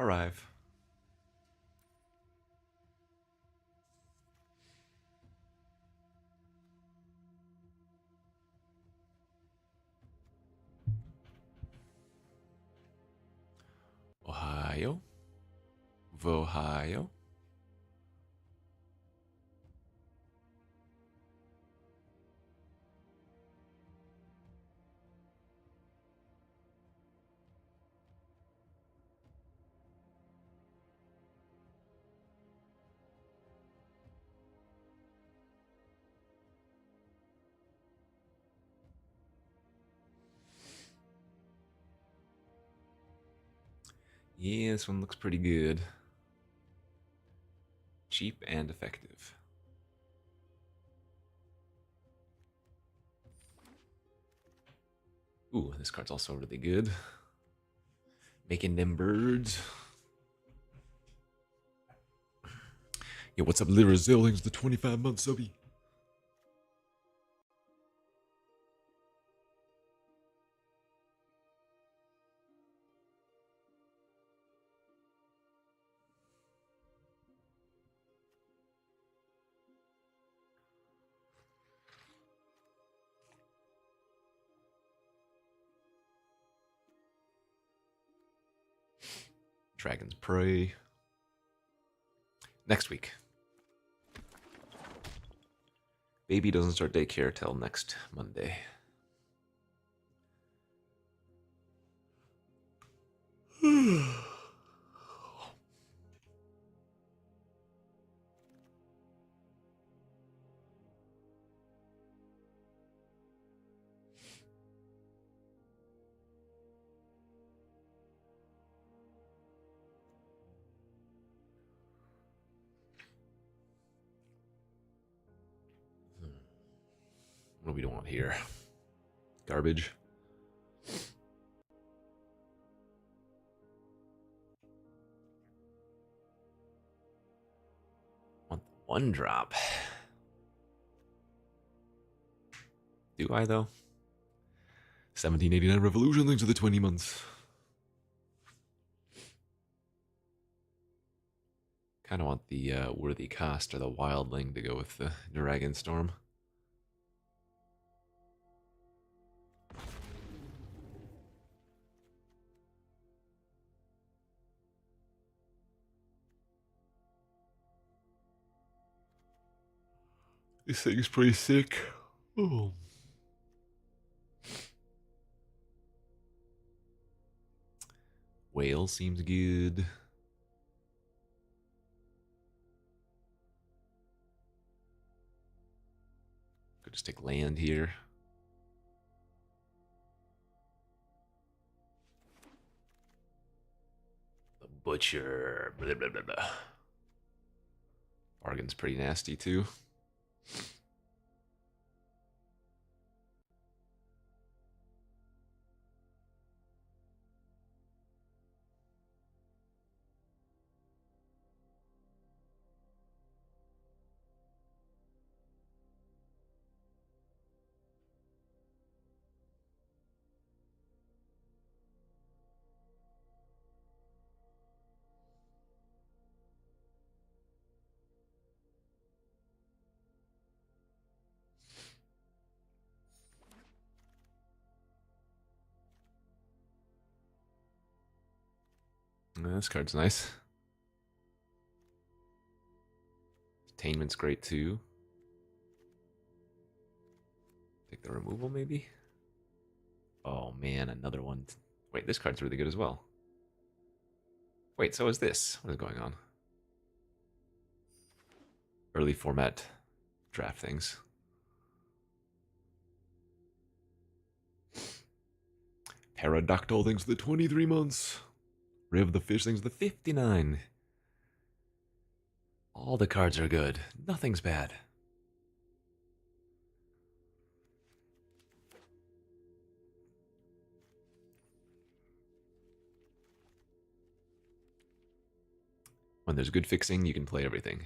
arrive. Ohio. Vohio. Yeah, this one looks pretty good. Cheap and effective. Ooh, this card's also really good. Making them birds. Yo, what's up, Liver Zillings, the 25-month subby? Dragon's Prey. Next week. Baby doesn't start daycare till next Monday. What do we want here? Garbage. Want the one drop. Do I though? 1789 Revolution, thanks to the 20 months. Kind of want the Worthy Cost or the Wildling to go with the Dragon Storm. This thing's pretty sick. Oh. Whale seems good. Could just take land here. The Butcher. Blah, blah, blah, blah. Bargain's pretty nasty too. This card's nice. Attainment's great too. Take the removal maybe? Oh man, another one. Wait, this card's really good as well. Wait, so is this. What is going on? Early format draft things. Pterodactyl things the 23 months. Riv the Fish things the 59. All the cards are good. Nothing's bad. When there's good fixing, you can play everything.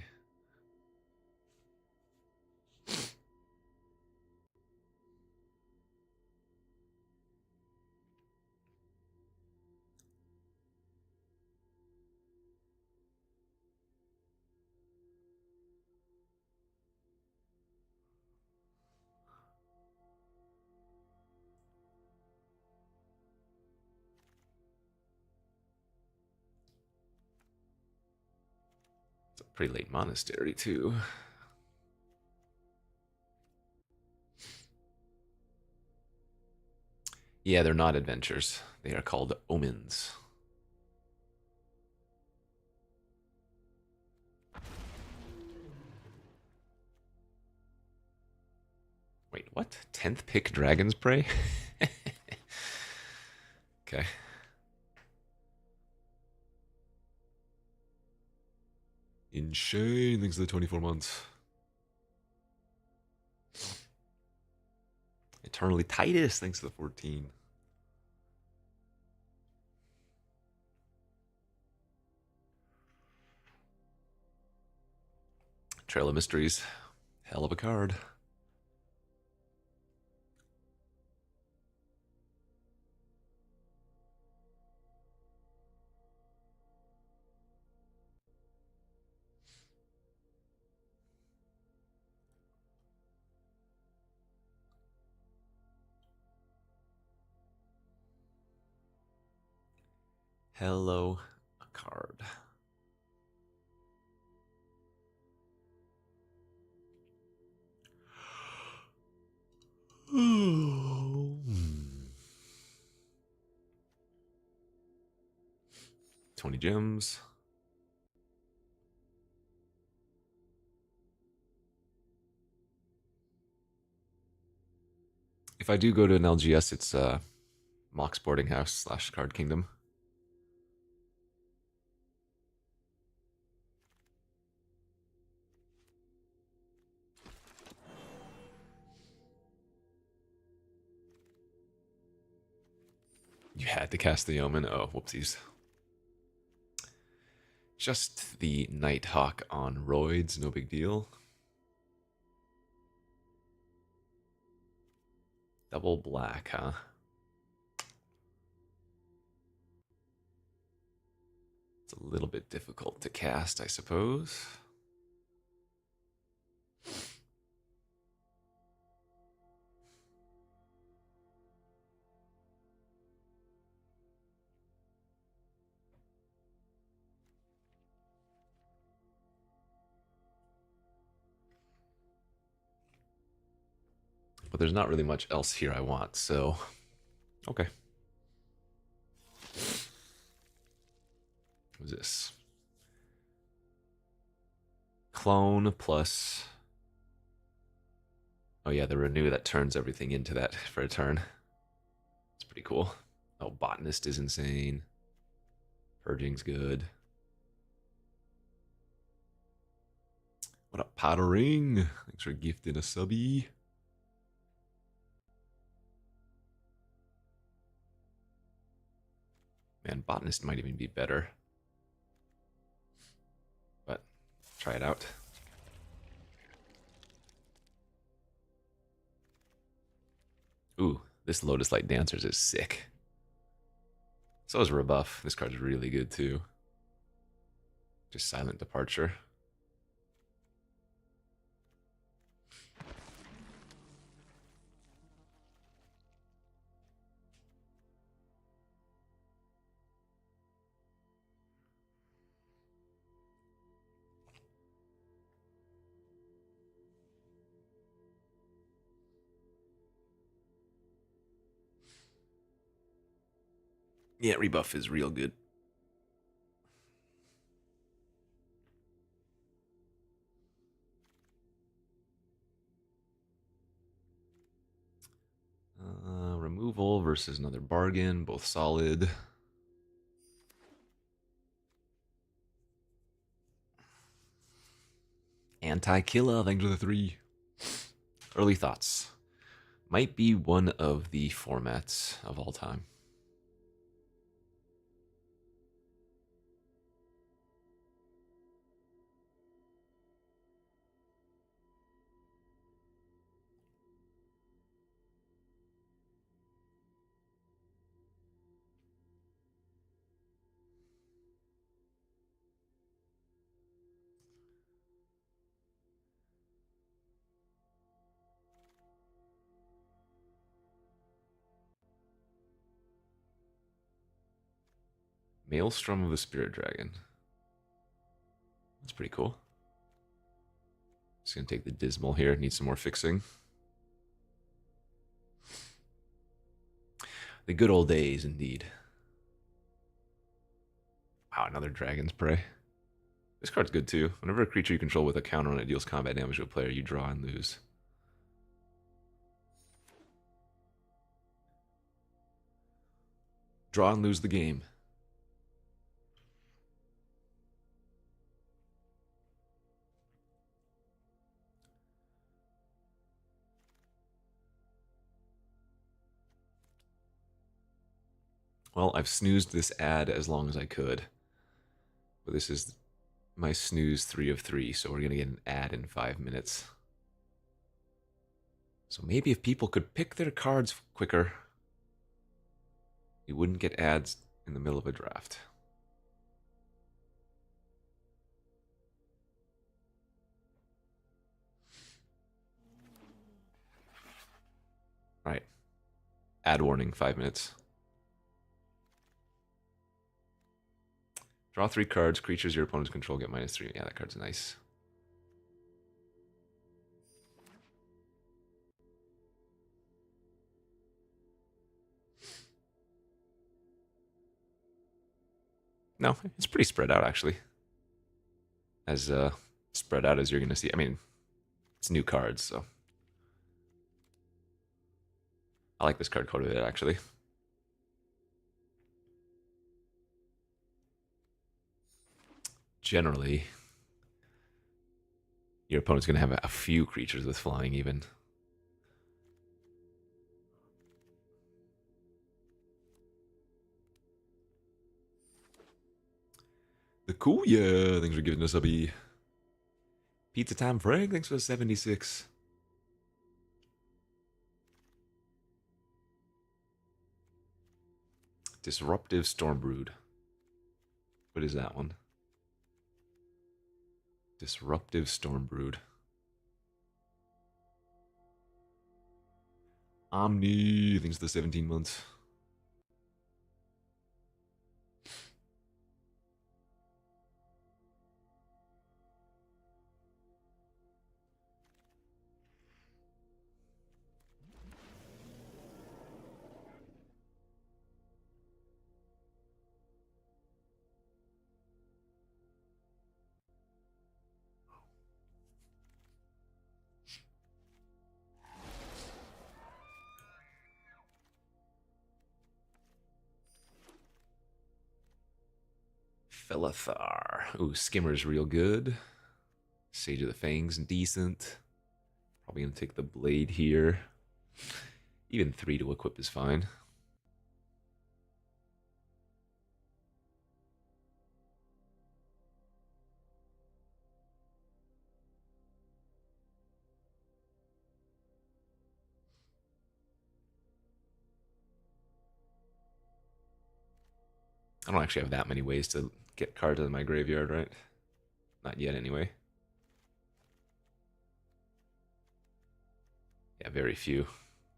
Pretty late monastery, too. Yeah, they're not adventures. They are called omens. Wait, what? 10th pick Dragon's Prey? Okay. Insane. Thanks to the 24 months. Eternally Titus. Thanks to the 14. Trail of Mysteries. Hell of a card. Hello, a card. Oh. 20 gems. If I do go to an LGS, it's Mox Boarding House / Card Kingdom. You had to cast the Omen. Oh, whoopsies. Just the Nighthawk on roids, no big deal. Double black, huh? It's a little bit difficult to cast, I suppose. But there's not really much else here I want, so okay. What's this? Clone plus... Oh yeah, the renew that turns everything into that for a turn. It's pretty cool. Oh, Botanist is insane. Purging's good. What up, Pottering? Thanks for gifting a subby. Man, Botanist might even be better. But try it out. Ooh, this Lotus Light Dancers is sick. So is Rebuff. This card's really good too. Just Silent Departure. Yeah, Rebuff is real good. Removal versus another bargain, both solid. Anti-Killer, thanks for the 3. Early thoughts. Might be one of the formats of all time. Maelstrom of the Spirit Dragon. That's pretty cool. Just gonna take the Dismal here. Need some more fixing. The good old days, indeed. Wow, another Dragon's Prey. This card's good too. Whenever a creature you control with a counter on it deals combat damage to a player, you draw and lose. Draw and lose the game. Well, I've snoozed this ad as long as I could. But this is my snooze 3 of 3, so we're going to get an ad in 5 minutes. So maybe if people could pick their cards quicker, you wouldn't get ads in the middle of a draft. All right. Ad warning, 5 minutes. Draw 3 cards. Creatures your opponents control get -3. Yeah, that card's nice. No, it's pretty spread out, actually. As spread out as you're going to see. I mean, it's new cards, so. I like this card quite a bit, actually. Generally, your opponent's going to have a few creatures with flying, even. The Kuya, thanks for giving us a B. Pizza Time Frank, thanks for 76. Disruptive Stormbrood. What is that one? Disruptive Stormbrood. Omni, thanks for the 17 months. Felithar. Ooh, Skimmer's real good. Sage of the Fangs, decent. Probably gonna take the Blade here. Even 3 to equip is fine. I don't actually have that many ways to get cards out of my graveyard, right? Not yet, anyway. Yeah, very few.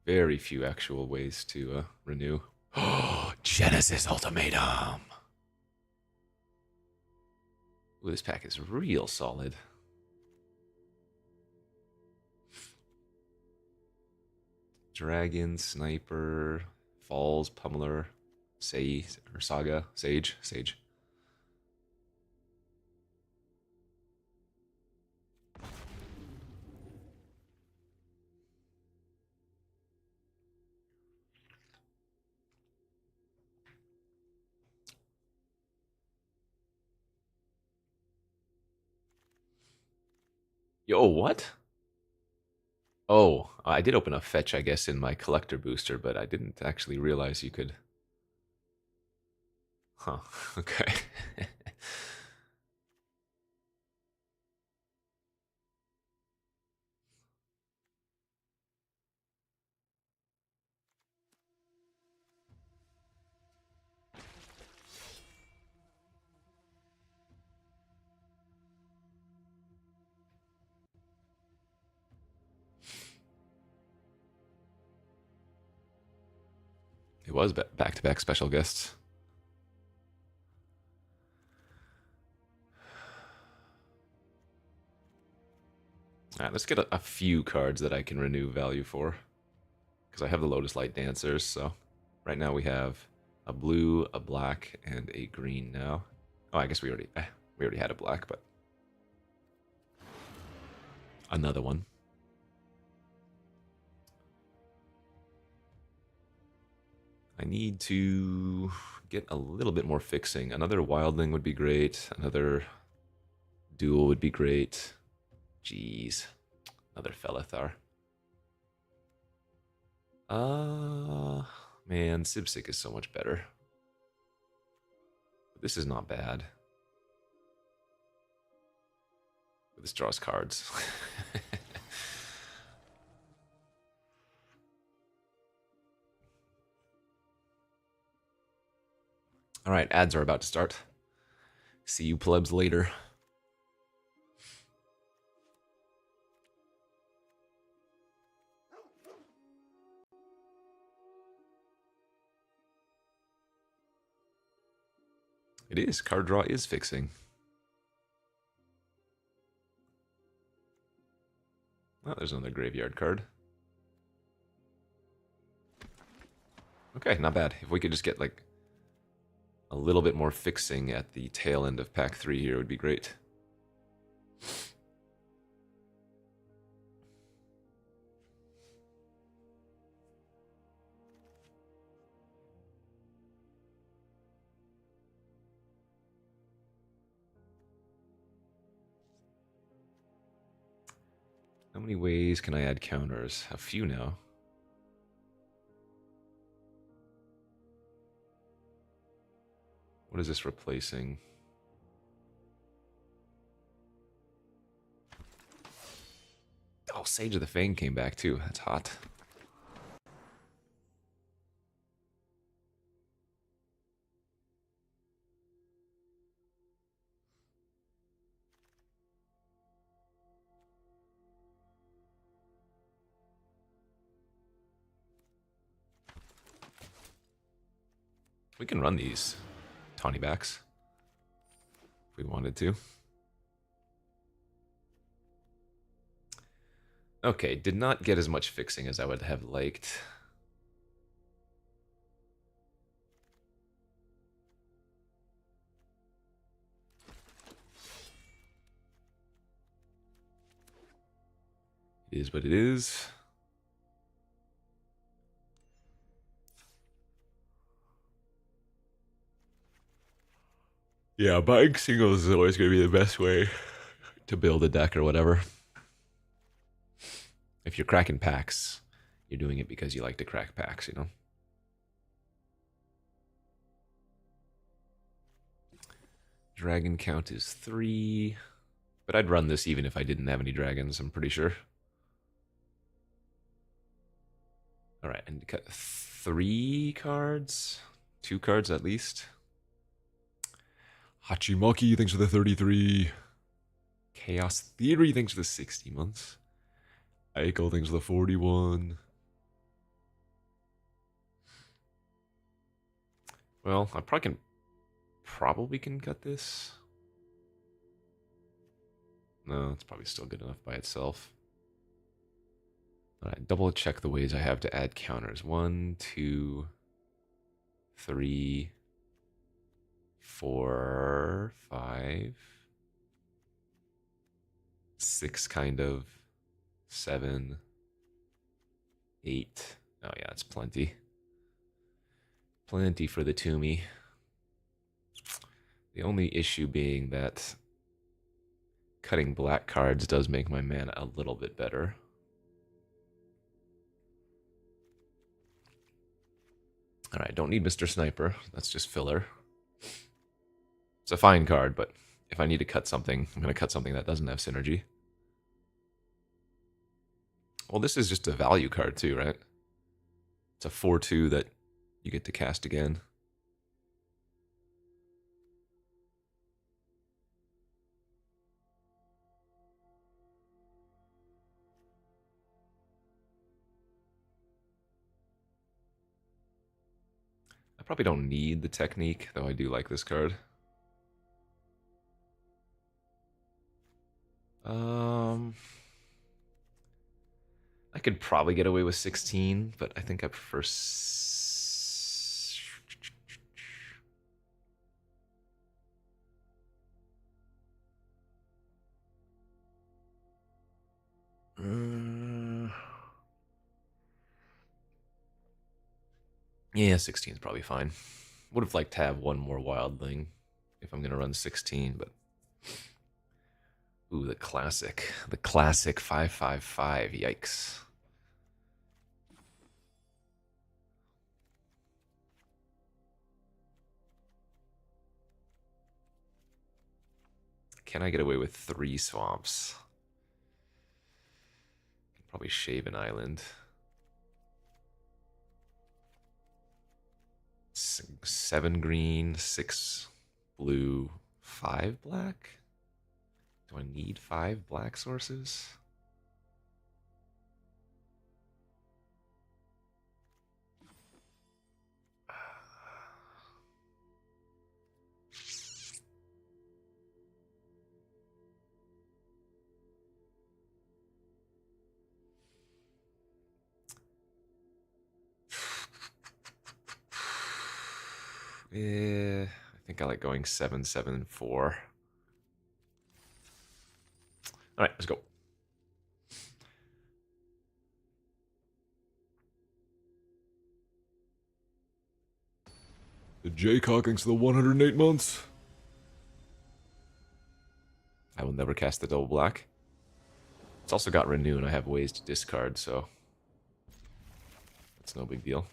Very few actual ways to renew. Oh, Genesis Ultimatum! Ooh, this pack is real solid. Dragon, Sniper, Falls, Pummeler, Saga, Sage. Yo, what? Oh, I did open a fetch, I guess, in my collector booster, but I didn't actually realize you could. Huh, okay. It was back-to-back special guests. Alright, let's get a few cards that I can renew value for. Because I have the Lotus Light Dancers, so... Right now we have a blue, a black, and a green now. Oh, I guess we already had a black, but... Another one. I need to get a little bit more fixing. Another Wildling would be great. Another Duel would be great. Jeez. Another Felithar. Man, Sibsic is so much better. But this is not bad. But this draws cards. Alright, ads are about to start. See you plebs later. It is. Card draw is fixing. Oh, there's another graveyard card. Okay, not bad. If we could just get, like, a little bit more fixing at the tail end of pack 3 here would be great. How many ways can I add counters? A few now. What is this replacing? Oh, Sage of the Fang came back too. That's hot. We can run these Tawny backs if we wanted to. Okay, did not get as much fixing as I would have liked. It is what it is. Yeah, buying singles is always going to be the best way to build a deck or whatever. If you're cracking packs, you're doing it because you like to crack packs, you know? Dragon count is 3. But I'd run this even if I didn't have any dragons, I'm pretty sure. Alright, and cut 3 cards? 2 cards at least. Hachimaki, thanks for the 33. Chaos Theory, thanks for the 60 months. Aiko, thanks for the 41. Well, I probably can cut this. No, it's probably still good enough by itself. Alright, double check the ways I have to add counters. 1, 2, 3, 4, 5, 6 kind of, 7, 8. Oh yeah, it's plenty. Plenty for the Toomey. The only issue being that cutting black cards does make my mana a little bit better. Alright, don't need Mr. Sniper. That's just filler. It's a fine card, but if I need to cut something, I'm going to cut something that doesn't have synergy. Well, this is just a value card too, right? It's a 4/2 that you get to cast again. I probably don't need the technique, though I do like this card. could probably get away with 16, but I think I prefer... Yeah, 16 is probably fine. Would have liked to have one more wildling if I'm going to run 16, but... Ooh, the classic. The classic 555. Yikes. Can I get away with 3 swamps? Probably shave an island. 7 green, 6 blue, 5 black? Do I need 5 black sources? Yeah, I think I like going 7, 7, and 4. All right, let's go. The Jaycocking's the 108 months. I will never cast the double black. It's also got renew, and I have ways to discard, so it's no big deal.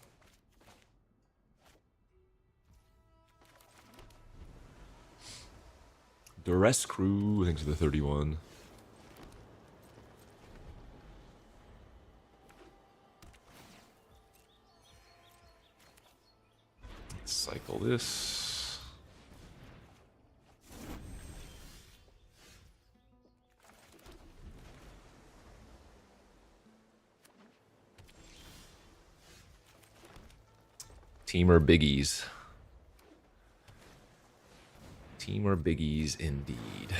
Duress Crew, thanks for the 31. Let's cycle this. Teamer biggies. Teamer biggies indeed.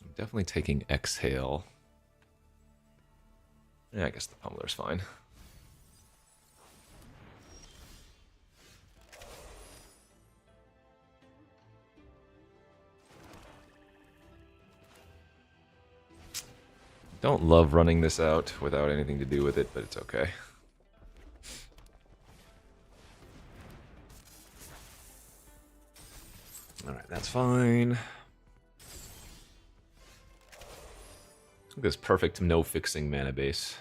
I'm definitely taking exhale. Yeah, I guess the pummeler's fine. Don't love running this out without anything to do with it, but it's okay. Alright, that's fine. This perfect no fixing mana base.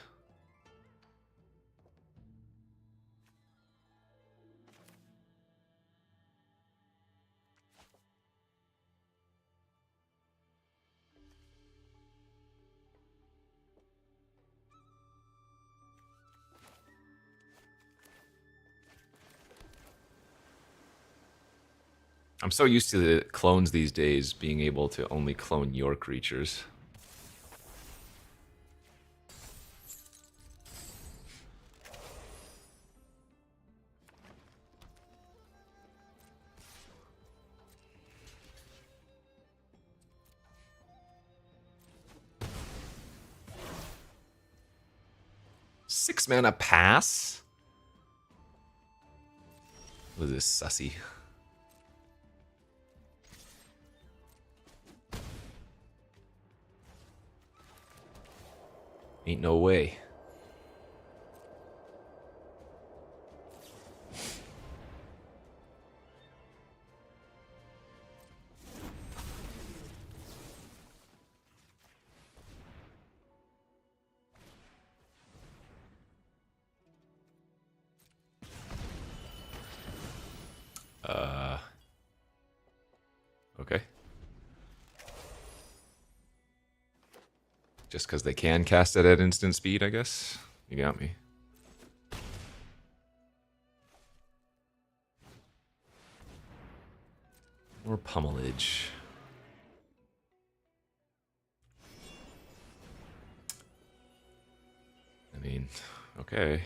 I'm so used to the clones these days being able to only clone your creatures. Six mana pass? What is this, sussy? Ain't no way. Okay. Just because they can cast it at instant speed, I guess? You got me. More pummelage. I mean, okay.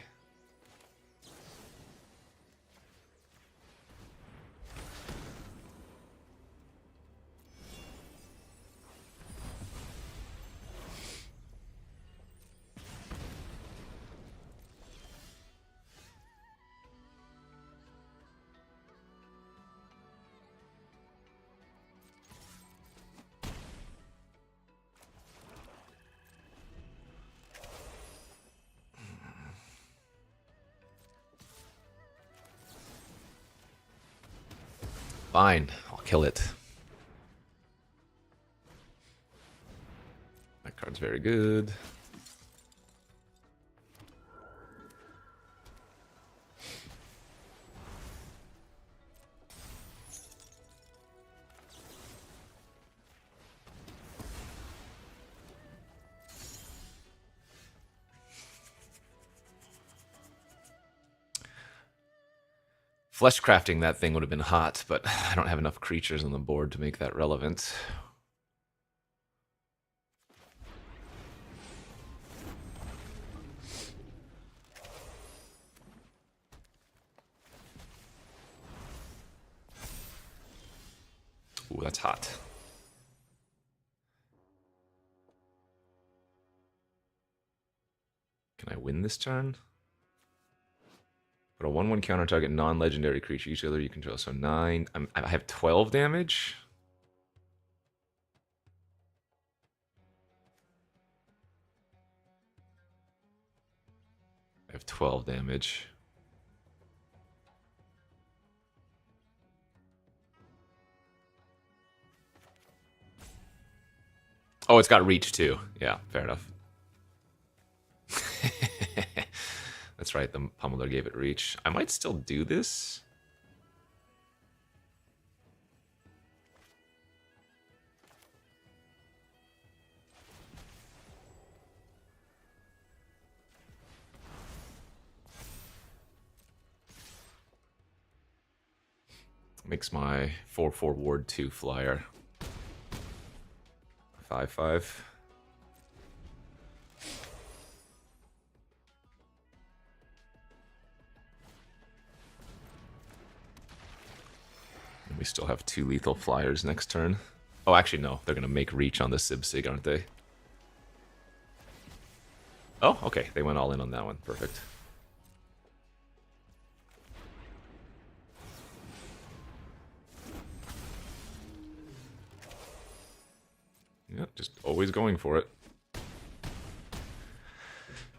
Fine, I'll kill it. That card's very good. Flesh crafting that thing would have been hot, but I don't have enough creatures on the board to make that relevant. Ooh, that's hot. Can I win this turn? Put a 1/1 counter target non-legendary creature each other you control. So 9. I have 12 damage. I have 12 damage. Oh, it's got reach too. Yeah, fair enough. That's right, the pummeler gave it reach. I might still do this. Makes my 4/4 ward 2 flyer 5/5. We still have 2 lethal flyers next turn. Oh, actually, no. They're going to make reach on the Sib-Sig, aren't they? Oh, okay. They went all in on that one. Perfect. Yep, just always going for it.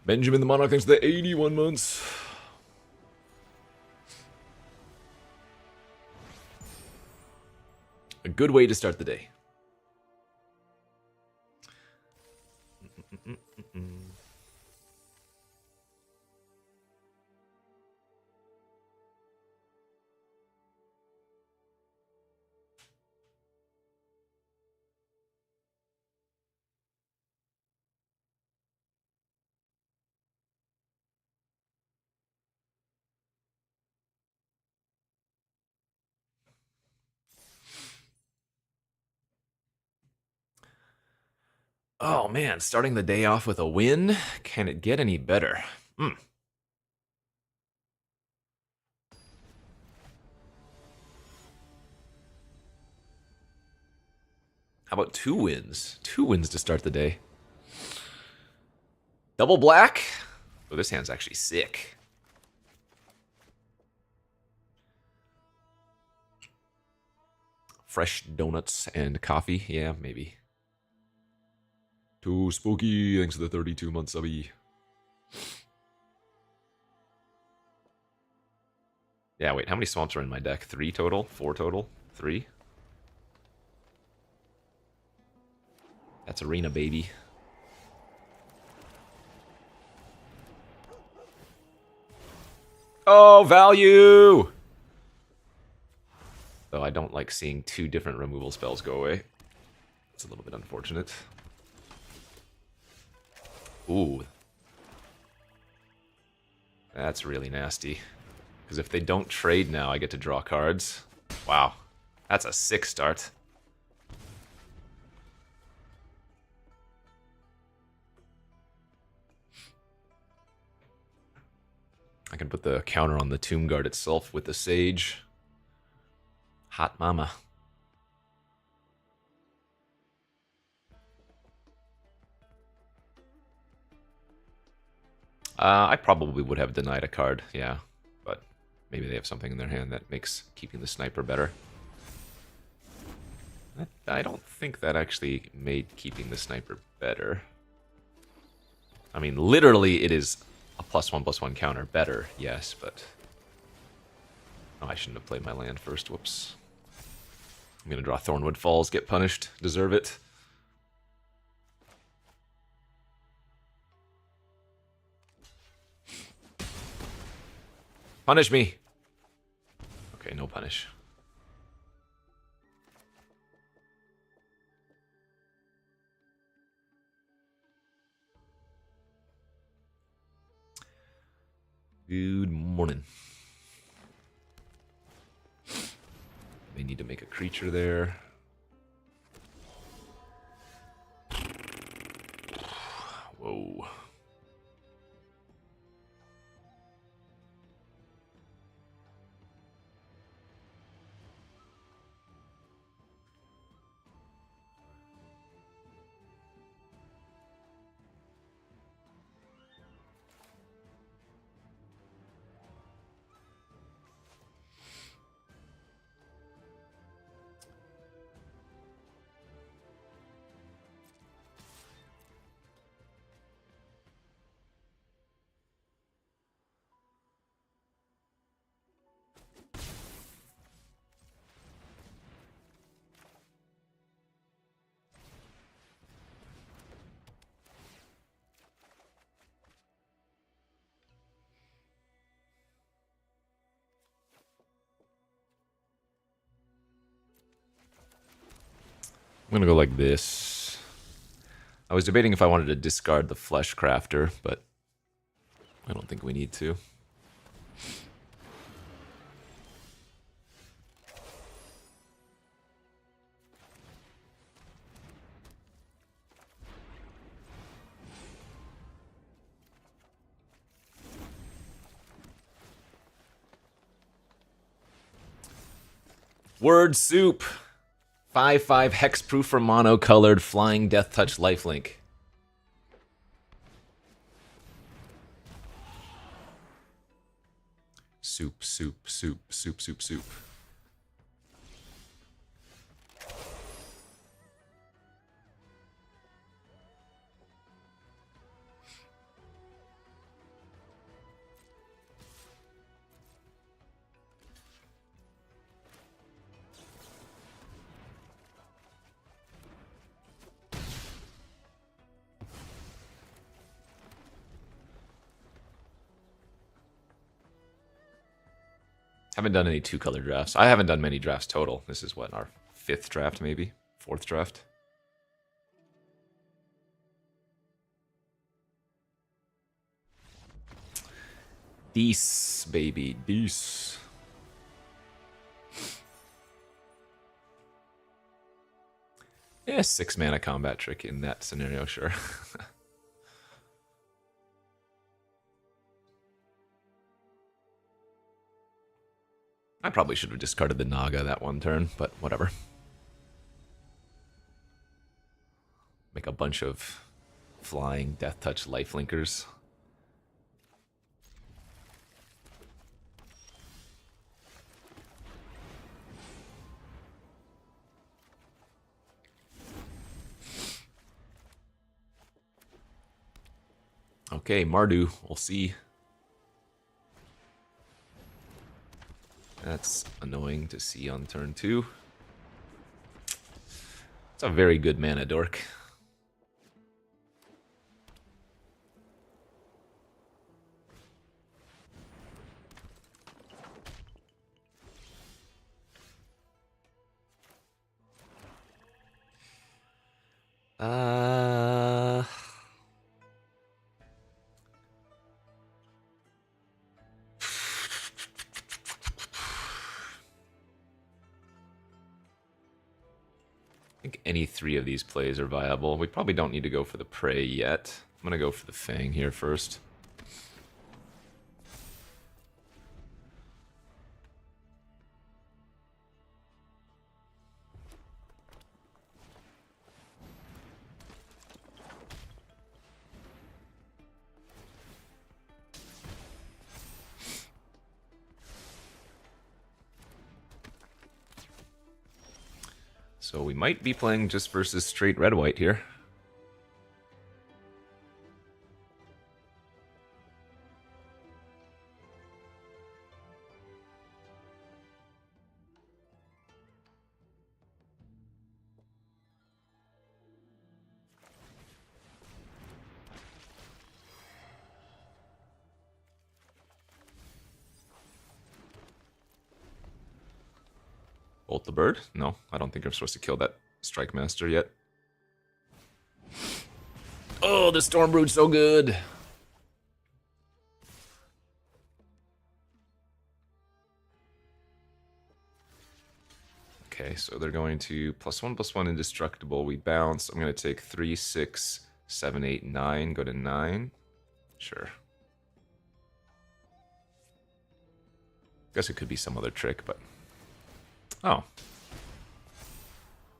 Benjamin the Monarch, thanks for the 81 months. A good way to start the day. Oh man, starting the day off with a win? Can it get any better? How about 2 wins? 2 wins to start the day. Double black? Oh, this hand's actually sick. Fresh donuts and coffee? Yeah, maybe. Too spooky, thanks for the 32-month subby. Yeah, wait, how many swamps are in my deck? 3 total? 4 total? 3? That's arena, baby. Oh, value! Though I don't like seeing 2 different removal spells go away. It's a little bit unfortunate. Ooh. That's really nasty. Because if they don't trade now, I get to draw cards. Wow. That's a 6 start. I can put the counter on the Tomb Guard itself with the Sage. Hot mama. I probably would have denied a card, yeah. But maybe they have something in their hand that makes keeping the sniper better. I don't think that actually made keeping the sniper better. I mean, literally it is a +1/+1 counter better, yes, but... Oh, I shouldn't have played my land first, whoops. I'm gonna draw Thornwood Falls, get punished, deserve it. Punish me! Okay, no punish. Good morning. They need to make a creature there. Whoa. I'm gonna go like this. I was debating if I wanted to discard the Flesh Crafter, but I don't think we need to. Word Soup! 5/5 hexproof for mono colored flying death touch lifelink. Soup, soup, soup, soup, soup, soup. Haven't done any 2-color drafts. I haven't done many drafts total. This is what, our 5th draft maybe? 4th draft? Dees, baby, dees. Yeah, 6-mana combat trick in that scenario, sure. I probably should have discarded the Naga that one turn, but whatever. Make a bunch of flying death touch lifelinkers. Okay, Mardu, we'll see. That's annoying to see on turn 2. It's a very good mana dork. any three of these plays are viable. We probably don't need to go for the prey yet. I'm going to go for the fang here first. So we might be playing just versus straight red-white here. Bolt the bird? No, I don't think I'm supposed to kill that Strike Master yet. Oh, the Stormbrood's so good! Okay, so they're going to +1/+1 indestructible. We bounce. I'm going to take 3, 6, 7, 8, 9. Go to 9. Sure. Guess it could be some other trick, but... Oh.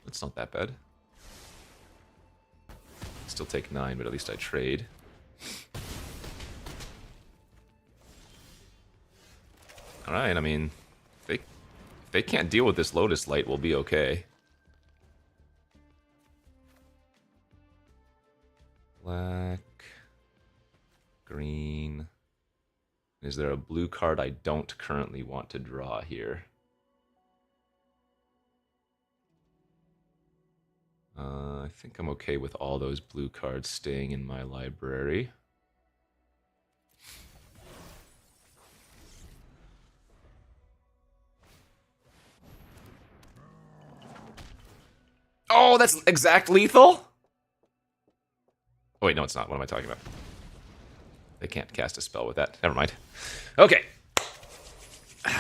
It's not that bad. Still take 9, but at least I trade. Alright, I mean... If they can't deal with this Lotus Light, we'll be okay. Black... Green... Is there a blue card I don't currently want to draw here? I think I'm okay with all those blue cards staying in my library. Oh, that's exact lethal? Oh, wait, no, it's not. What am I talking about? They can't cast a spell with that. Never mind. Okay. Because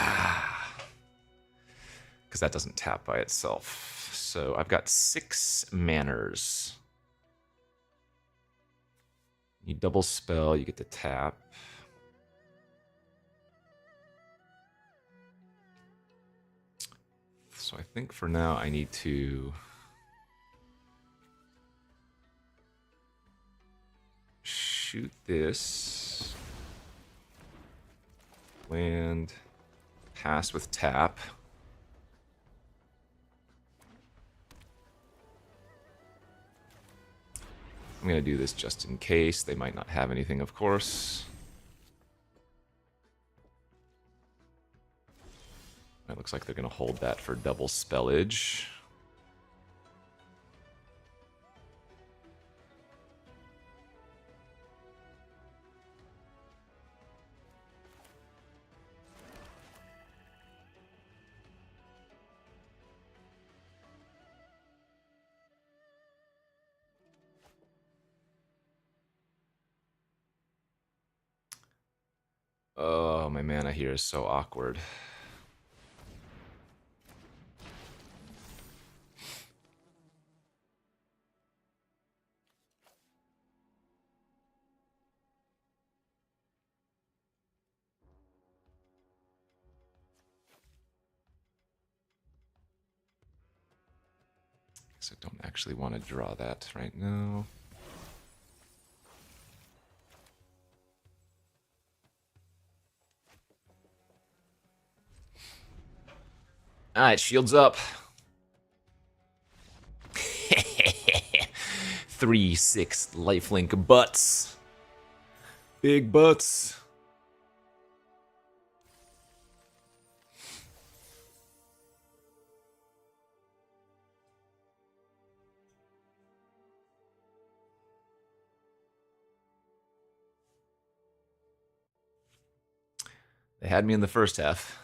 that doesn't tap by itself. So I've got 6 manners. You double spell, you get to tap. So I think for now I need to shoot this. Land. Pass with tap. I'm going to do this just in case. They might not have anything, of course. It looks like they're going to hold that for double spellage. Oh, my mana here is so awkward. Guess I don't actually want to draw that right now. Alright, shields up. 3, 6 lifelink butts. Big butts. They had me in the first half.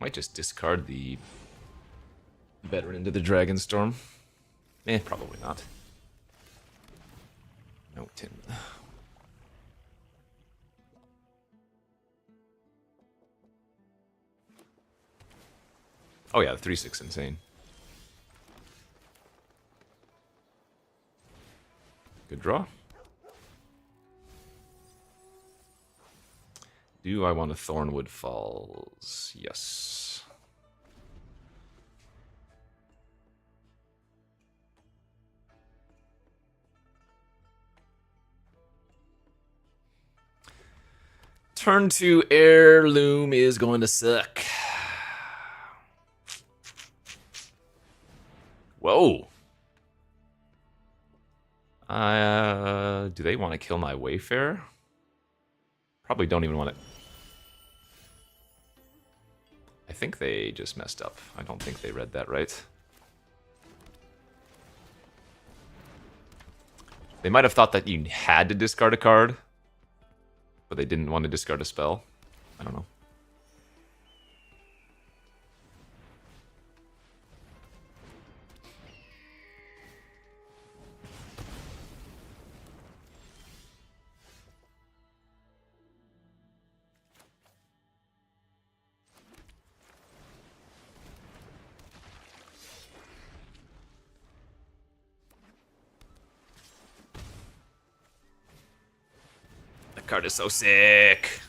Might just discard the veteran into the Dragonstorm. Probably not. No tin. Oh yeah, the 3/6 insane. Good draw. Do I want a Thornwood Falls? Yes. Turn 2 Heirloom is going to suck. Whoa. Do they want to kill my Wayfarer? Probably don't even want it. I think they just messed up. I don't think they read that right. They might have thought that you had to discard a card, but they didn't want to discard a spell. I don't know. That card is so sick.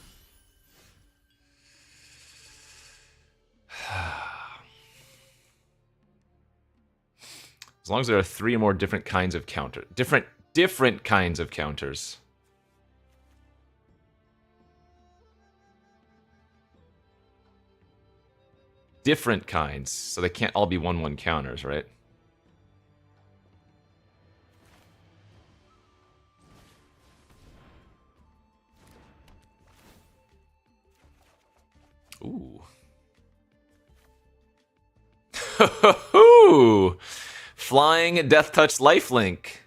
As long as there are 3 or more different kinds of counters. Different kinds of counters. Different kinds. So they can't all be 1/1 counters, right? Ooh. Flying Death Touch Lifelink.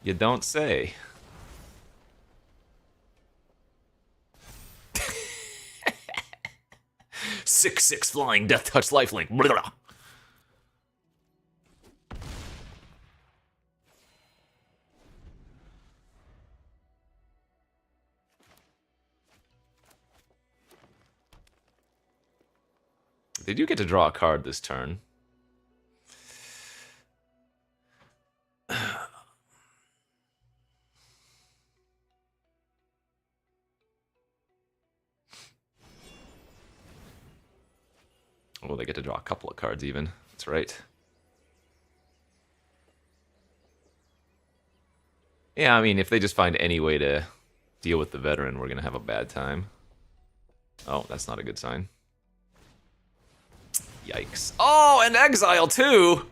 You don't say. Six flying Death Touch Lifelink. Blah. They do get to draw a card this turn. Oh, they get to draw a couple of cards even. That's right. Yeah, I mean, if they just find any way to deal with the veteran, we're going to have a bad time. Oh, that's not a good sign. Yikes. Oh, and exile too!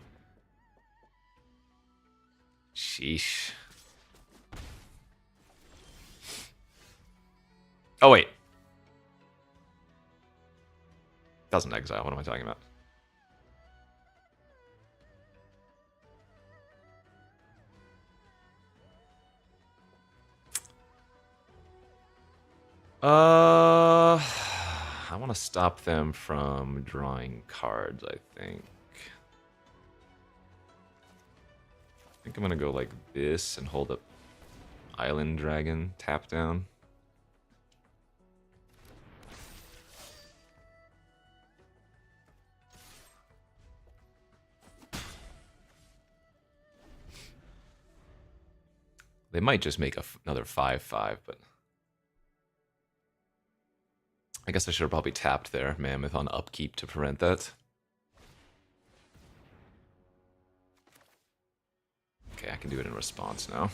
Sheesh. Oh, wait. Doesn't exile. What am I talking about? I want to stop them from drawing cards, I think. I think I'm going to go like this and hold up Island Dragon, tap down. They might just make another 5/5, but I guess I should have probably tapped there, Mammoth, on upkeep to prevent that. Okay, I can do it in response now.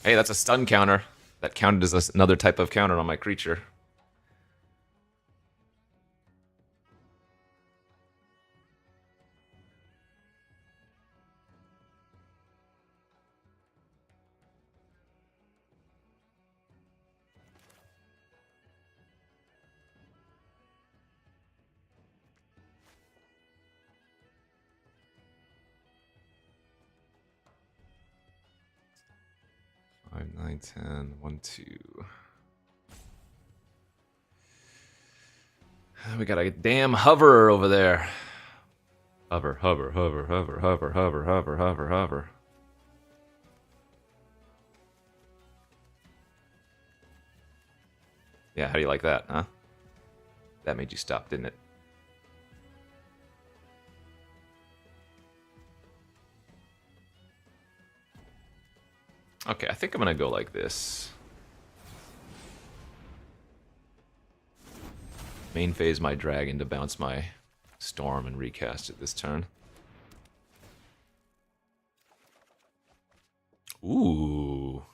Hey, that's a stun counter. That counted as another type of counter on my creature. 9, 10, 1, 2. We got a damn hover over there. Hover, hover, hover, hover, hover, hover, hover, hover, hover. Yeah, how do you like that, huh? That made you stop, didn't it? Okay, I think I'm gonna go like this. Main phase my dragon to bounce my storm and recast it this turn. Ooh.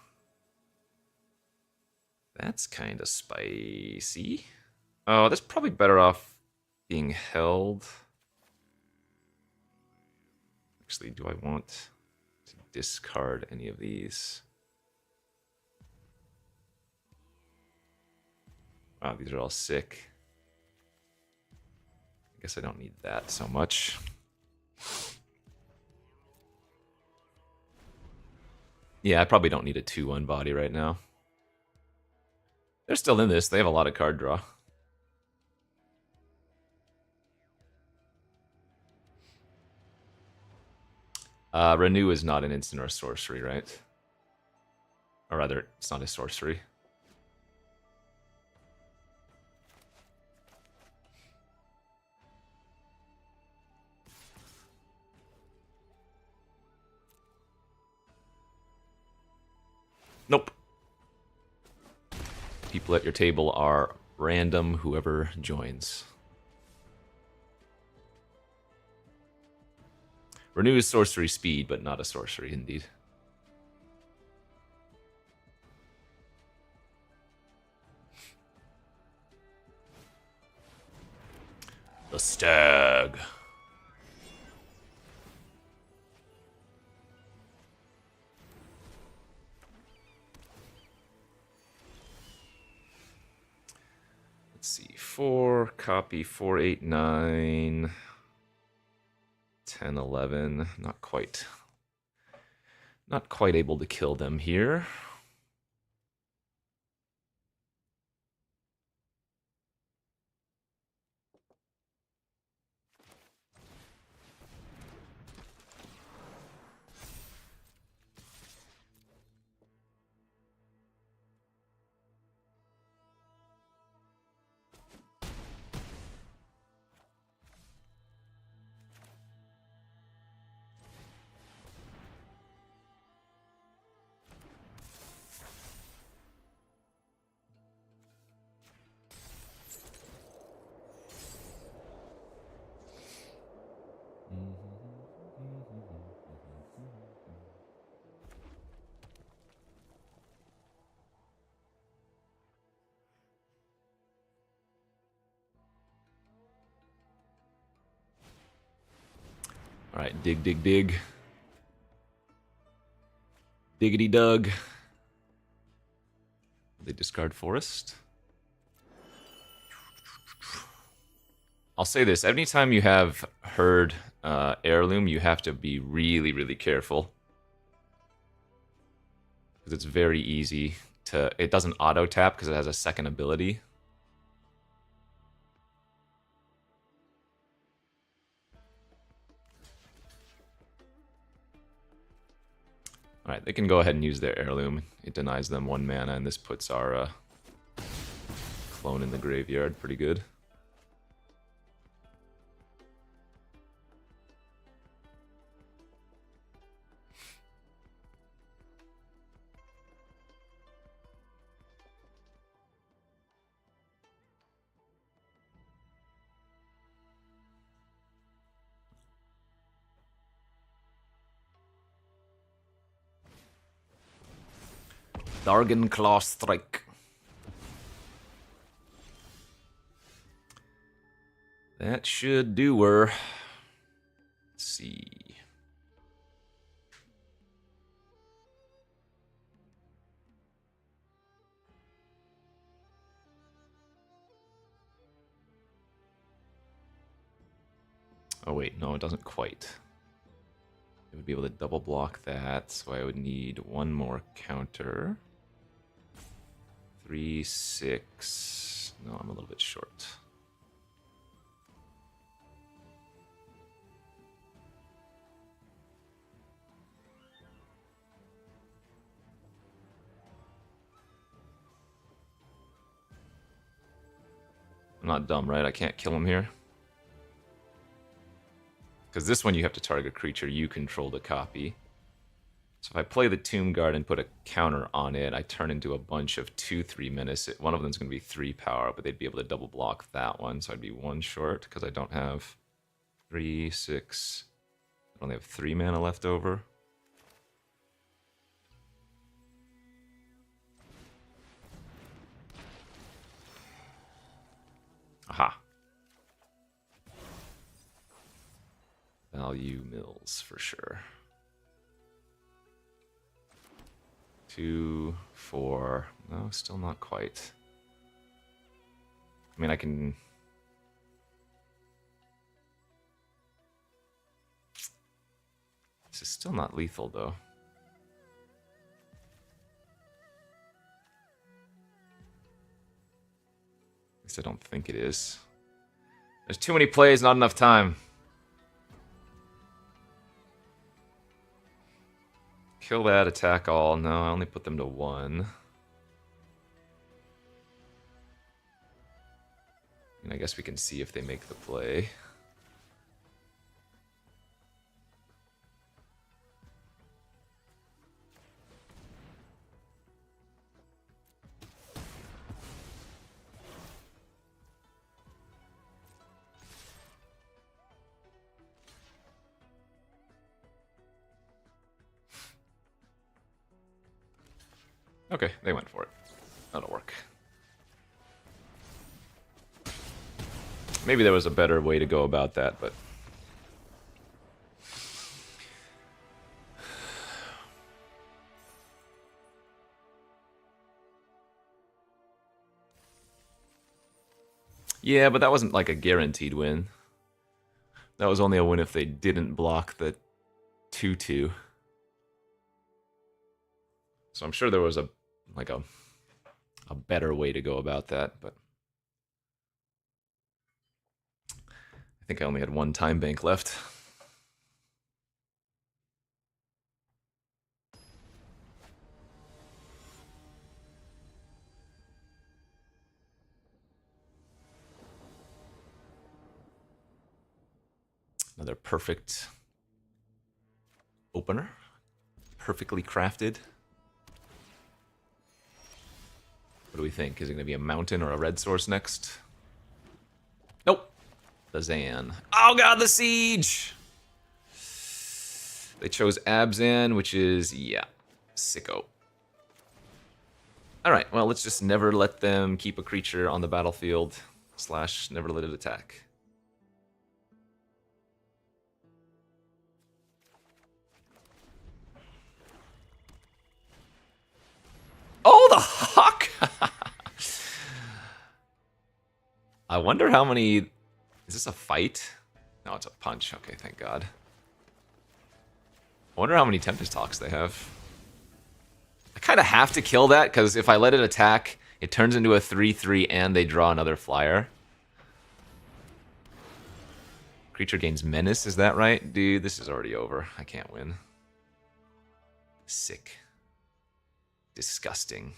That's kind of spicy. Oh, that's probably better off being held. Actually, do I want to discard any of these? Wow, these are all sick. I guess I don't need that so much. Yeah, I probably don't need a 2-1 body right now. They're still in this. They have a lot of card draw. Renew is not an instant or sorcery, right? Or rather, it's not a sorcery. Nope. People at your table are random, whoever joins. Renew is sorcery speed, but not a sorcery, indeed. The stag. Let's see. 4, copy 4, 8, 9, 10, 11. Not quite able to kill them here. All right, dig, dig, dig. Diggity dug. They discard forest. I'll say this, anytime you have herd heirloom, you have to be really, really careful. Because it's very easy to... It doesn't auto-tap because it has a second ability. Alright, they can go ahead and use their heirloom. It denies them 1 mana, and this puts our clone in the graveyard pretty good. Dargan Claw Strike. That should do her. Let's see. Oh wait, no, it doesn't quite. It would be able to double block that, so I would need 1 more counter. 3, 6. No, I'm a little bit short. I'm not dumb, right? I can't kill him here. Because this one you have to target a creature you control to copy. So if I play the Tomb Guard and put a counter on it, I turn into a bunch of 2/3 menace. One of them's going to be 3 power, but they'd be able to double block that one, so I'd be 1 short because I don't have 3, 6. I only have 3 mana left over. Aha. Value mills for sure. 2, 4. No, still not quite. I mean, I can... This is still not lethal, though. At least I don't think it is. There's too many plays, not enough time. Kill that, attack all. No, I only put them to 1. And I guess we can see if they make the play. Okay, they went for it. That'll work. Maybe there was a better way to go about that, but... Yeah, but that wasn't like a guaranteed win. That was only a win if they didn't block the 2/2. So I'm sure there was a better way to go about that, but I think I only had 1 time bank left. Another perfect opener. Perfectly crafted. What do we think? Is it going to be a mountain or a red source next? Nope. The Zan. Oh god, the siege! They chose Abzan, which is, yeah, sicko. Alright, well, let's just never let them keep a creature on the battlefield, / never let it attack. Oh, the Hawk! I wonder how many... Is this a fight? No, it's a punch. Okay, thank God. I wonder how many Tempest Hawks they have. I kind of have to kill that, because if I let it attack, it turns into a 3/3 and they draw another flyer. Creature gains menace, is that right? Dude, this is already over. I can't win. Sick. Disgusting.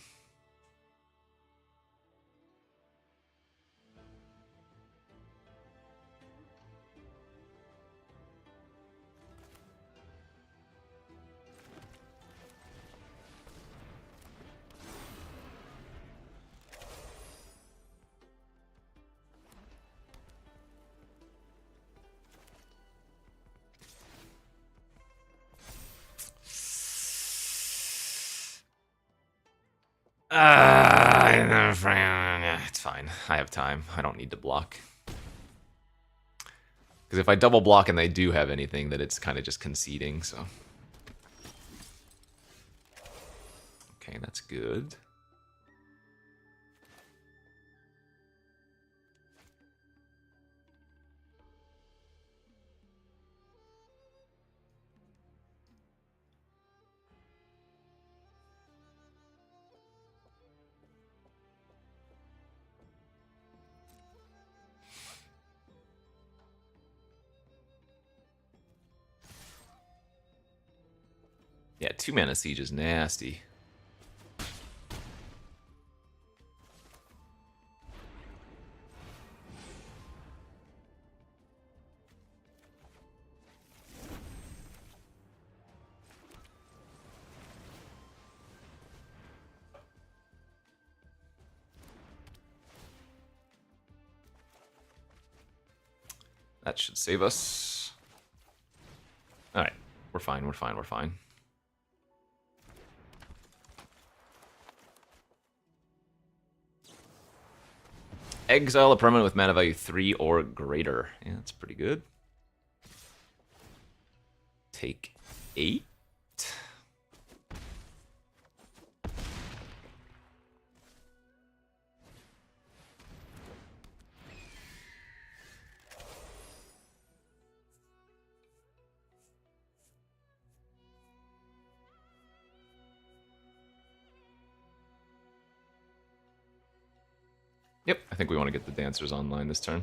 It's fine. I have time. I don't need to block. Because if I double block and they do have anything, then it's kind of just conceding, so. Okay, that's good. Yeah, 2-mana siege is nasty. That should save us. Alright, we're fine, we're fine, we're fine. Exile a permanent with mana value 3 or greater. Yeah, that's pretty good. Take 8. Yep, I think we want to get the dancers online this turn.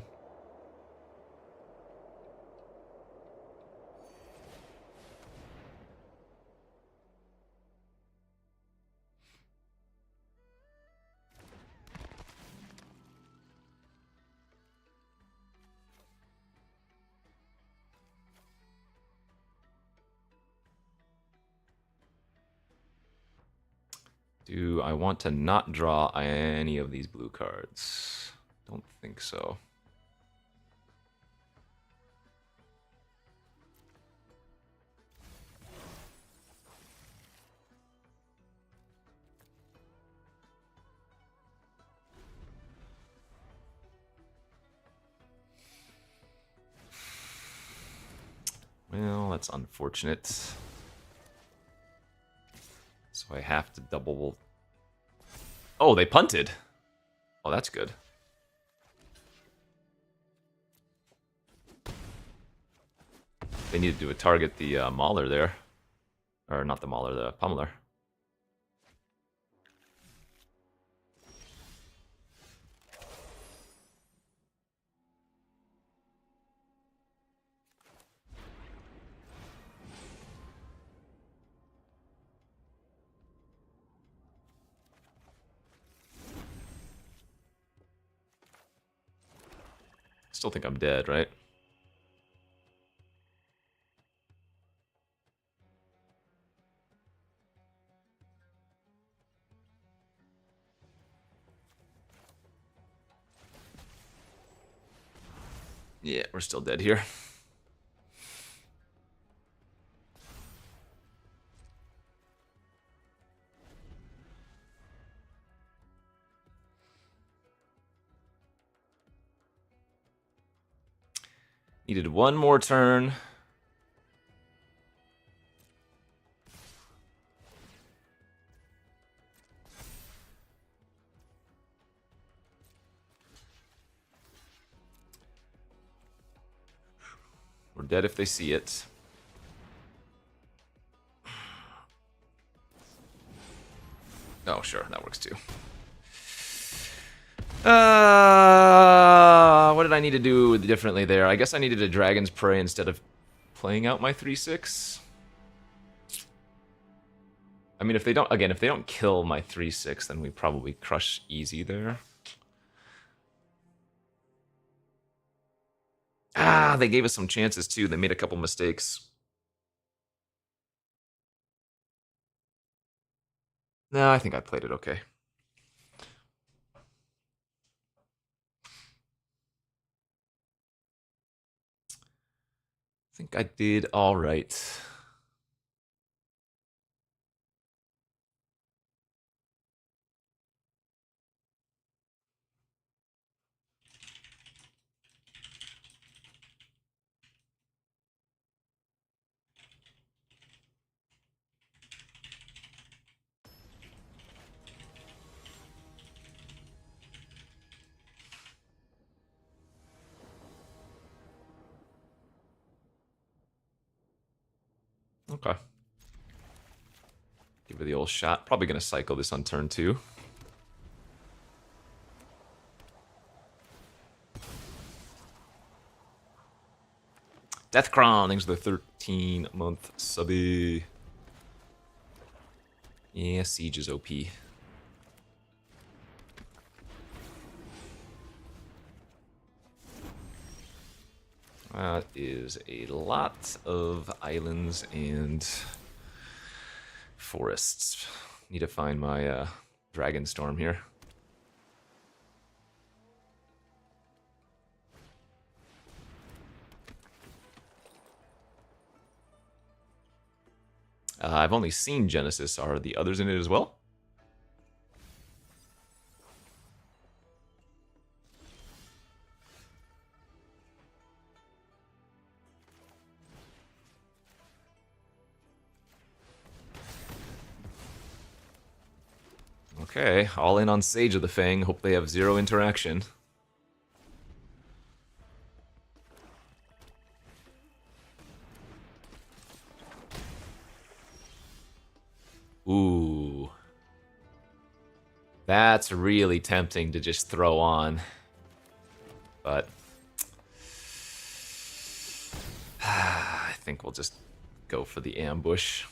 Do I want to not draw any of these blue cards? Don't think so. Well, that's unfortunate. So I have to double... Oh, they punted. Oh, that's good. They needed to target the Mauler there. Or not the Mauler, the Pummeler. Still think I'm dead, right? Yeah, we're still dead here. Needed one more turn. We're dead if they see it. Oh, sure, that works too. What did I need to do differently there? I guess I needed a Dragon's Prey instead of playing out my 3/6. I mean, if they don't kill my 3/6, then we probably crush easy there. They gave us some chances too. They made a couple mistakes. No, I think I played it okay. I think I did all right. Okay. Give it the old shot. Probably going to cycle this on turn 2. Deathcron, thanks for the 13-month subby. Yeah, Siege is OP. That is a lot of islands and forests. Need to find my Dragon Storm here. I've only seen Genesis. Are the others in it as well? Okay, all in on Sage of the Fang. Hope they have zero interaction. Ooh. That's really tempting to just throw on. But I think we'll just go for the ambush.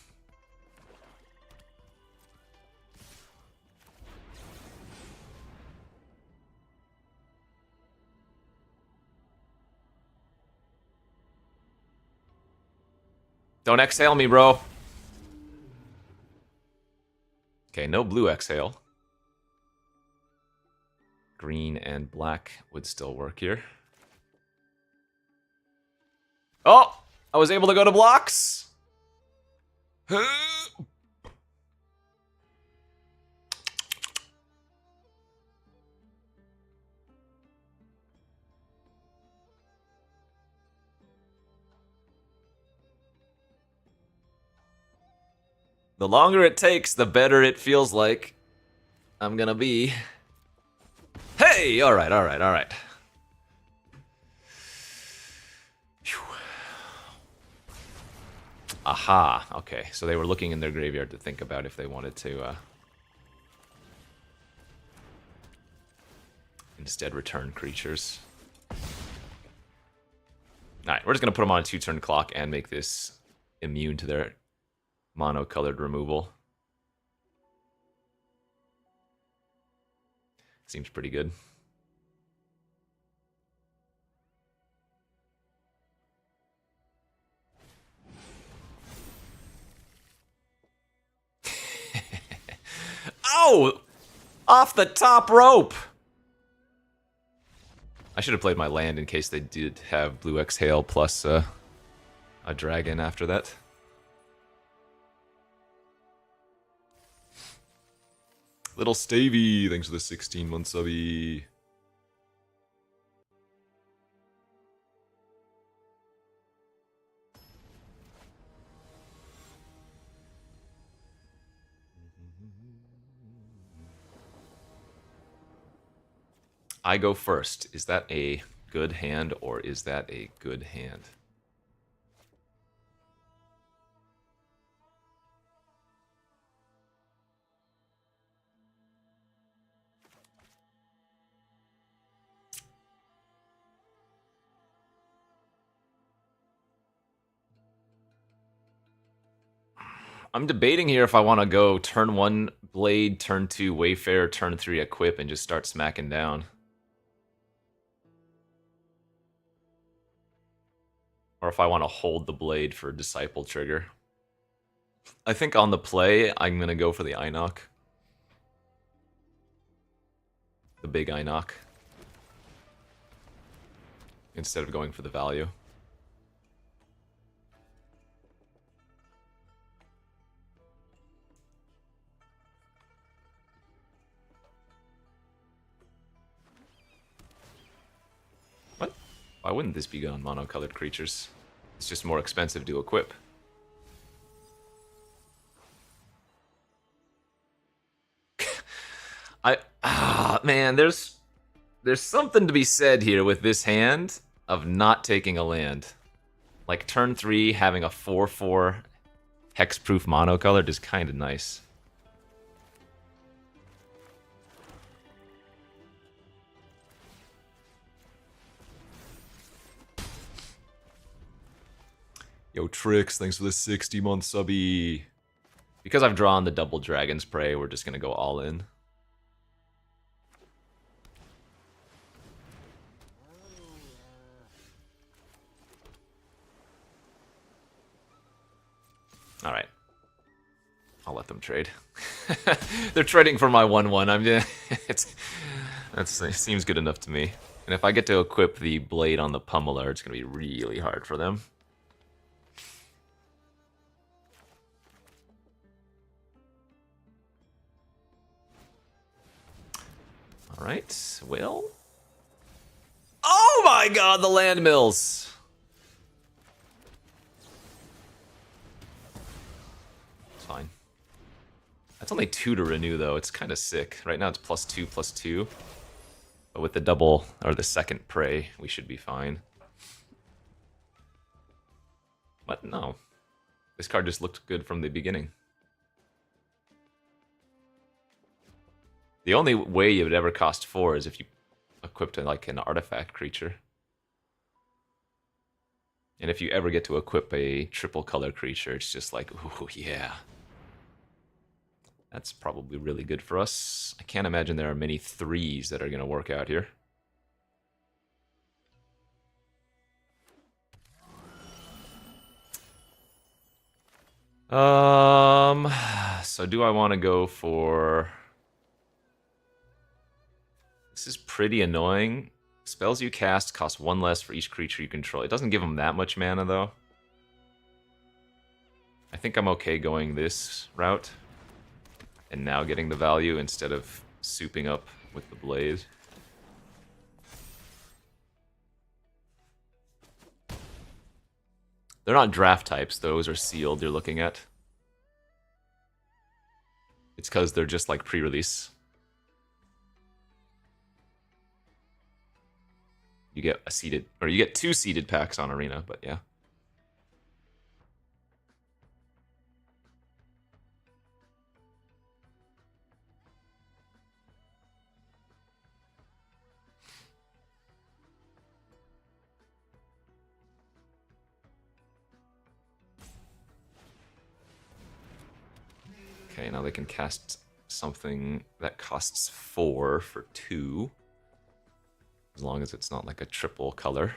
Don't exhale me, bro. Okay, no blue exhale. Green and black would still work here. Oh! I was able to go to blocks! The longer it takes, the better it feels like I'm gonna be. Hey! Alright, alright, alright. Aha, okay. So they were looking in their graveyard to think about if they wanted to instead return creatures. Alright, we're just gonna put them on a 2-turn clock and make this immune to their mono-colored removal. Seems pretty good. Oh! Off the top rope! I should have played my land in case they did have blue exhale plus a dragon after that. Little Stavey, thanks for the 16-month subby. I go first. Is that a good hand or is that a good hand? I'm debating here if I want to go turn 1 Blade, turn 2 Wayfarer, turn 3 Equip, and just start smacking down. Or if I want to hold the Blade for Disciple trigger. I think on the play, I'm going to go for the Einok. The big Einok. Instead of going for the value. What? Why wouldn't this be good on mono-colored creatures? It's just more expensive to equip. Man, there's something to be said here with this hand of not taking a land. Like turn 3 having a 4/4 hexproof monocolored is kind of nice. Yo, Trix, thanks for the 60-month subby. Because I've drawn the double Dragon's Prey, we're just going to go all in. Alright. I'll let them trade. They're trading for my 1/1. I'm just... it seems good enough to me. And if I get to equip the blade on the pummeler, it's going to be really hard for them. Alright, well... Oh my god, the land mills! It's fine. That's only 2 to renew, though. It's kind of sick. Right now it's +2/+2. But with the double, or the second prey, we should be fine. But no. This card just looked good from the beginning. The only way you would ever cost 4 is if you equipped like an artifact creature. And if you ever get to equip a triple color creature, it's just like, ooh, yeah. That's probably really good for us. I can't imagine there are many 3s that are going to work out here. So do I want to go for... This is pretty annoying. Spells you cast cost 1 less for each creature you control. It doesn't give them that much mana, though. I think I'm okay going this route. And now getting the value instead of souping up with the blade. They're not draft types, those are sealed you're looking at. It's because they're just like pre-release. You get a seeded, or you get 2 seeded packs on Arena, but yeah. Okay, now they can cast something that costs 4 for 2. As long as it's not like a triple color.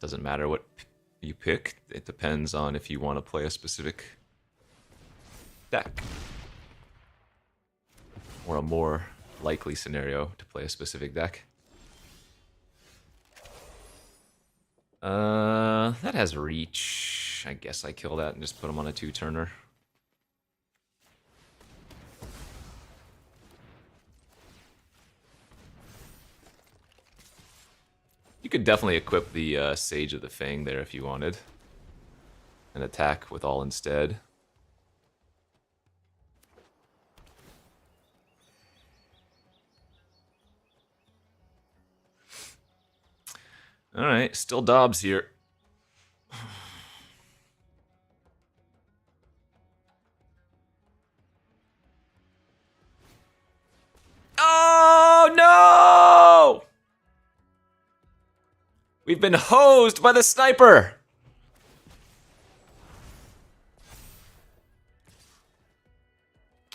Doesn't matter what you pick. It depends on if you want to play a specific deck. Or a more likely scenario to play a specific deck. That has reach. I guess I kill that and just put him on a 2-turner. You could definitely equip the Sage of the Fang there if you wanted. And attack with all instead. Alright, still Dobbs here. Oh no! We've been hosed by the sniper!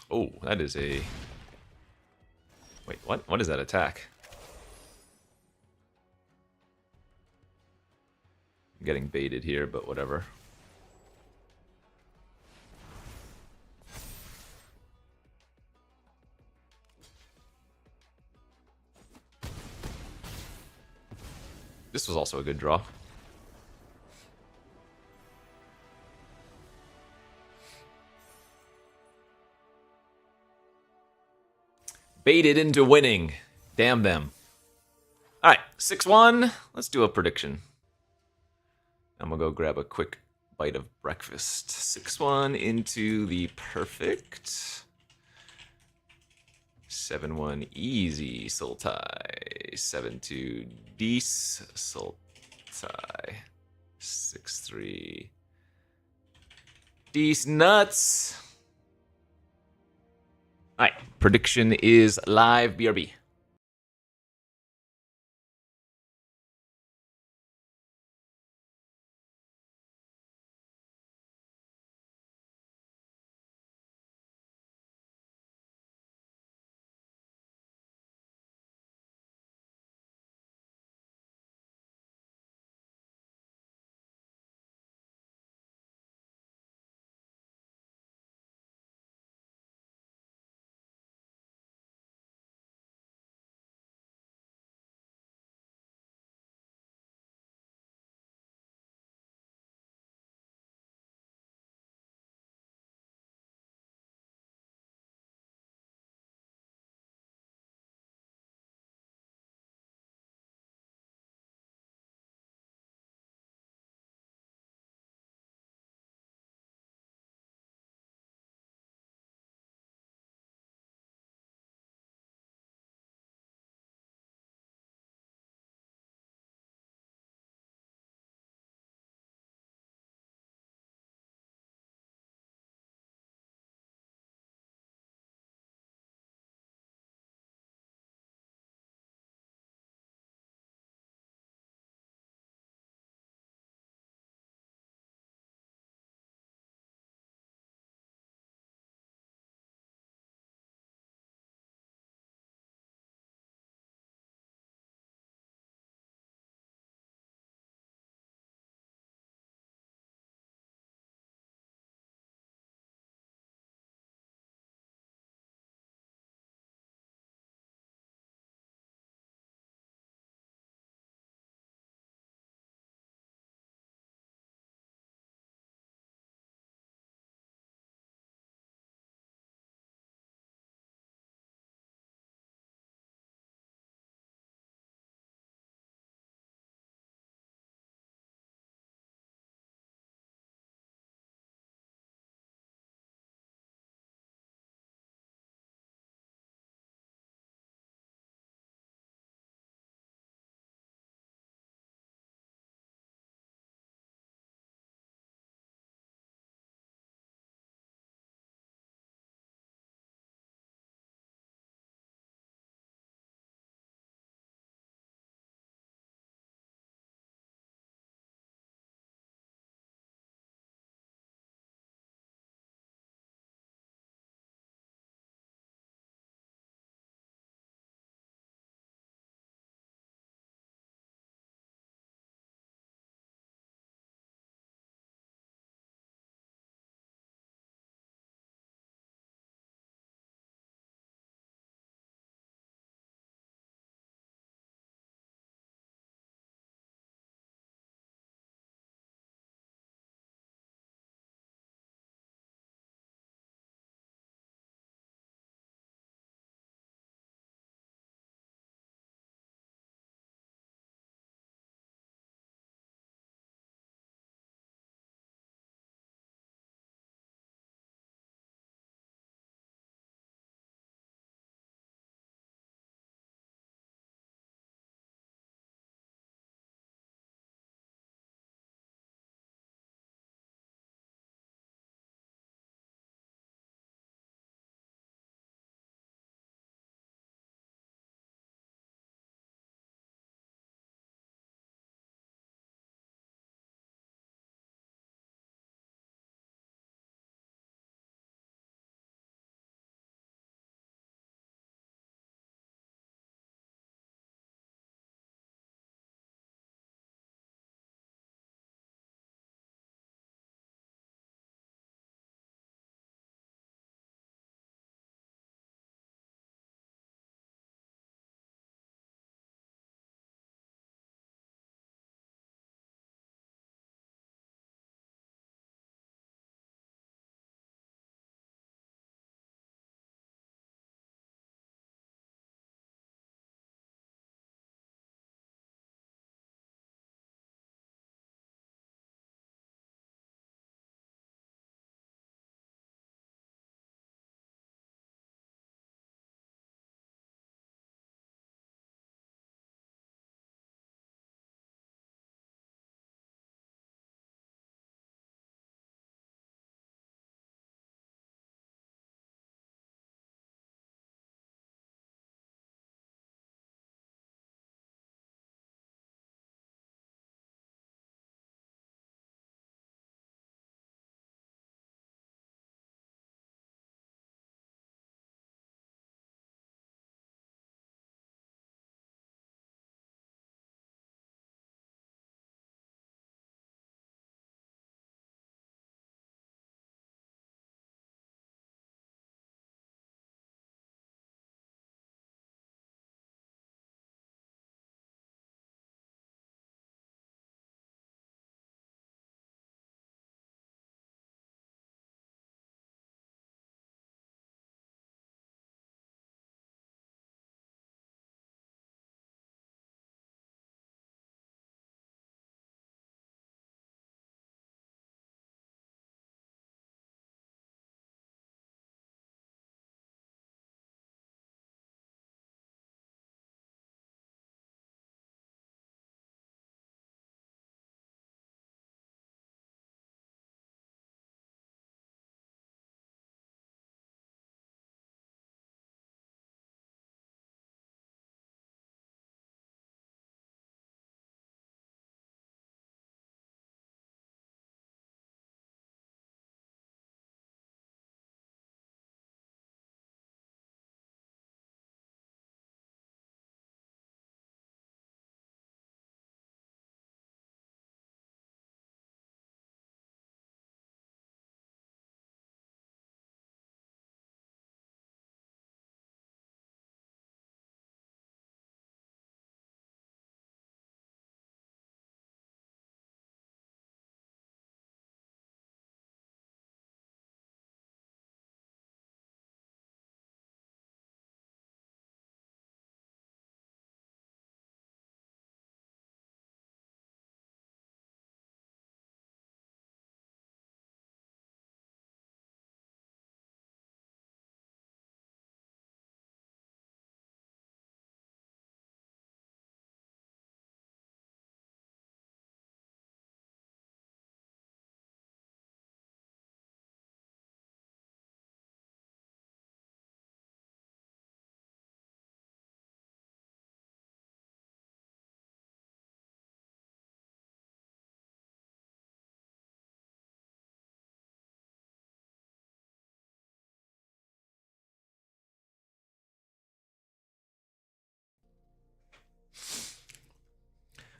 Oh, that is a... Wait, what? What is that attack? I'm getting baited here, but whatever. This was also a good draw. Baited into winning. Damn them. Alright, 6-1. Let's do a prediction. I'm gonna go grab a quick bite of breakfast. 6-1 into the perfect. 7-1 easy Sultai. 7-2 Deece Sultai. 6-3 Deece nuts. Alright, prediction is live, BRB.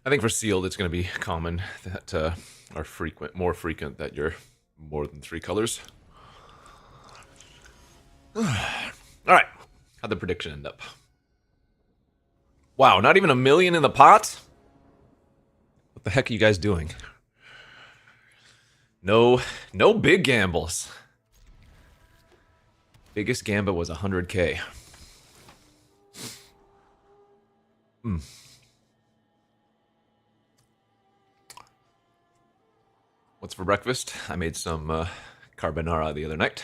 I think for sealed, it's going to be common that, or more frequent that you're more than 3 colors. All right, how'd the prediction end up? Wow, not even 1 million in the pot? What the heck are you guys doing? No big gambles. Biggest gambit was 100K. What's for breakfast? I made some carbonara the other night.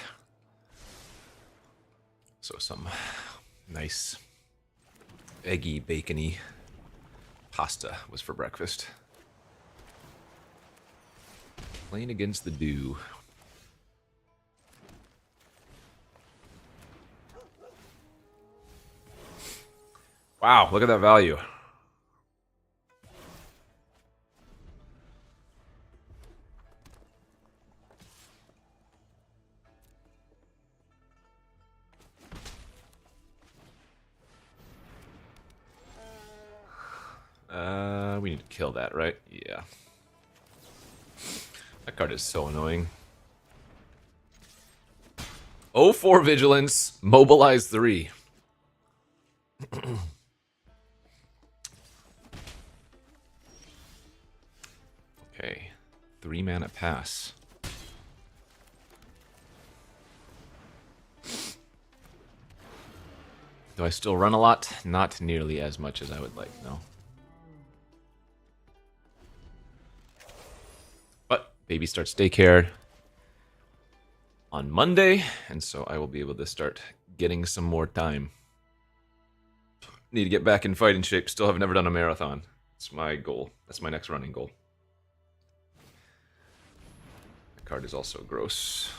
So some nice eggy, bacony pasta was for breakfast. Playing against the dew. Wow, look at that value. We need to kill that, right? Yeah. That card is so annoying. 0-4 vigilance, mobilize 3. Okay, 3 mana pass. Do I still run a lot? Not nearly as much as I would like, no. But baby starts daycare on Monday, and so I will be able to start getting some more time. Need to get back in fighting shape. Still have never done a marathon. It's my goal. That's my next running goal. The card is also gross.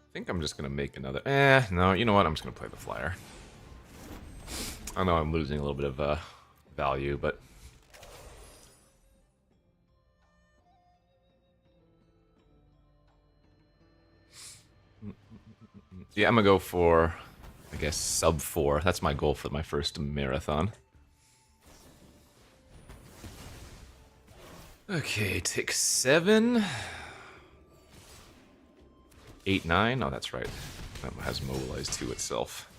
I think I'm just going to make another... no, you know what? I'm just going to play the flyer. I know I'm losing a little bit of value, but... Yeah, I'm going to go for, I guess, sub 4. That's my goal for my first marathon. Okay, take 7... 8, 9? Oh, that's right. That has mobilized to itself.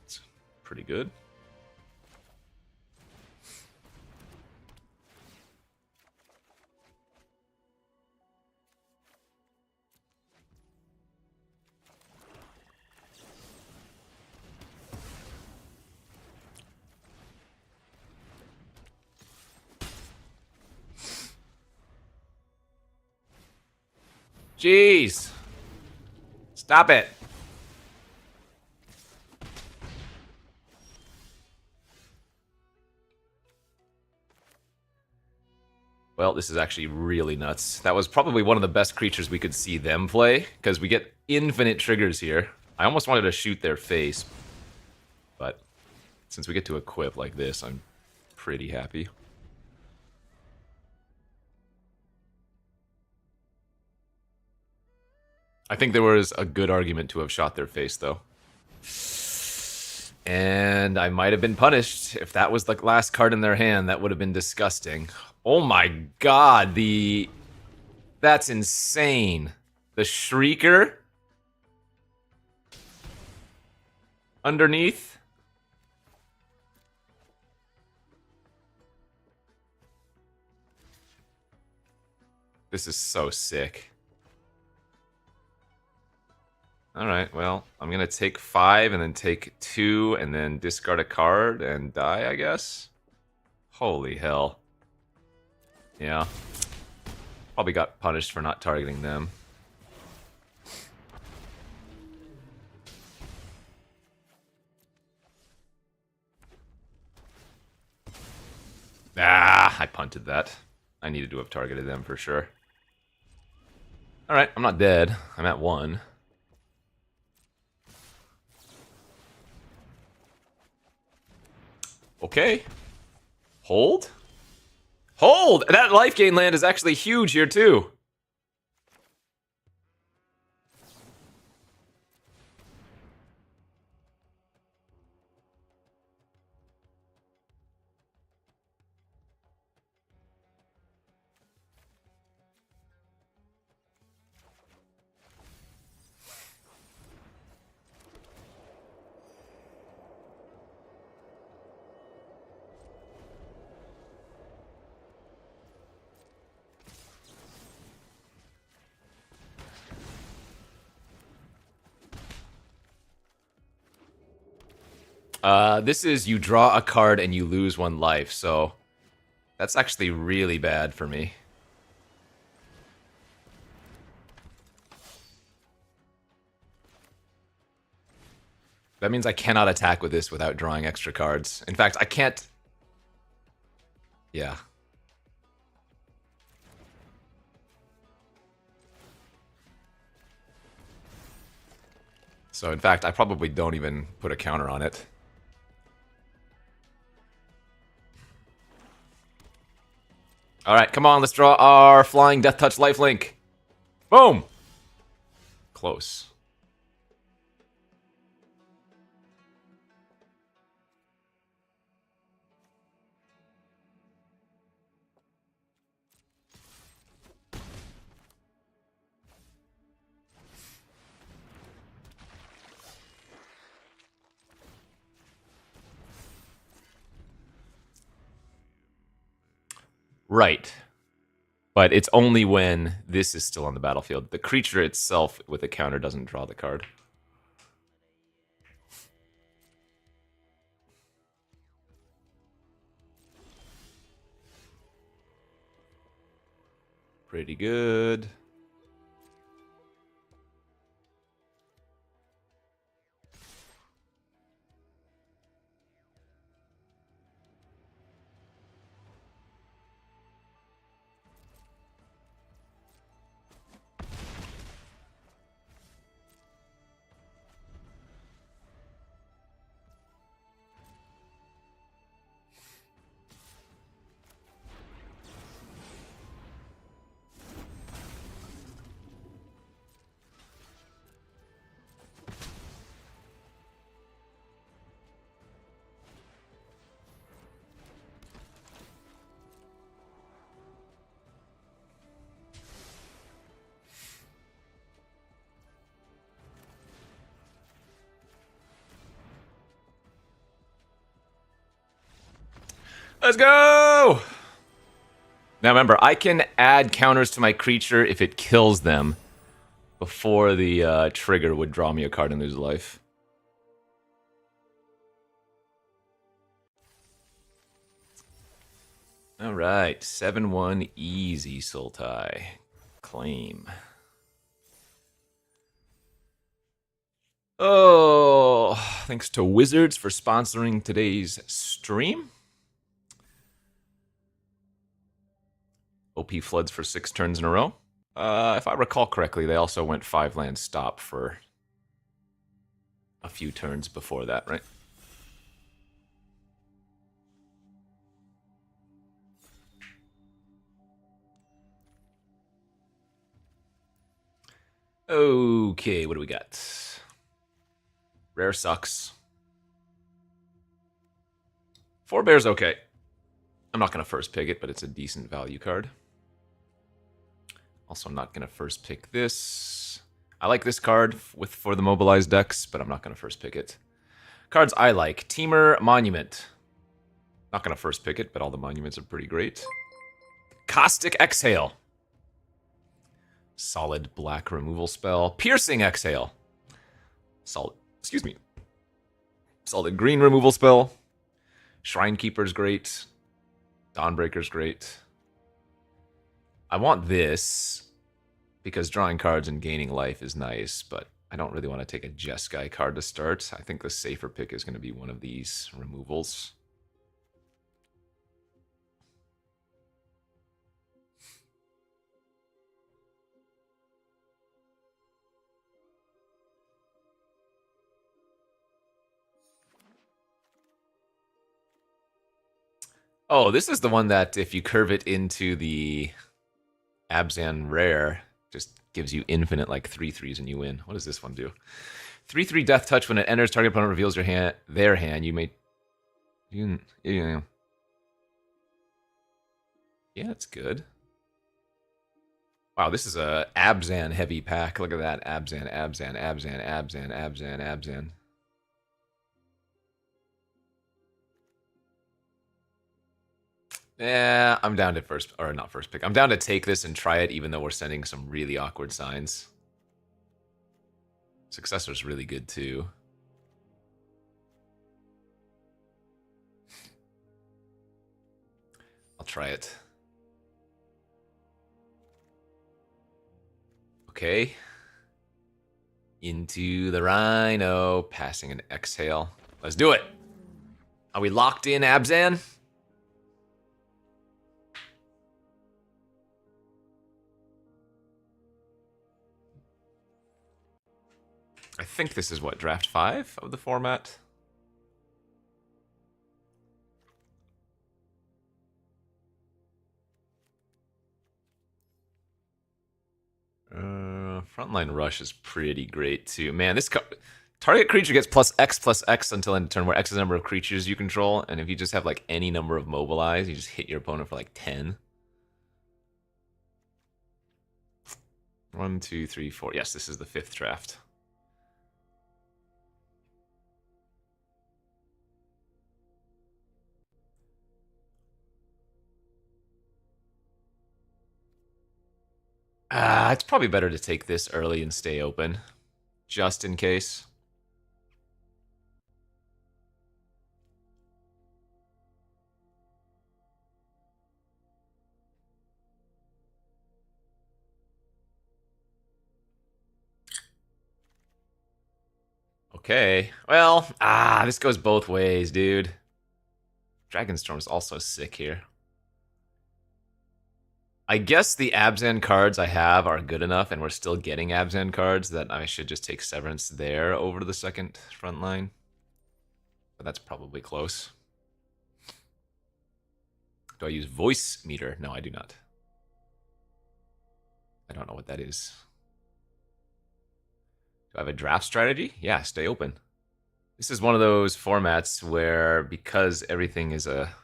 It's pretty good. Jeez! Stop it! Well, this is actually really nuts. That was probably one of the best creatures we could see them play, because we get infinite triggers here. I almost wanted to shoot their face, but since we get to equip like this, I'm pretty happy. I think there was a good argument to have shot their face, though. And I might have been punished. If that was the last card in their hand, that would have been disgusting. Oh my god, that's insane. The Shrieker? Underneath? This is so sick. Alright, well, I'm gonna take 5 and then take 2 and then discard a card and die, I guess? Holy hell. Yeah. Probably got punished for not targeting them. Ah, I punted that. I needed to have targeted them for sure. Alright, I'm not dead. I'm at 1. Okay. Hold? Hold! That life gain land is actually huge here, too. This is you draw a card and you lose 1 life, so that's actually really bad for me. That means I cannot attack with this without drawing extra cards. In fact, I can't... Yeah. So in fact, I probably don't even put a counter on it. Alright, come on, let's draw our Flying Death Touch lifelink. Boom! Close. Right. But it's only when this is still on the battlefield. The creature itself with a counter doesn't draw the card. Pretty good. Let's go! Now remember, I can add counters to my creature if it kills them before the trigger would draw me a card and lose life. Alright, 7-1 easy, Sultai. Claim. Oh, thanks to Wizards for sponsoring today's stream. OP floods for 6 turns in a row. If I recall correctly, they also went 5-land stop for a few turns before that, right? Okay, what do we got? Rare sucks. 4 bears, okay. I'm not going to first pick it, but it's a decent value card. Also, I'm not going to first pick this. I like this card for the mobilized decks, but I'm not going to first pick it. Cards I like. Temur Monument. Not going to first pick it, but all the monuments are pretty great. Caustic Exhale. Solid black removal spell. Piercing Exhale. Solid, excuse me. Solid green removal spell. Shrinekeeper's great. Dawnbreaker's great. I want this because drawing cards and gaining life is nice, but I don't really want to take a Jeskai card to start. I think the safer pick is going to be one of these removals. Oh, this is the one that if you curve it into the Abzan rare, just gives you infinite like 3/3s and you win. What does this one do? 3/3 death touch when it enters, target opponent reveals their hand. You may. Yeah, it's good. Wow, this is a Abzan heavy pack. Look at that. Abzan, Abzan, Abzan, Abzan, Abzan, Abzan. Yeah, I'm down to not first pick. I'm down to take this and try it, even though we're sending some really awkward signs. Successor's really good too. I'll try it. Okay. Into the Rhino, passing an exhale. Let's do it. Are we locked in, Abzan? I think this is what, draft 5 of the format? Frontline Rush is pretty great too. Man, this target creature gets +X until end of turn, where X is the number of creatures you control, and if you just have like any number of mobilize, you just hit your opponent for like 10. 1, 2, 3, 4. Yes, this is the 5th draft. It's probably better to take this early and stay open, just in case. Okay, well, this goes both ways, dude. Dragonstorm's also sick here. I guess the Abzan cards I have are good enough, and we're still getting Abzan cards, that I should just take Severance there over the second front line. But that's probably close. Do I use Voice Meter? No, I do not. I don't know what that is. Do I have a draft strategy? Yeah, stay open. This is one of those formats where, because everything is a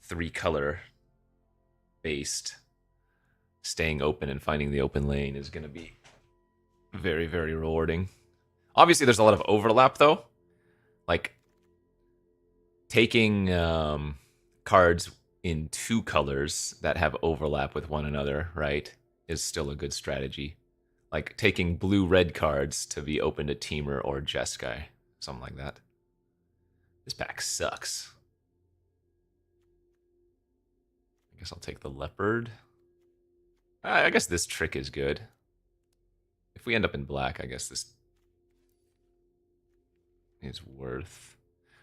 3-color based, staying open and finding the open lane is going to be very, very rewarding. Obviously, there's a lot of overlap, though. Like, taking cards in 2 colors that have overlap with one another, right, is still a good strategy. Like, taking blue-red cards to be open to Teamer or Jeskai. Something like that. This pack sucks. I guess I'll take the Leopard. I guess this trick is good. If we end up in black, I guess this is worth...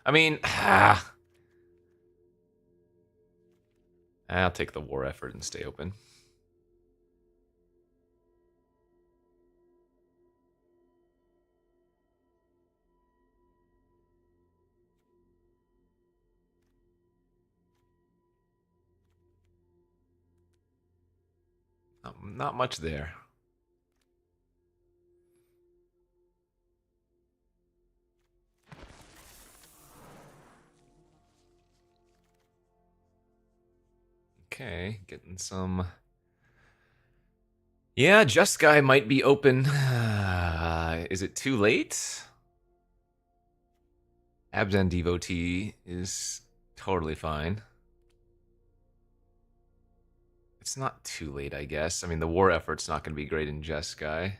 I mean, I'll take the War Effort and stay open. Not much there. Okay, getting some... Yeah, Jeskai might be open. Is it too late? Abzan Devotee is totally fine. It's not too late, I guess. I mean, the War Effort's not going to be great in Jeskai.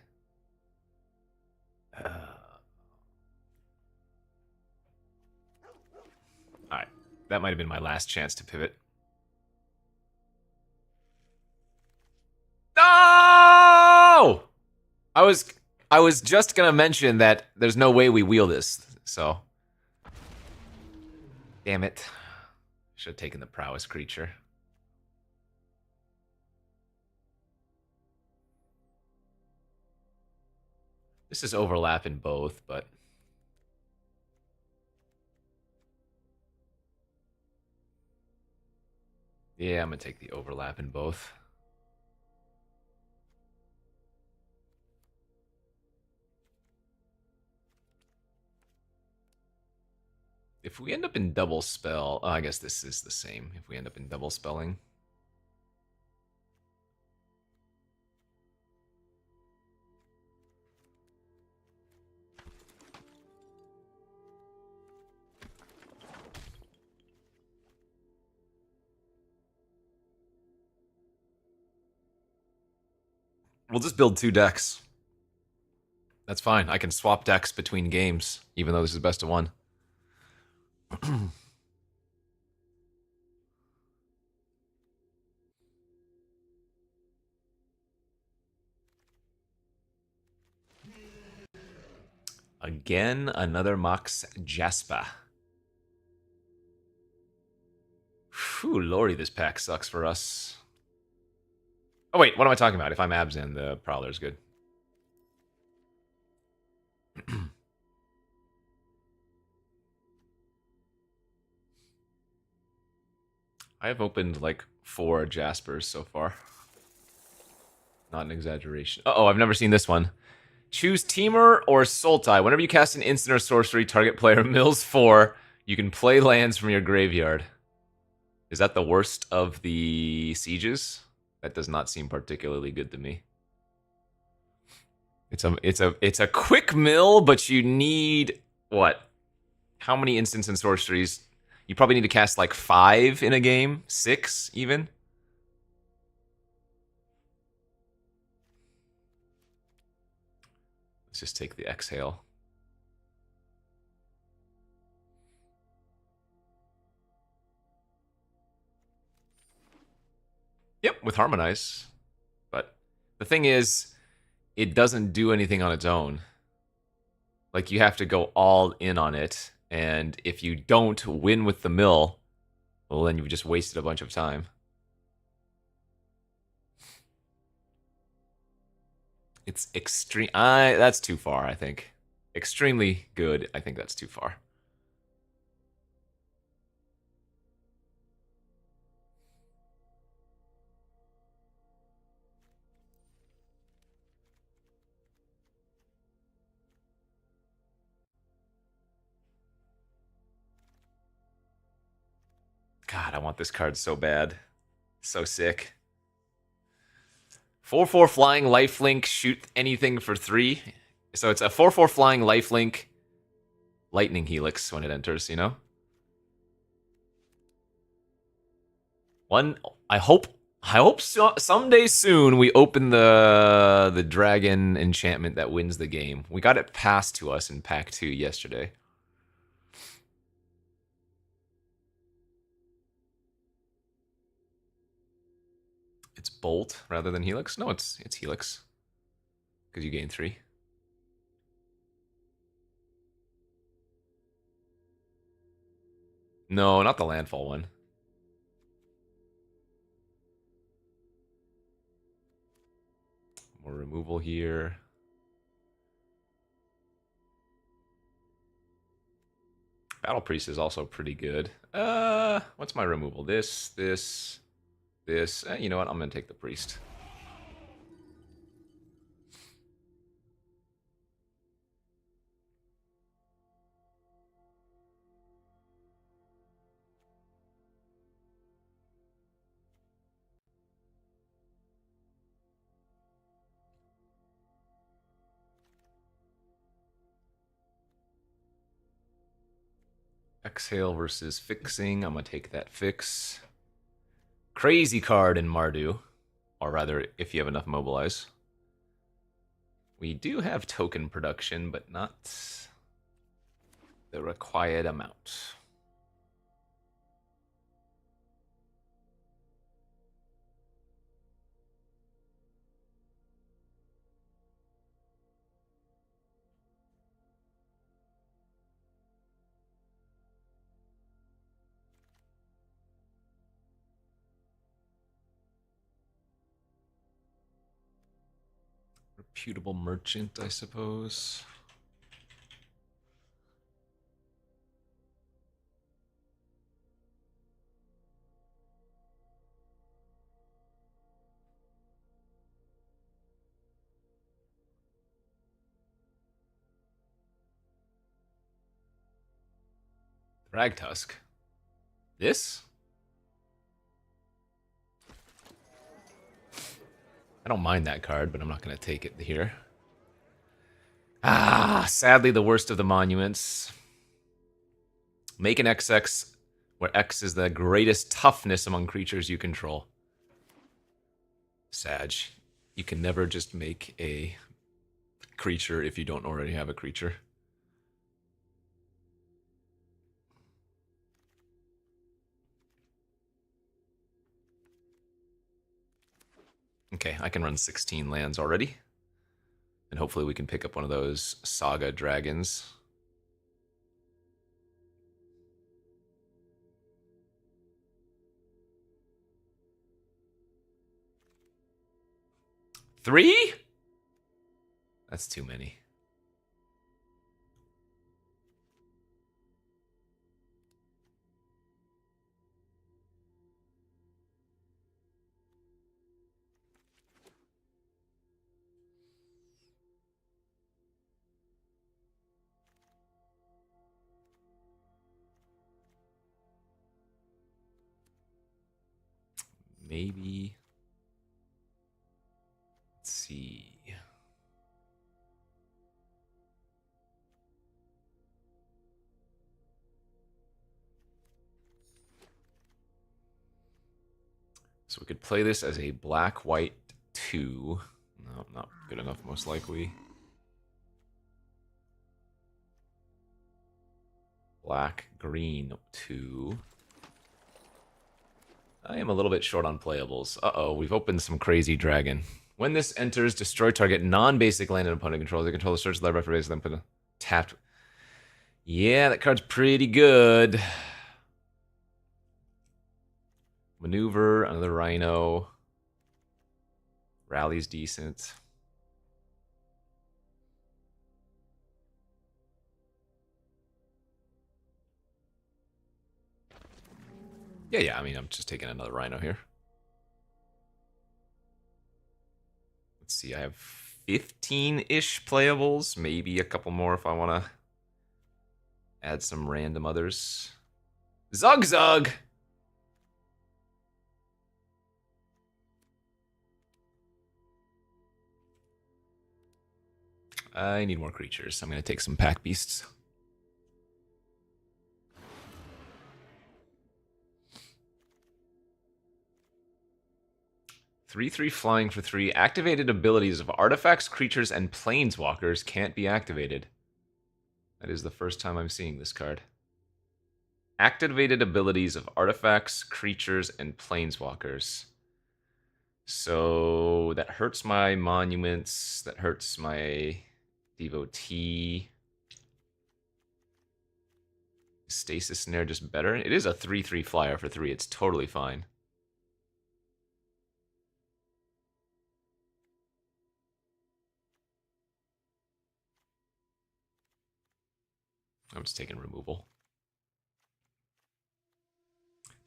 Alright, that might have been my last chance to pivot. No! I was just gonna mention that there's no way we wheel this, so. Damn it. Should have taken the prowess creature. This is overlap in both, but... Yeah, I'm gonna take the overlap in both. If we end up in double spell, oh, I guess this is the same. If we end up in double spelling. We'll just build 2 decks. That's fine. I can swap decks between games, even though this is best of 1. Again, another Mox Jaspa. Whew, lordy, this pack sucks for us. Oh, wait, what am I talking about? If I'm Abzan, the Prowler's good. I have opened like 4 Jaspers so far. Not an exaggeration. Uh-oh, I've never seen this one. Choose Temur or Sultai. Whenever you cast an instant or sorcery, target player mills 4. You can play lands from your graveyard. Is that the worst of the sieges? That does not seem particularly good to me. It's a quick mill, but you need what? How many instants and sorceries? You probably need to cast like 5 in a game, 6 even. Let's just take the exhale. Yep, with Harmonize. But the thing is, it doesn't do anything on its own. Like, you have to go all in on it, and if you don't win with the mill, well, then you've just wasted a bunch of time. It's extreme. That's too far, I think. Extremely good. I think that's too far. God, I want this card so bad. So sick. 4/4 flying lifelink, shoot anything for 3. So it's a 4/4 flying lifelink, lightning helix when it enters, you know? I hope someday soon we open the dragon enchantment that wins the game. We got it passed to us in pack 2 yesterday. It's Bolt rather than Helix? No, it's Helix. Because you gain 3. No, not the landfall one. More removal here. Battle Priest is also pretty good. What's my removal? This. You know what? I'm gonna take the Priest. Exhale versus fixing. I'm gonna take that fix. Crazy card in Mardu. Or rather, if you have enough mobilize. We do have token production, but not the required amount. Reputable merchant, I suppose. Ragtusk. This? I don't mind that card, but I'm not going to take it here. Ah, sadly the worst of the monuments. Make an XX where X is the greatest toughness among creatures you control. Sag. You can never just make a creature if you don't already have a creature. Okay, I can run 16 lands already. And hopefully we can pick up one of those Saga Dragons. Three? That's too many. Maybe. Let's see. So we could play this as a black-white 2. No, not good enough, most likely. Black-green 2. I am a little bit short on playables. Uh-oh, we've opened some crazy dragon. When this enters, destroy target non-basic land and opponent controls. The controller search the library for basic, then put a tapped. Yeah, that card's pretty good. Maneuver, another Rhino. Rally's decent. Yeah, I mean, I'm just taking another Rhino here. Let's see, I have 15-ish playables. Maybe a couple more if I want to add some random others. Zug Zug! I need more creatures. I'm going to take some pack beasts. Three flying for 3. Activated abilities of artifacts, creatures, and planeswalkers can't be activated. That is the first time I'm seeing this card. Activated abilities of artifacts, creatures, and planeswalkers. So that hurts my monuments. That hurts my devotee. Stasis Snare just better? It is a 3/3 flyer for 3. It's totally fine. I'm just taking removal.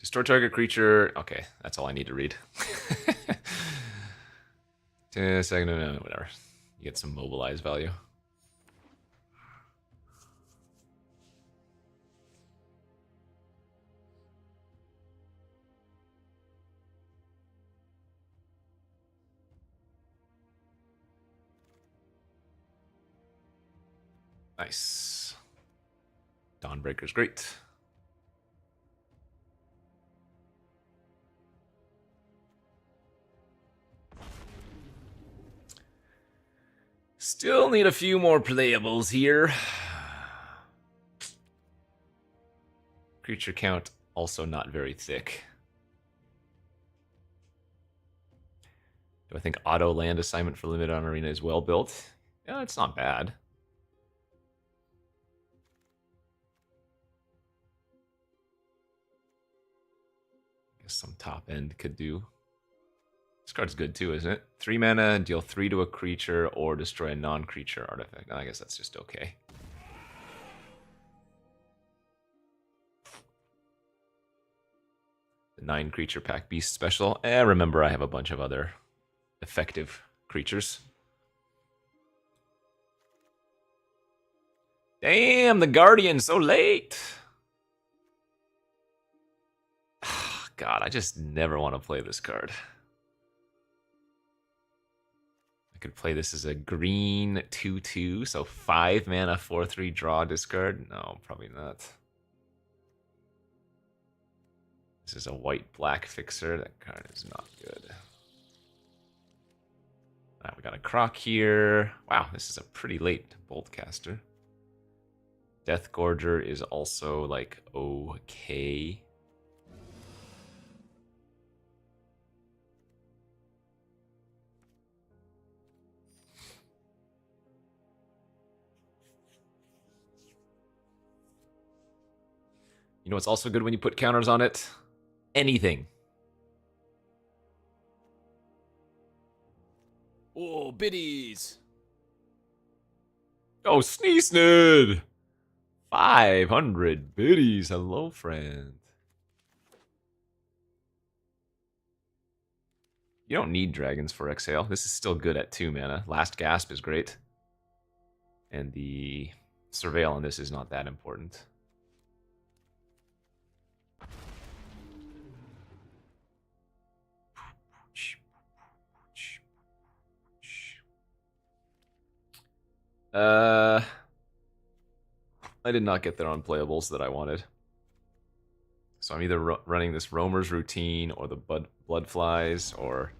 Destroy target creature. Okay, that's all I need to read. Second, no, whatever. You get some mobilize value. Nice. Dawnbreaker's great. Still need a few more playables here. Creature count also not very thick. Do I think auto land assignment for limited on arena is well built? Yeah, it's not bad. I guess some top end could do. This card's good too, isn't it? 3 mana, deal 3 to a creature, or destroy a non-creature artifact. I guess that's just okay. The 9 creature pack beast special. Remember I have a bunch of other effective creatures. Damn, the Guardian so late. God, I just never want to play this card. I could play this as a green 2/2, so 5 mana, 4/3 draw, discard. No, probably not. This is a white-black fixer. That card is not good. Alright, we got a Croc here. Wow, this is a pretty late Boltcaster. Death Gorger is also, like, okay. You know what's also good when you put counters on it? Anything. Oh, biddies! Oh, Sneesnid! 500 biddies. Hello, friend. You don't need dragons for Exhale. This is still good at 2 mana. Last Gasp is great. And the Surveil on this is not that important. I did not get there on playables that I wanted. So I'm either running this Roamer's Routine or the Bloodflies, or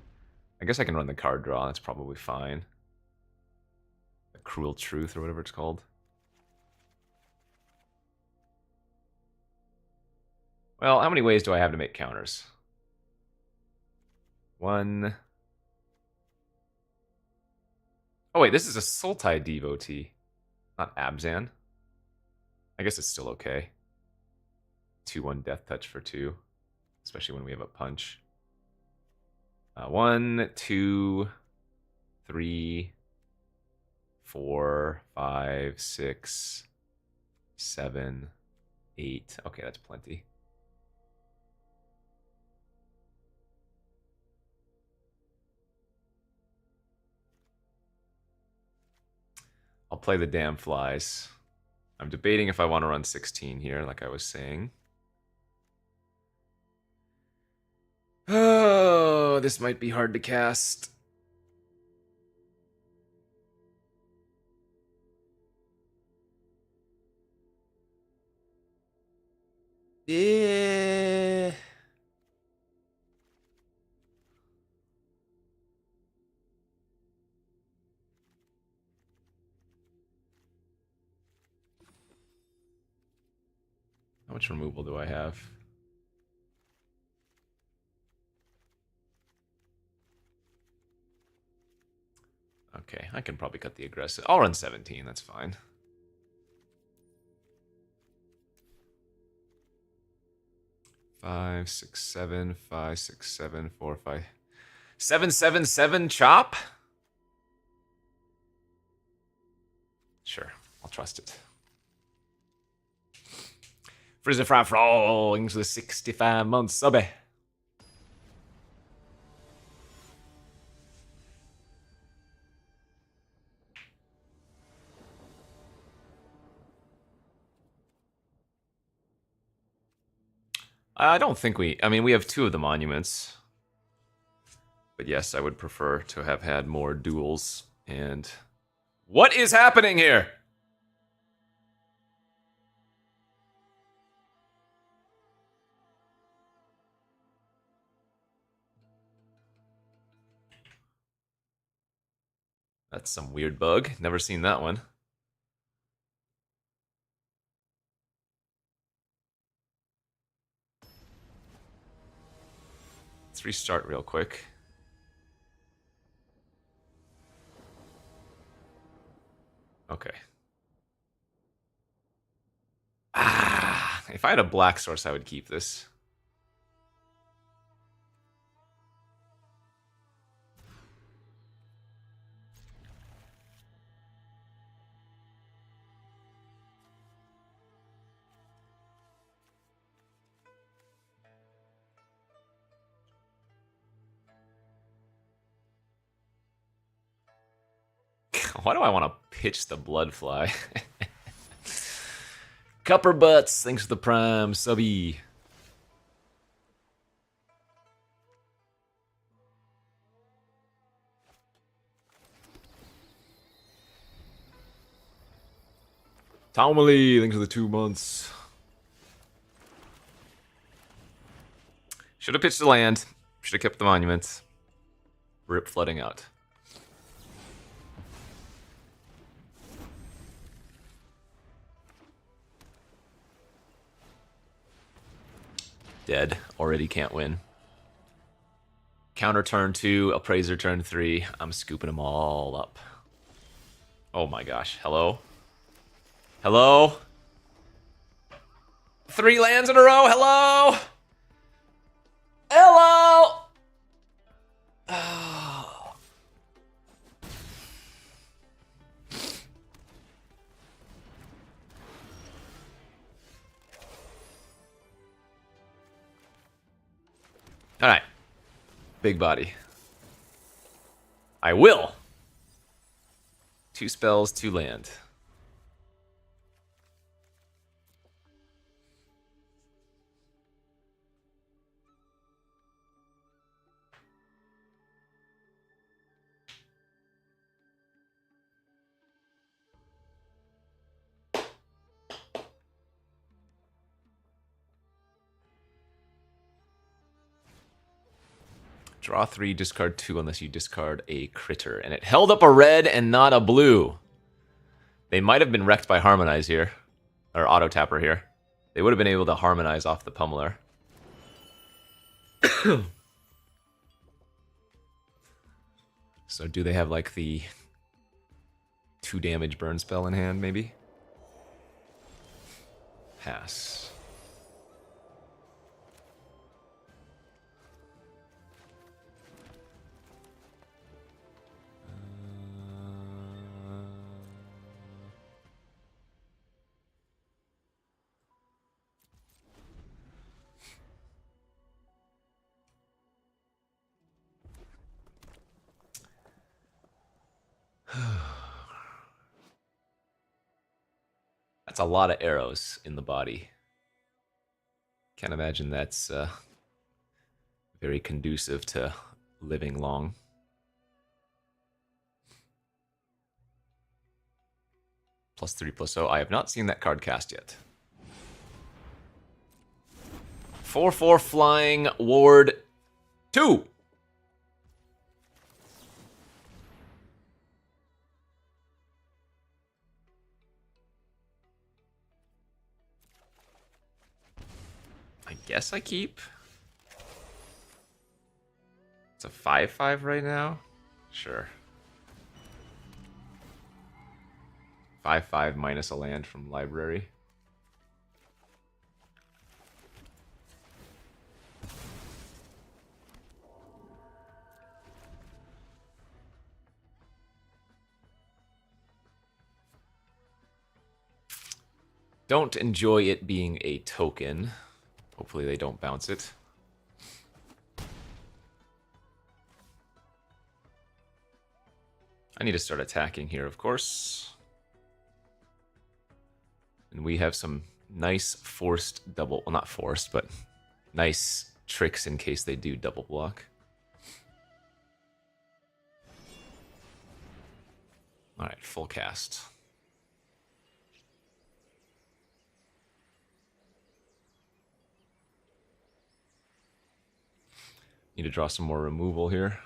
I guess I can run the card draw. That's probably fine. The Cruel Truth or whatever it's called. Well, how many ways do I have to make counters? 1. Oh wait, this is a Sultai Devotee, not Abzan. I guess it's still okay. 2/1 Death Touch for 2, especially when we have a punch. 1, 2, 3, 4, 5, 6, 7, 8. Okay, that's plenty. I'll play the damn flies. I'm debating if I want to run 16 here, like I was saying. Oh, this might be hard to cast. Yeah. How much removal do I have? Okay, I can probably cut the aggressive. I'll run 17, that's fine. Five, 6, 7, 5, 6, 7, 4, 5. 7, 7, 7 chop? Sure, I'll trust it. Frizzle Fry Flowings the 65 months subby. I don't think I mean, we have 2 of the monuments. But yes, I would prefer to have had more duels. And what is happening here? That's some weird bug. Never seen that one. Let's restart real quick. Okay. Ah, if I had a black source, I would keep this. Why do I want to pitch the Bloodfly? Cupper Butts, thanks for the prime, subby. Tomally, thanks for the 2 months. Should have pitched the land. Should have kept the monuments. Rip flooding out. Dead. Already can't win. Counter turn 2, Appraiser turn 3. I'm scooping them all up. Oh my gosh. Hello? Hello? 3 lands in a row. Hello? Hello? Oh. All right. Big body. I will. 2 spells, 2 land. Draw 3, discard 2 unless you discard a critter. And it held up a red and not a blue. They might have been wrecked by Harmonize here. Or Auto Tapper here. They would have been able to Harmonize off the Pummeler. So do they have like the 2 damage burn spell in hand, maybe? Pass. That's a lot of arrows in the body. Can't imagine that's very conducive to living long. +3/+0. I have not seen that card cast yet. 4/4 flying ward 2. I guess I keep. It's a 5/5 right now. Sure. 5/5 minus a land from library. Don't enjoy it being a token. Hopefully they don't bounce it. I need to start attacking here, of course. And we have some nice forced double... Well, not forced, but nice tricks in case they do double block. Alright, full cast. Need to draw some more removal here.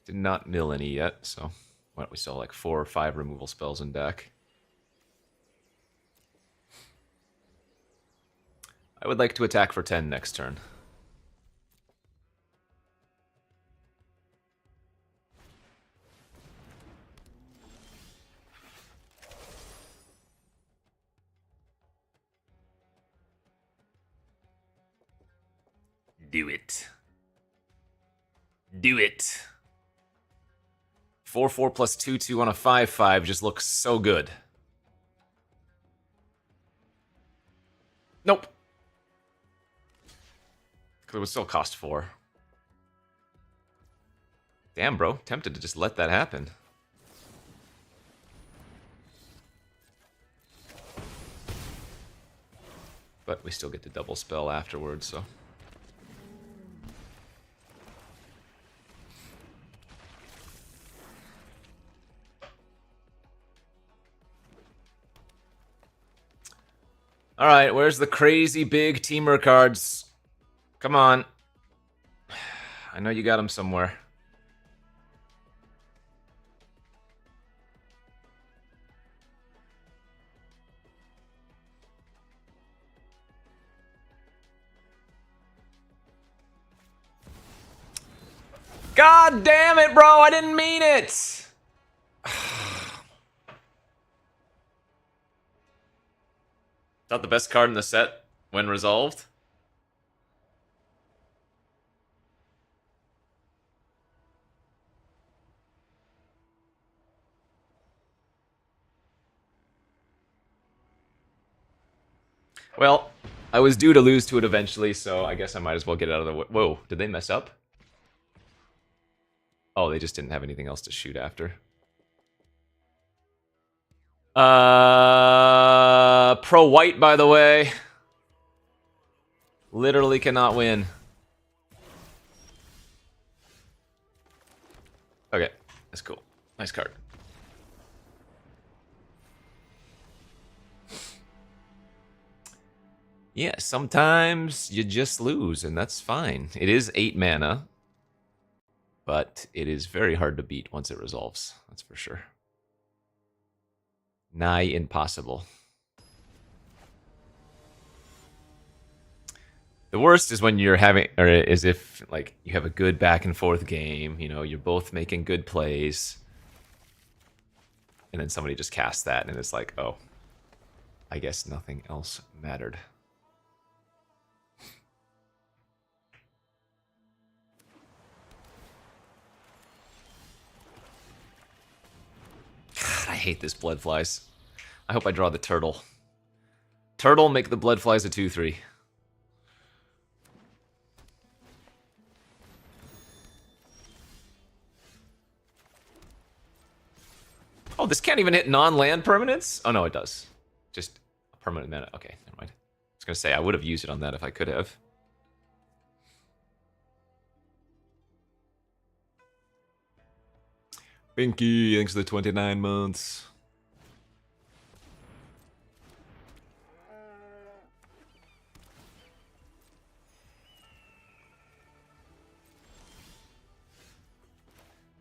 Did not mill any yet, so why don't we still have like 4 or 5 removal spells in deck. I would like to attack for 10 next turn. Do it. Do it. 4/4 plus 2/2 on a 5/5 just looks so good. Nope. Because it would still cost 4. Damn, bro. Tempted to just let that happen. But we still get to double spell afterwards, so... Alright, where's the crazy big teamer cards? Come on. I know you got them somewhere. God damn it, bro! I didn't mean it! Is that the best card in the set when resolved? Well, I was due to lose to it eventually, so I guess I might as well get out of the way. Whoa, did they mess up? Oh, they just didn't have anything else to shoot after. Pro white, by the way. Literally cannot win. Okay, that's cool. Nice card. Yeah, sometimes you just lose, and that's fine. It is 8 mana, but it is very hard to beat once it resolves. That's for sure. Nigh impossible. The worst is when you're having, or is if like you have a good back and forth game. You know, you're both making good plays, and then somebody just casts that, and it's like, oh, I guess nothing else mattered. God, I hate this blood flies. I hope I draw the turtle. Turtle, make the blood flies a 2/3. Oh, this can't even hit non-land permanents? Oh, no, it does. Just a permanent mana. Okay, never mind. I was going to say, I would have used it on that if I could have. Binky, thanks for the 29 months.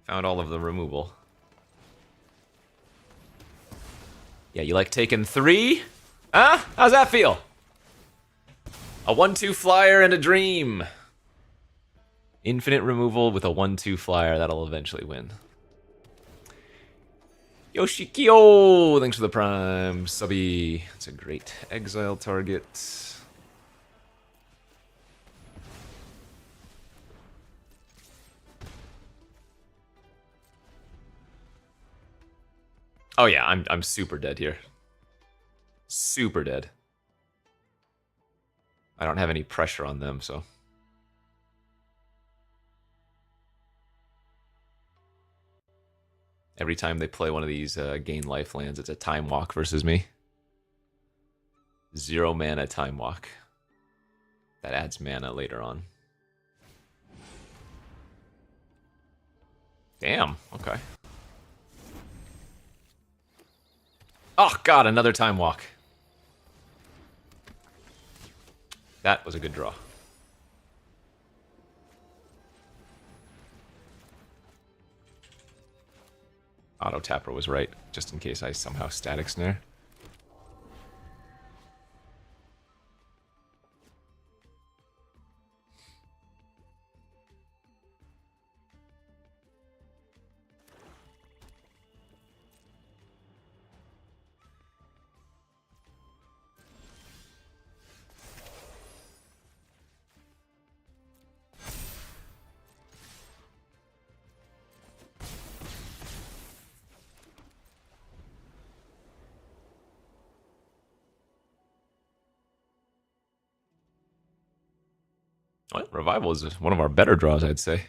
Found all of the removal. Yeah, you like taking 3? Huh? How's that feel? A 1/2 flyer and a dream. Infinite removal with a 1/2 flyer. That'll eventually win. Yoshikyo! Thanks for the prime. Subby. It's a great exile target. Oh yeah, I'm super dead here. Super dead. I don't have any pressure on them, so. Every time they play one of these gain life lands, it's a time walk versus me. 0 mana time walk. That adds mana later on. Damn, okay. Oh god, another time walk. That was a good draw. Auto Tapper was right, just in case I somehow static snare. Well, Revival is one of our better draws, I'd say.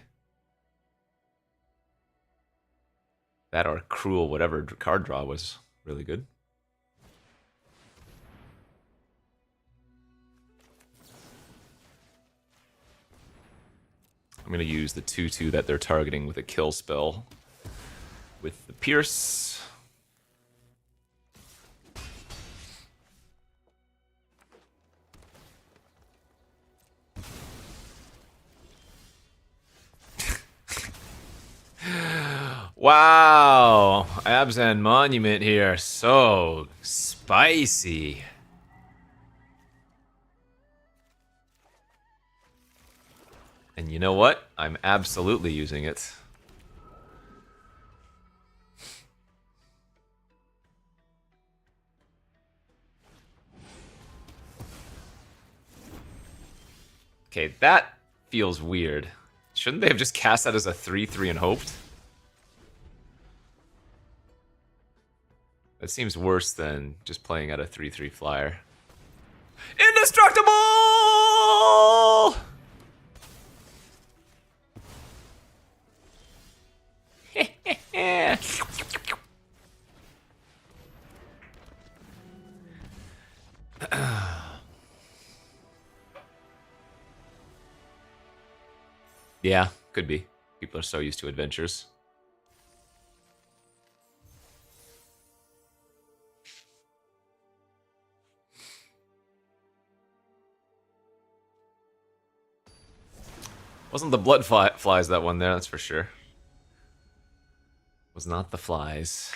That or Cruel, whatever card draw was really good. I'm going to use the 2/2 that they're targeting with a kill spell with the Pierce. Wow, Abzan Monument here, so spicy. And you know what? I'm absolutely using it. Okay, that feels weird. Shouldn't they have just cast that as a 3/3 and hoped? That seems worse than just playing at a 3/3 flyer. Indestructible! Yeah, could be. People are so used to adventures. Wasn't the blood flies that one there, that's for sure. Was not the flies.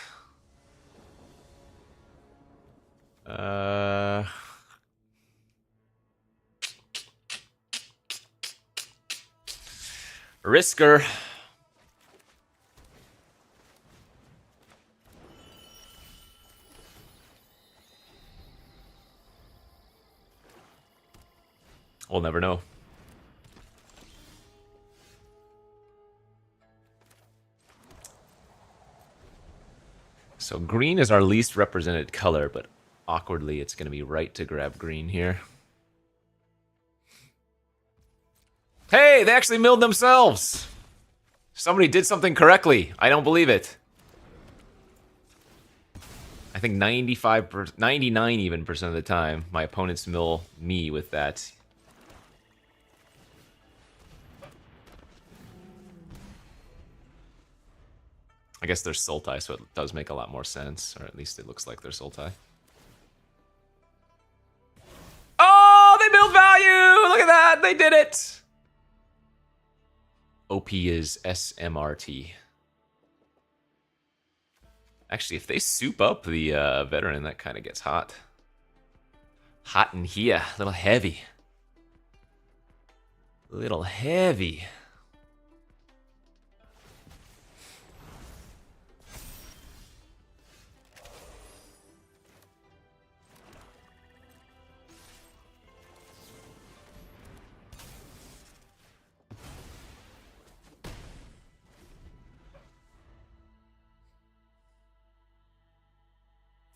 Risker. We'll never know. So green is our least represented color, but awkwardly it's going to be right to grab green here. Hey, they actually milled themselves! Somebody did something correctly. I don't believe it. I think 99 even percent of the time, my opponents mill me with that. I guess they're Sultai, so it does make a lot more sense, or at least it looks like they're Sultai. Oh, they build value! Look at that, they did it! OP is SMRT. Actually, if they soup up the veteran, that kind of gets hot. Hot in here, a little heavy. A little heavy.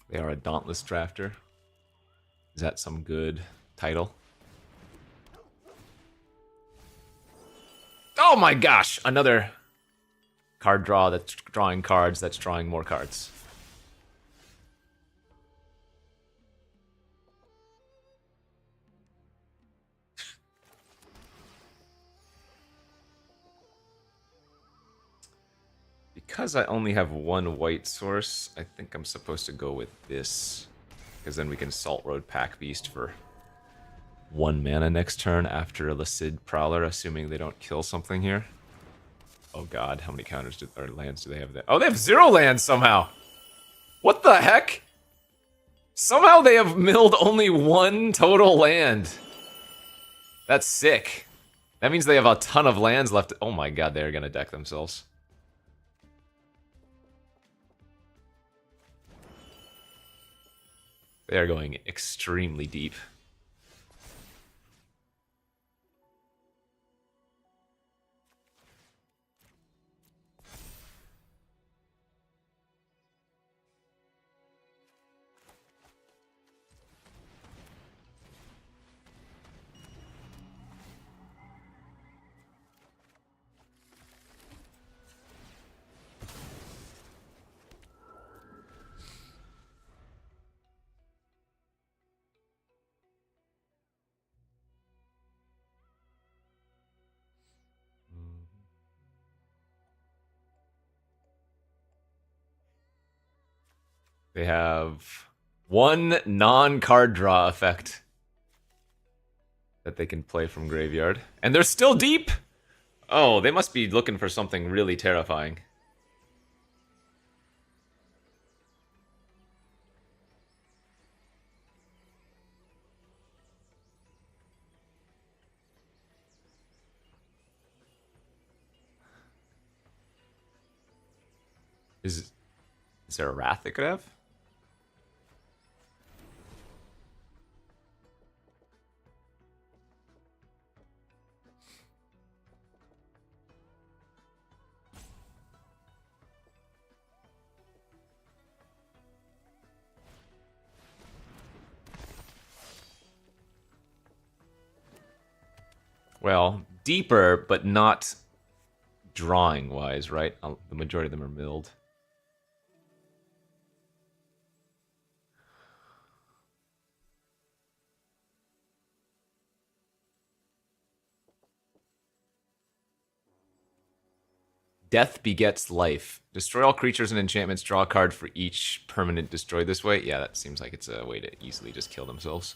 They are a dauntless drafter. Is that some good title? Oh my gosh! Another card draw that's drawing cards, that's drawing more cards. Because I only have one white source, I think I'm supposed to go with this. Because then we can Salt Road Pack Beast for 1 mana next turn after a Lacid Prowler, assuming they don't kill something here. Oh god, how many counters or lands do they have there? Oh, they have 0 lands somehow! What the heck? Somehow they have milled only 1 total land. That's sick. That means they have a ton of lands left. Oh my god, they're gonna deck themselves. They are going extremely deep. They have 1 non-card draw effect that they can play from graveyard. And they're still deep! Oh, they must be looking for something really terrifying. Is there a Wrath it could have? Well, deeper, but not drawing-wise, right? The majority of them are milled. Death begets life. Destroy all creatures and enchantments. Draw a card for each permanent destroyed this way. Yeah, that seems like it's a way to easily just kill themselves.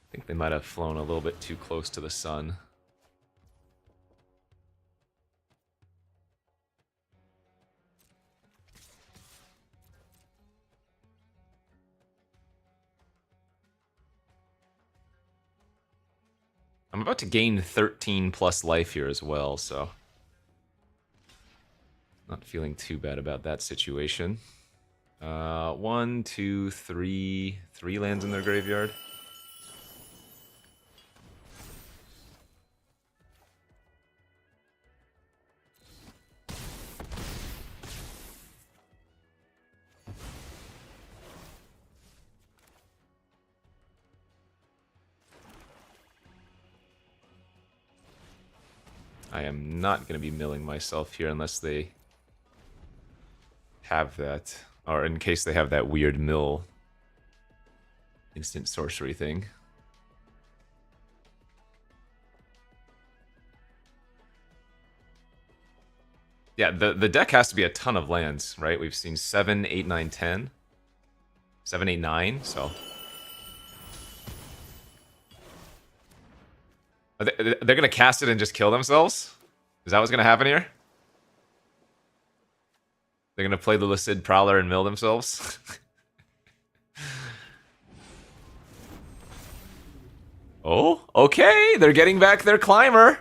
I think they might have flown a little bit too close to the sun. I'm about to gain 13 plus life here as well, so not feeling too bad about that situation. 1, 2, 3 lands in their graveyard. I am not going to be milling myself here unless they have that. Or in case they have that weird mill instant sorcery thing. Yeah, the deck has to be a ton of lands, right? We've seen 7, 8, 9, 10. 7, 8, 9, so... They're going to cast it and just kill themselves? Is that what's going to happen here? They're going to play the Lucid Prowler and mill themselves? Oh, okay. They're getting back their climber.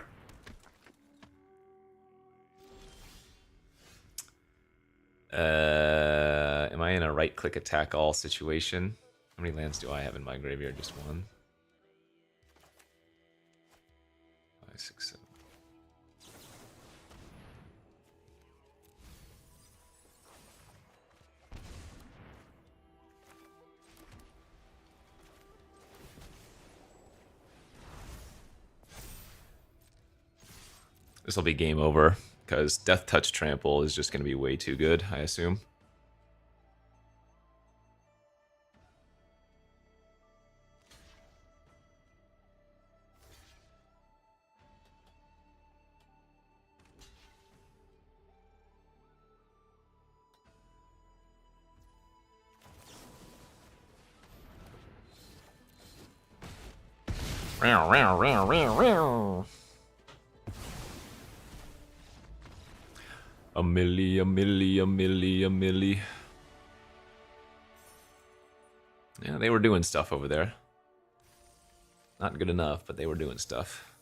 Am I in a right-click attack all situation? How many lands do I have in my graveyard? Just one. 5, 6, 7. This will be game over, because Death Touch Trample is just going to be way too good, I assume. A milli. Yeah, they were doing stuff over there. Not good enough, but they were doing stuff.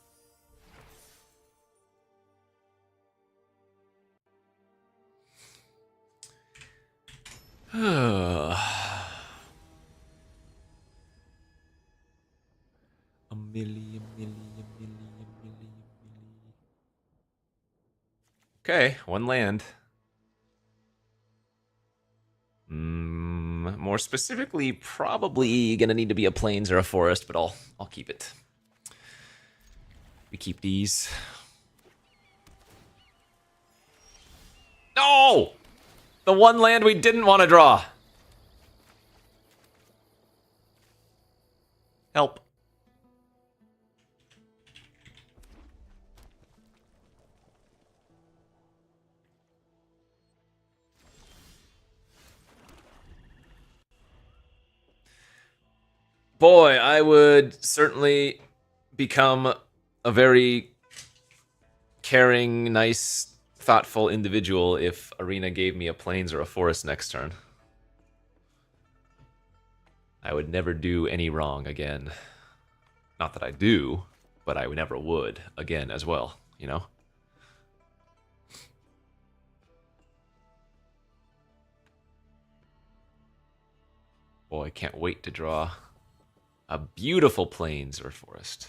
A milli. Okay, one land. More specifically, probably gonna need to be a plains or a forest, but I'll keep it. We keep these. No! The one land we didn't want to draw. Help. Boy, I would certainly become a very caring, nice, thoughtful individual if Arena gave me a plains or a forest next turn. I would never do any wrong again. Not that I do, but I never would again as well, you know? Boy, I can't wait to draw a beautiful plains or forest.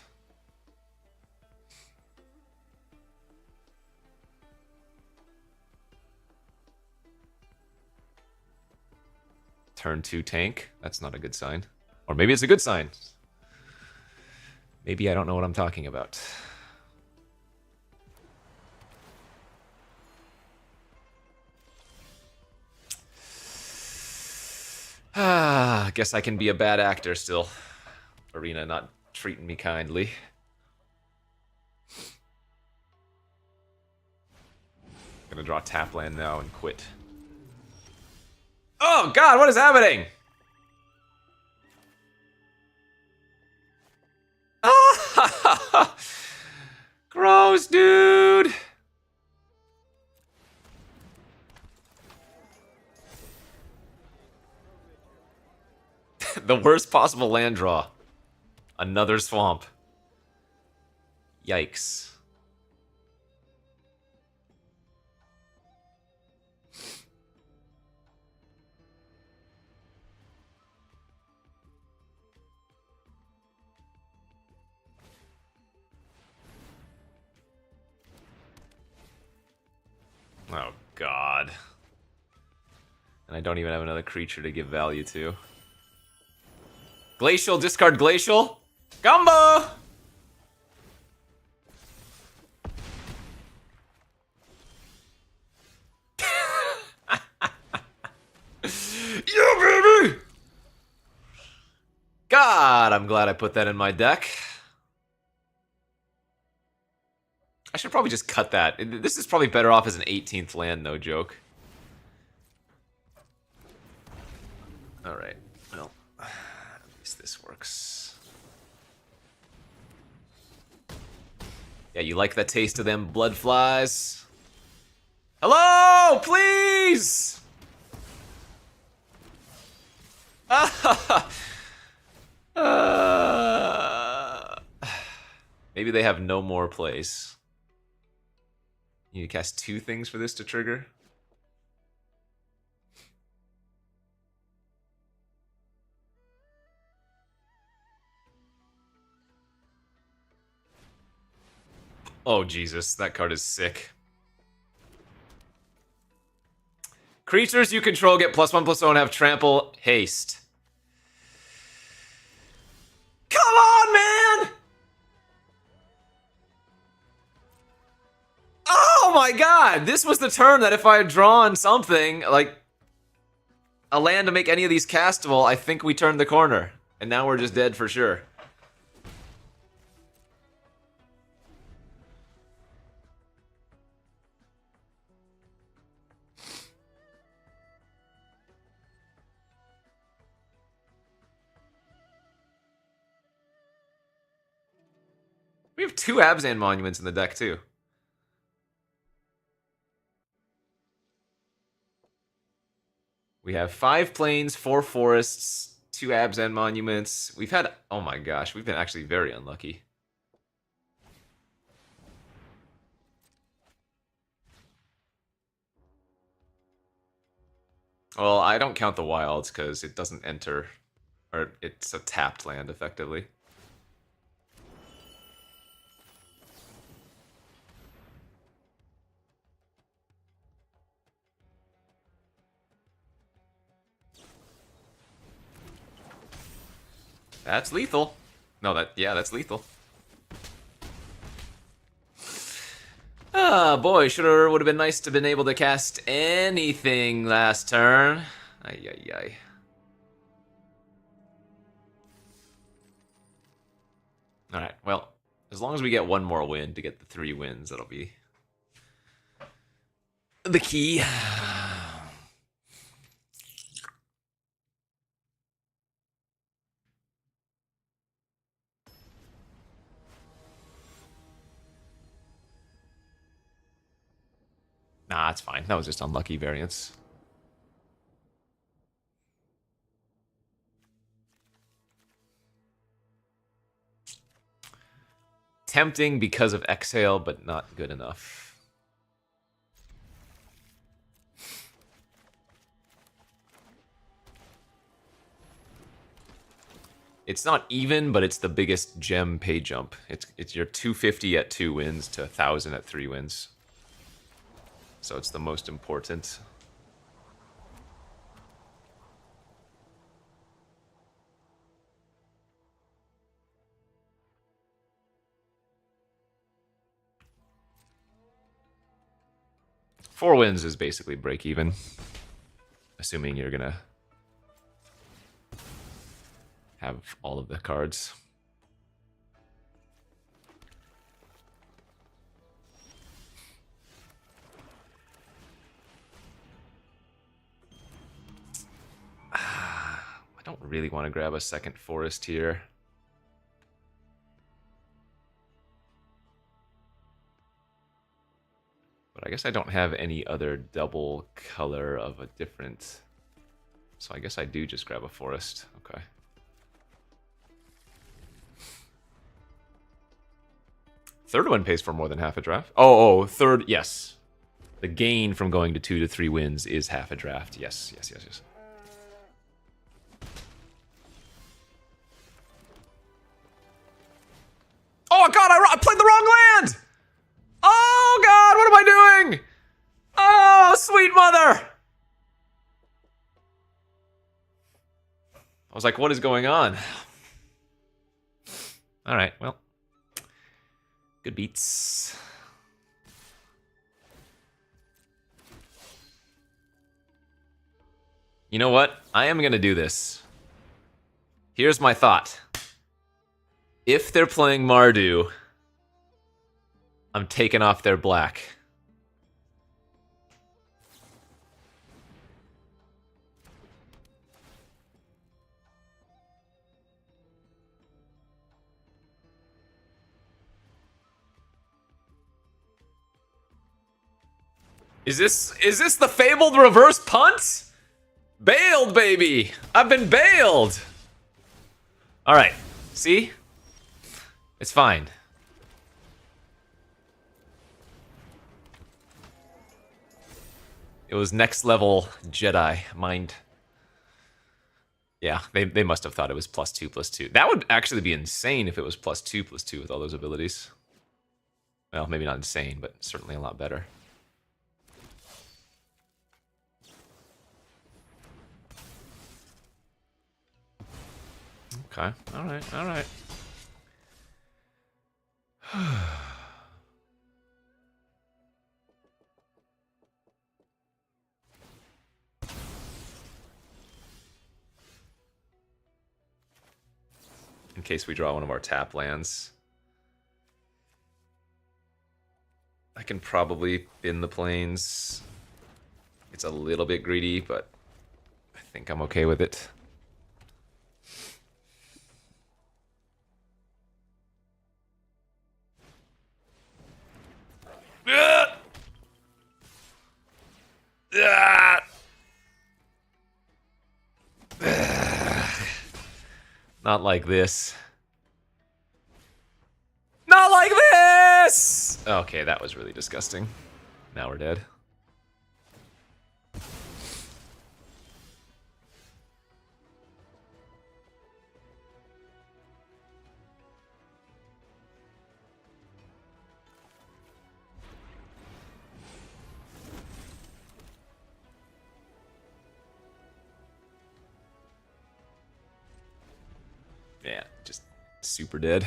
Turn 2 tank. That's not a good sign. Or maybe it's a good sign. Maybe I don't know what I'm talking about. Ah, guess I can be a bad actor still. Arena not treating me kindly. Gonna draw tap land now and quit. Oh god, what is happening? Ah, gross, dude. The worst possible land draw. Another swamp. Yikes. Oh, God. And I don't even have another creature to give value to. Glacial, discard Glacial. Gumbo! Yeah, baby! God, I'm glad I put that in my deck. I should probably just cut that. This is probably better off as an 18th land, no joke. Alright, well, at least this works. Yeah, you like the taste of them blood flies? Hello, please! Maybe they have no more place. You need to cast 2 things for this to trigger? Oh, Jesus, that card is sick. Creatures you control get +1/+0 and have trample haste. Come on, man! Oh my god! This was the turn that if I had drawn something, like a land to make any of these castable, I think we turned the corner. And now we're just dead for sure. We have 2 Abzan monuments in the deck, too. We have 5 plains, 4 forests, 2 Abzan monuments. We've had... Oh my gosh, we've been actually very unlucky. Well, I don't count the wilds because it doesn't enter... Or it's a tapped land, effectively. That's lethal. No, that's lethal. Ah, boy, would have been nice to have been able to cast anything last turn. Ay, ay, ay. Alright, well, as long as we get one more win to get the 3 wins, that'll be the key. Nah, it's fine. That was just unlucky variance. tempting because of Exhale, but not good enough. It's not even, but it's the biggest gem pay jump. It's your 250 at 2 wins to 1,000 at 3 wins. So it's the most important. Four wins is basically break even, assuming you're gonna have all of the cards. I don't really want to grab a second forest here. But I guess I don't have any other double color of a different... So I guess I do just grab a forest. Okay. Third one pays for more than half a draft. Oh, third, yes. The gain from going to 2 to 3 wins is half a draft. Yes. Oh god, I played the wrong land! Oh god, what am I doing? Oh, sweet mother! I was like, what is going on? Alright, well. Good beats. You know what? I am gonna do this. Here's my thought. If they're playing Mardu, I'm taking off their black. Is this the fabled reverse punt? Bailed, baby! I've been bailed! Alright, see? It's fine. It was next level Jedi mind. Yeah, they must have thought it was +2/+2. That would actually be insane if it was +2/+2 with all those abilities. Well, maybe not insane, but certainly a lot better. Okay, alright. In case we draw one of our tap lands. I can probably bin the plains. It's a little bit greedy, but I think I'm okay with it. Not like this. Not like this! Okay, that was really disgusting. Now we're dead. Yeah, just super dead.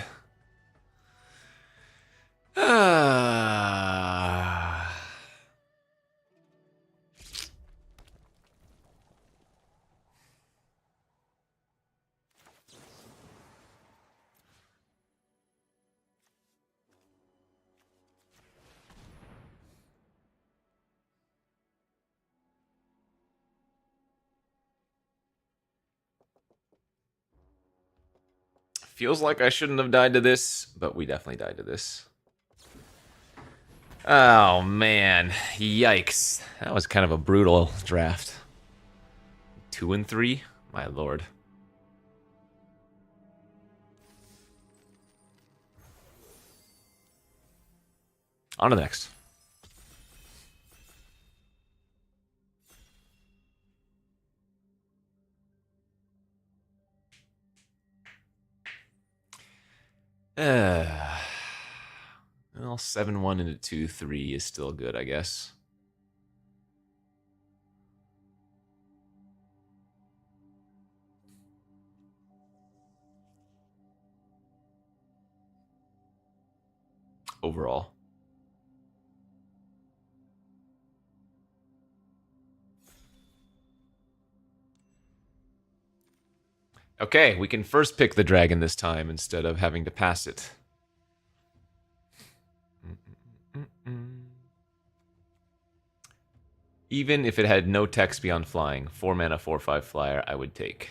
Feels like I shouldn't have died to this, but we definitely died to this. Oh, man. Yikes. That was kind of a brutal draft. 2 and 3? My lord. On to the next. Well, 7-1 into 2-3 is still good, I guess. Overall. Okay, we can first pick the dragon this time instead of having to pass it. Even if it had no text beyond flying, 4 mana, 4/5 flyer, I would take.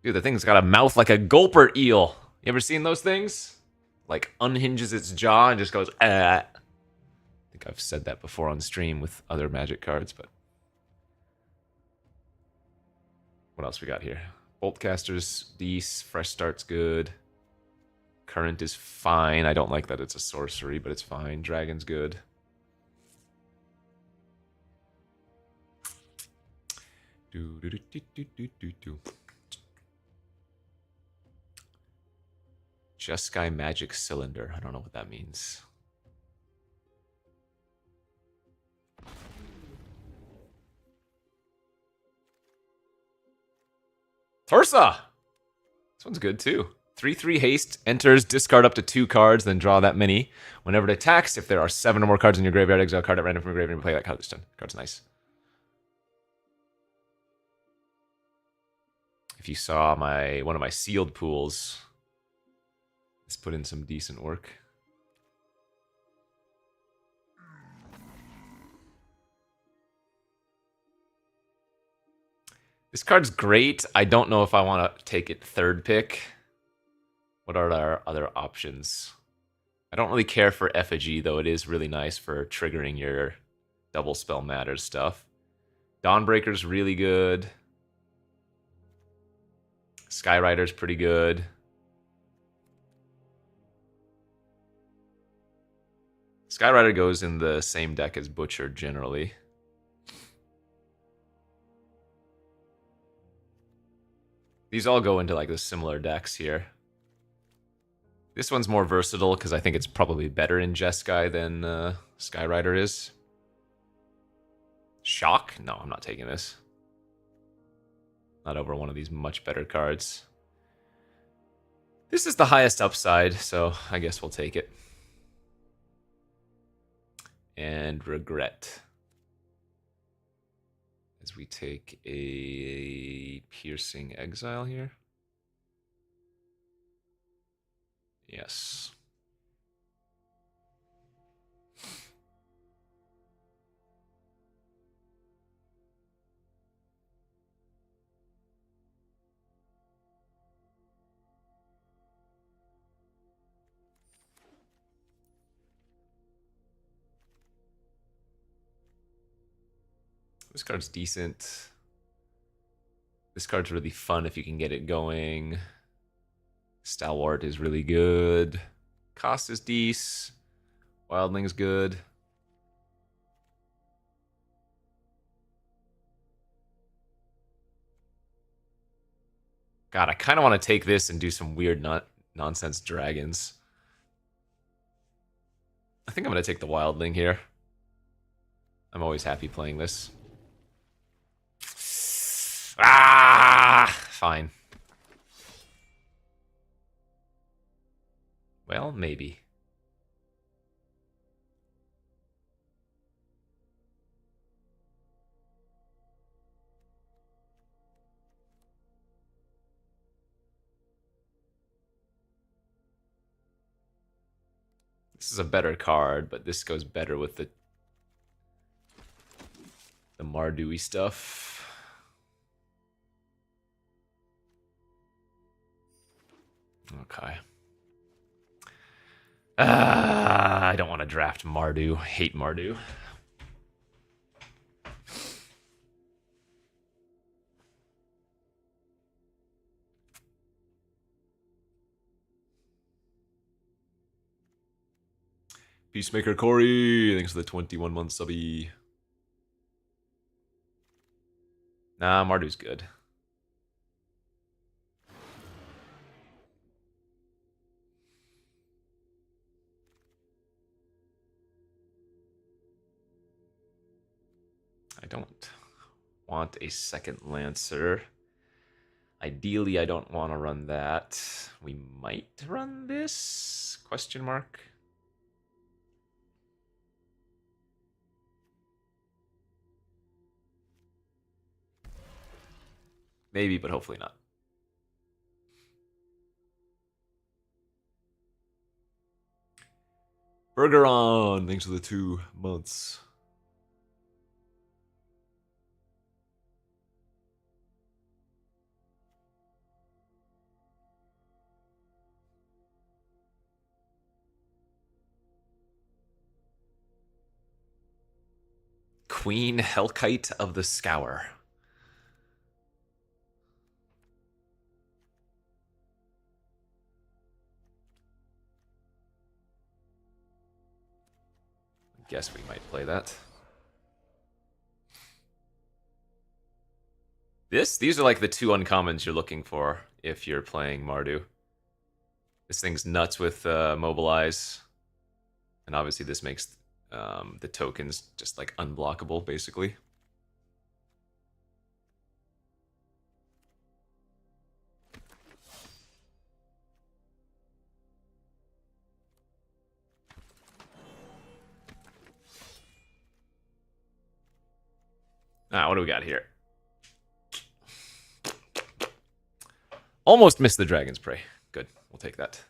Dude, the thing's got a mouth like a gulper eel. You ever seen those things? Like unhinges its jaw and just goes, ah. I think I've said that before on stream with other Magic cards, but what else we got here? Boltcaster's decent. Fresh Start's good. Current is fine. I don't like that it's a sorcery, but it's fine. Dragon's good. Jeskai Magic Cylinder. I don't know what that means. Torsa! This one's good too. 3/3 haste, enters, discard up to 2 cards, then draw that many. Whenever it attacks, if there are 7 or more cards in your graveyard, exile a card at random from your graveyard and play that card this turn. Card's nice. If you saw one of my sealed pools, let's put in some decent work. This card's great. I don't know if I want to take it 3rd pick. What are our other options? I don't really care for Effigy, though it is really nice for triggering your double spell matters stuff. Dawnbreaker's really good. Skyrider's pretty good. Skyrider goes in the same deck as Butcher generally. These all go into like the similar decks here. This one's more versatile because I think it's probably better in Jeskai than Skyrider is. Shock? No, I'm not taking this. Not over one of these much better cards. This is the highest upside, so I guess we'll take it. And Regret. As we take a Piercing Exile here. Yes. This card's decent. This card's really fun if you can get it going. Stalwart is really good. Cost is decent. Wildling's good. God, I kind of want to take this and do some weird nonsense dragons. I think I'm going to take the Wildling here. I'm always happy playing this. Ah, fine. Well, maybe. This is a better card, but this goes better with the Mardu-y stuff. Okay. I don't want to draft Mardu. Hate Mardu. Peacemaker Corey, thanks for the 21-month subby. Nah, Mardu's good. I don't want a second Lancer. Ideally, I don't want to run that. We might run this? Question mark. Maybe, but hopefully not. Burger on, thanks for the 2 months. Queen Hellkite of the Scour. I guess we might play that. These are like the 2 uncommons you're looking for if you're playing Mardu. This thing's nuts with Mobilize. And obviously this makes the tokens just like unblockable, basically. What do we got here? Almost missed the Dragon's Prey. Good, we'll take that.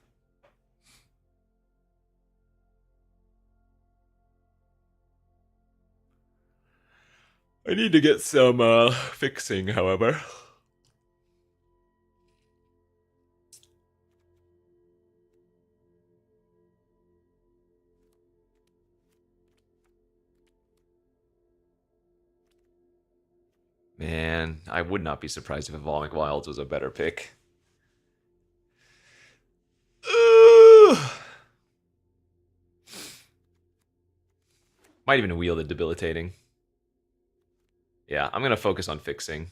I need to get some fixing, however. Man, I would not be surprised if Evolving Wilds was a better pick. Might even wheel the Debilitating. Yeah, I'm going to focus on fixing.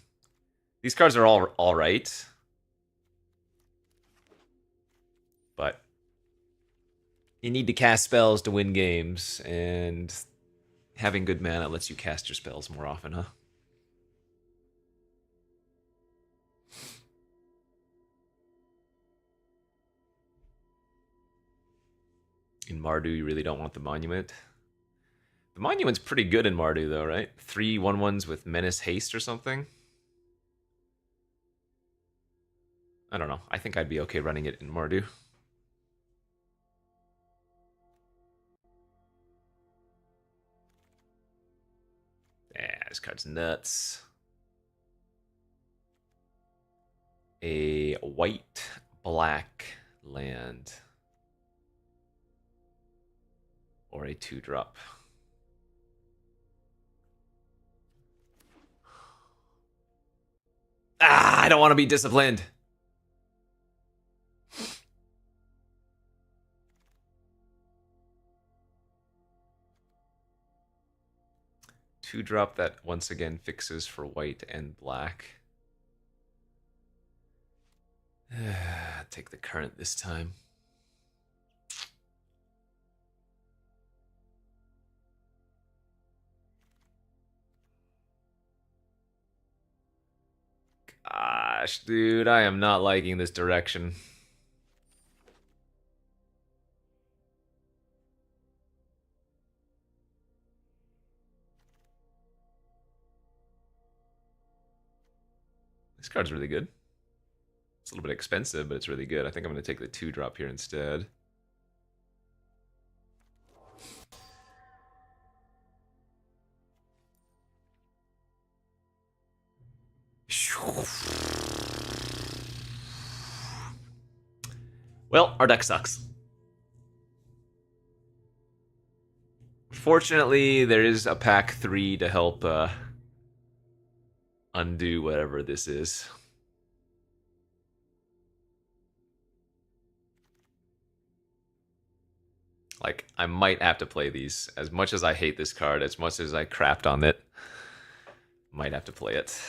These cards are all right. But you need to cast spells to win games, and having good mana lets you cast your spells more often, huh? In Mardu, you really don't want the Monument. The Monument's pretty good in Mardu, though, right? 3 1/1s with Menace Haste or something? I don't know. I think I'd be okay running it in Mardu. Yeah, this card's nuts. A white-black land. Or a 2-drop. I don't want to be disciplined. Two-drop that once again fixes for white and black. Take the current this time. Gosh, dude, I am not liking this direction. This card's really good. It's a little bit expensive, but it's really good. I think I'm going to take the 2-drop here instead. Well, our deck sucks. Fortunately, there is a pack 3 to help undo whatever this is. Like, I might have to play these. As much as I hate this card, as much as I crapped on it, might have to play it.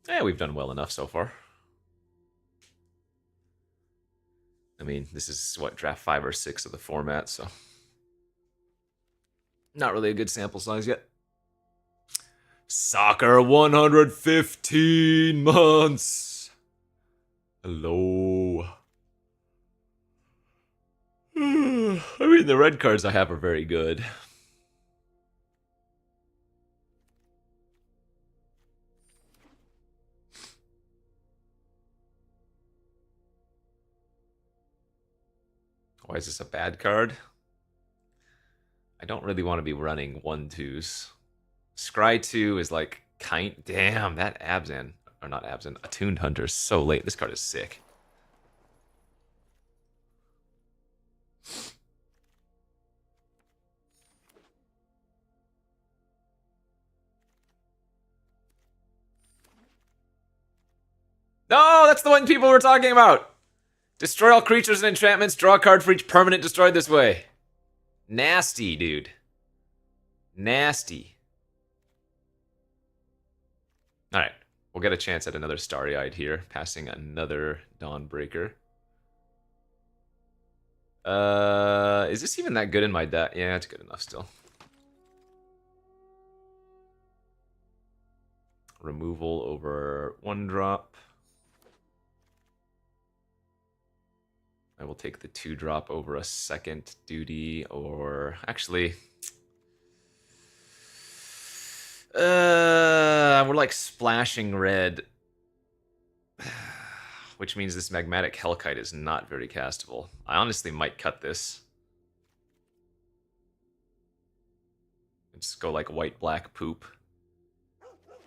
Yeah, we've done well enough so far. I mean, this is, what, draft 5 or 6 of the format, so... Not really a good sample size yet. Soccer 115 months! Hello. I mean, the red cards I have are very good. Why is this a bad card? I don't really want to be running 1/2s. Scry 2 is like kind. Damn, that Abzan. Or not Abzan. Attuned Hunter is so late. This card is sick. No, that's the one people were talking about! Destroy all creatures and enchantments. Draw a card for each permanent destroyed this way. Nasty, dude. Nasty. Alright. We'll get a chance at another Starry-Eyed here. Passing another Dawnbreaker. Is this even that good in my deck? Yeah, it's good enough still. Removal over 1-drop. I will take the 2-drop over a second duty, or actually, we're like splashing red, which means this Magmatic Hellkite is not very castable. I honestly might cut this. Just go like white-black poop.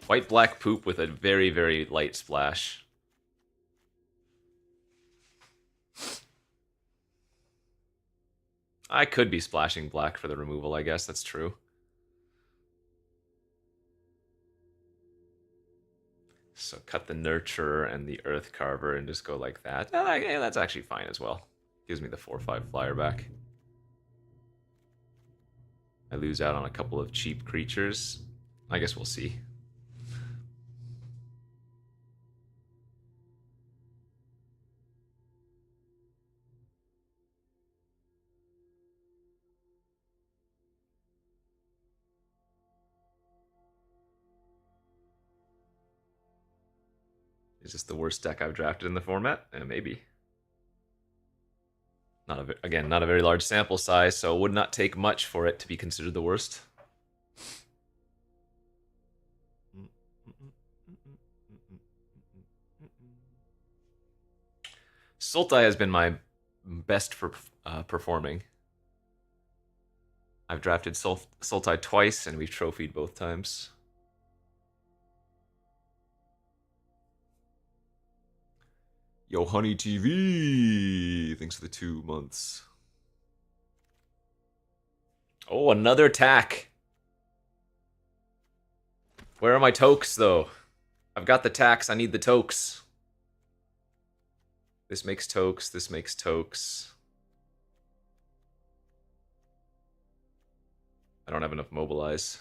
White-black poop with a very, very light splash. I could be splashing black for the removal, I guess. That's true. So cut the Nurturer and the Earth Carver and just go like that. Yeah, that's actually fine as well. Gives me the 4/5 flyer back. I lose out on a couple of cheap creatures. I guess we'll see. Is this the worst deck I've drafted in the format? Maybe. Again, not a very large sample size, so it would not take much for it to be considered the worst. Sultai has been my best for performing. I've drafted Sultai twice, and we've trophied both times. Yo, Honey TV! Thanks for the 2 months. Oh, another attack. Where are my tokes, though? I've got the tax, I need the tokes. This makes tokes, this makes tokes. I don't have enough mobilize.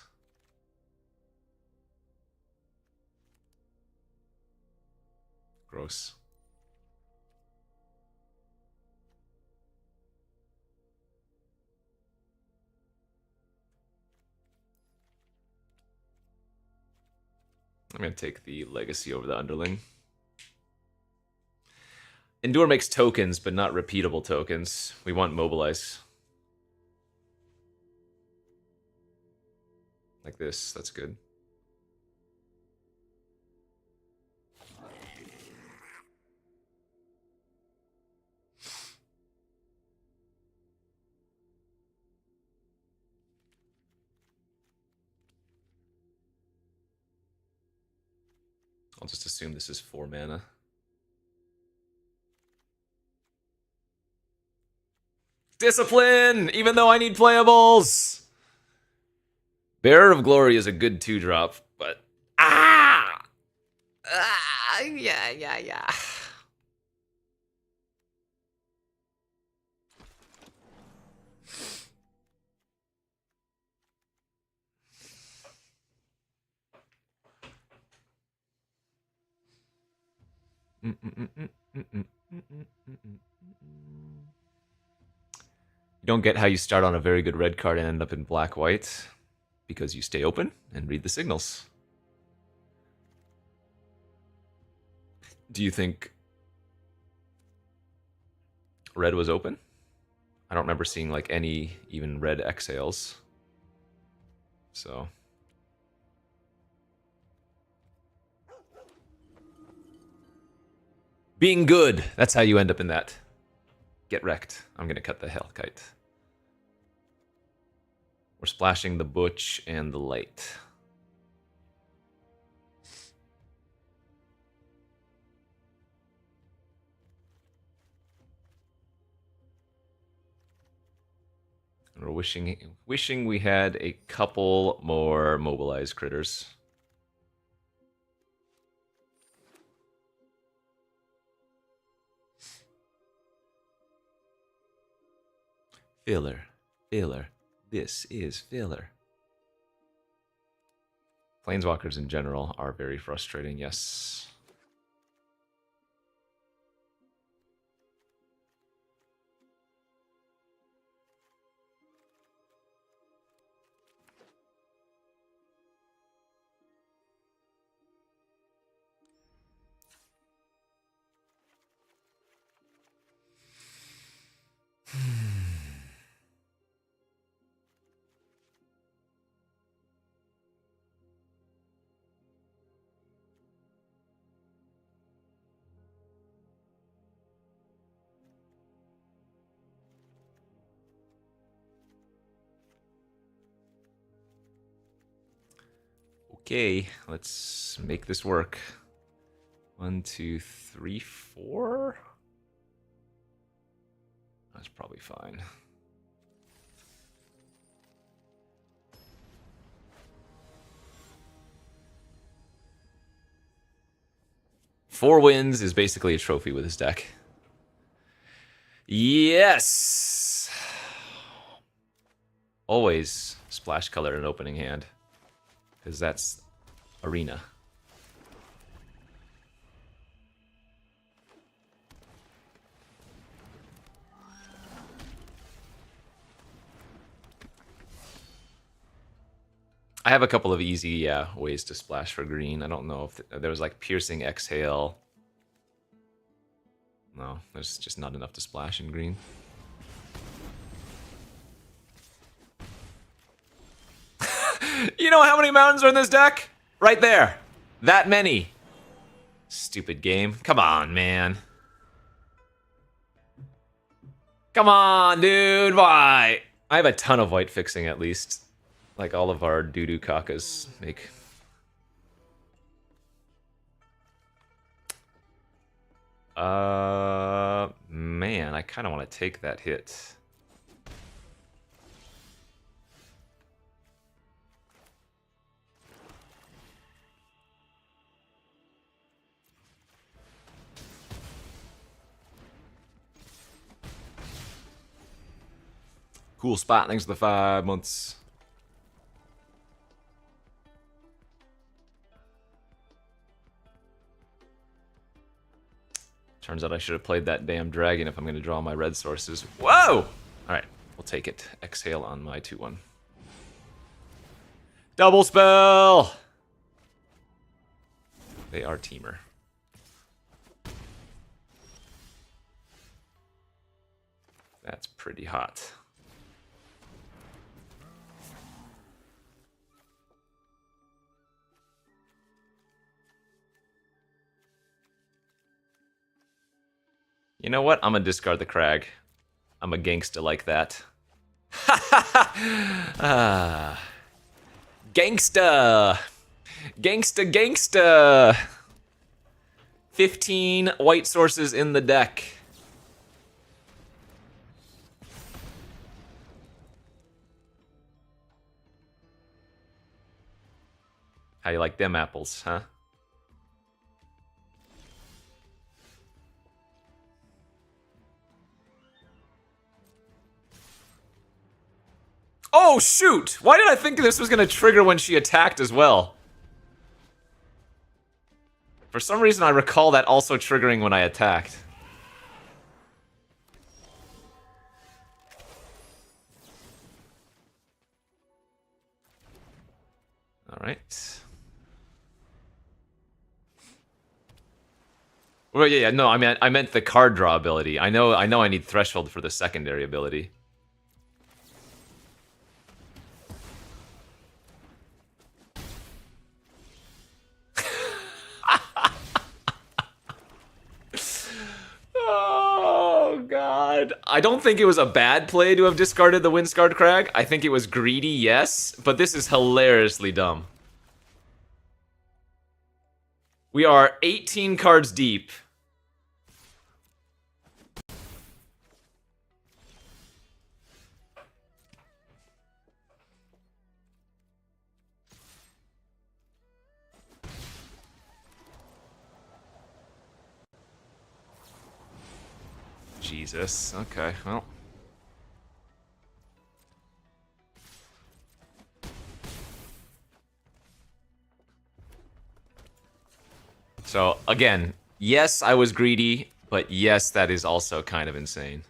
Gross. I'm going to take the Legacy over the Underling. Endure makes tokens, but not repeatable tokens. We want mobilize. Like this, that's good. I'll just assume this is 4 mana. Discipline! Even though I need playables! Bearer of Glory is a good 2-drop, but... Yeah. You don't get how you start on a very good red card and end up in black-white, because you stay open and read the signals. Do you think red was open? I don't remember seeing like any even red exhales. So... being good, that's how you end up in that. Get wrecked. I'm gonna cut the Hellkite. We're splashing the Butch and the Light. And we're wishing we had a couple more mobilized critters. Filler. This is filler. Planeswalkers in general are very frustrating, yes. Okay, let's make this work. 1, 2, 3, 4. That's probably fine. Four wins is basically a trophy with his deck. Yes! Always splash color in opening hand. Because that's arena. I have a couple of easy ways to splash for green. I don't know if there was like piercing exhale. No, there's just not enough to splash in green. You know how many mountains are in this deck? Right there. That many. Stupid game. Come on, man. Come on, dude. Why? I have a ton of white fixing at least. Like all of our doo-doo kakas make. Man, I kind of want to take that hit. Cool spot, thanks for the 5 months. Turns out I should have played that damn dragon if I'm going to draw my red sources. Whoa! Alright, we'll take it. Exhale on my 2-1. Double spell! They are teamer. That's pretty hot. You know what? I'm gonna discard the Crag. I'm a gangsta like that. Gangsta! Gangsta, gangsta! 15 white sources in the deck. How you like them apples, huh? Oh, shoot! Why did I think this was gonna trigger when she attacked as well? For some reason, I recall that also triggering when I attacked. Alright. Well, yeah, no, I meant the card draw ability. I know I need Threshold for the secondary ability. Oh, God. I don't think it was a bad play to have discarded the Windscarred Crag. I think it was greedy, yes, but this is hilariously dumb. We are 18 cards deep. Jesus. Okay, well. So, again, yes, I was greedy, but yes, that is also kind of insane.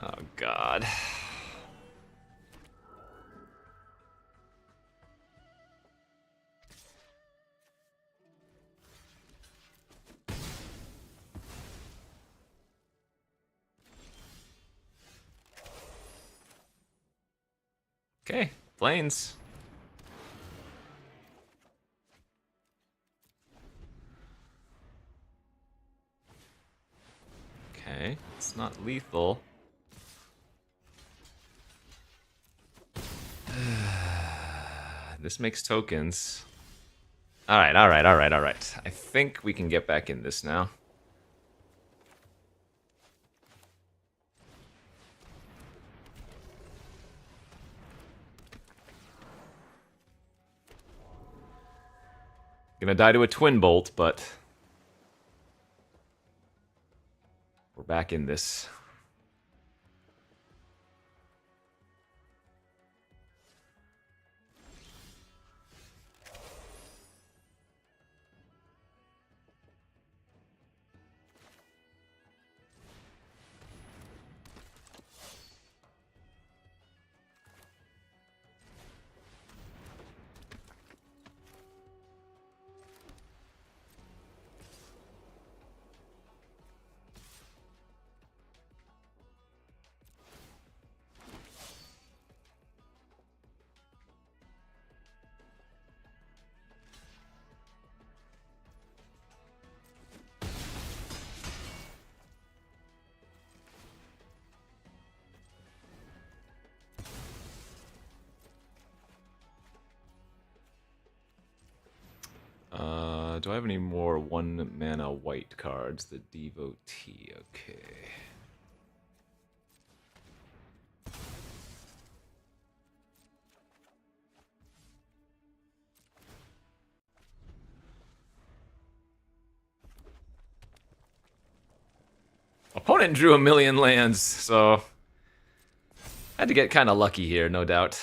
Oh, God. Okay, planes. Okay, it's not lethal. This makes tokens. Alright. I think we can get back in this now. Gonna die to a Twin Bolt, but we're back in this. Do I have any more 1-mana white cards? The Devotee, okay. Opponent drew 1,000,000 lands, so had to get kind of lucky here, no doubt.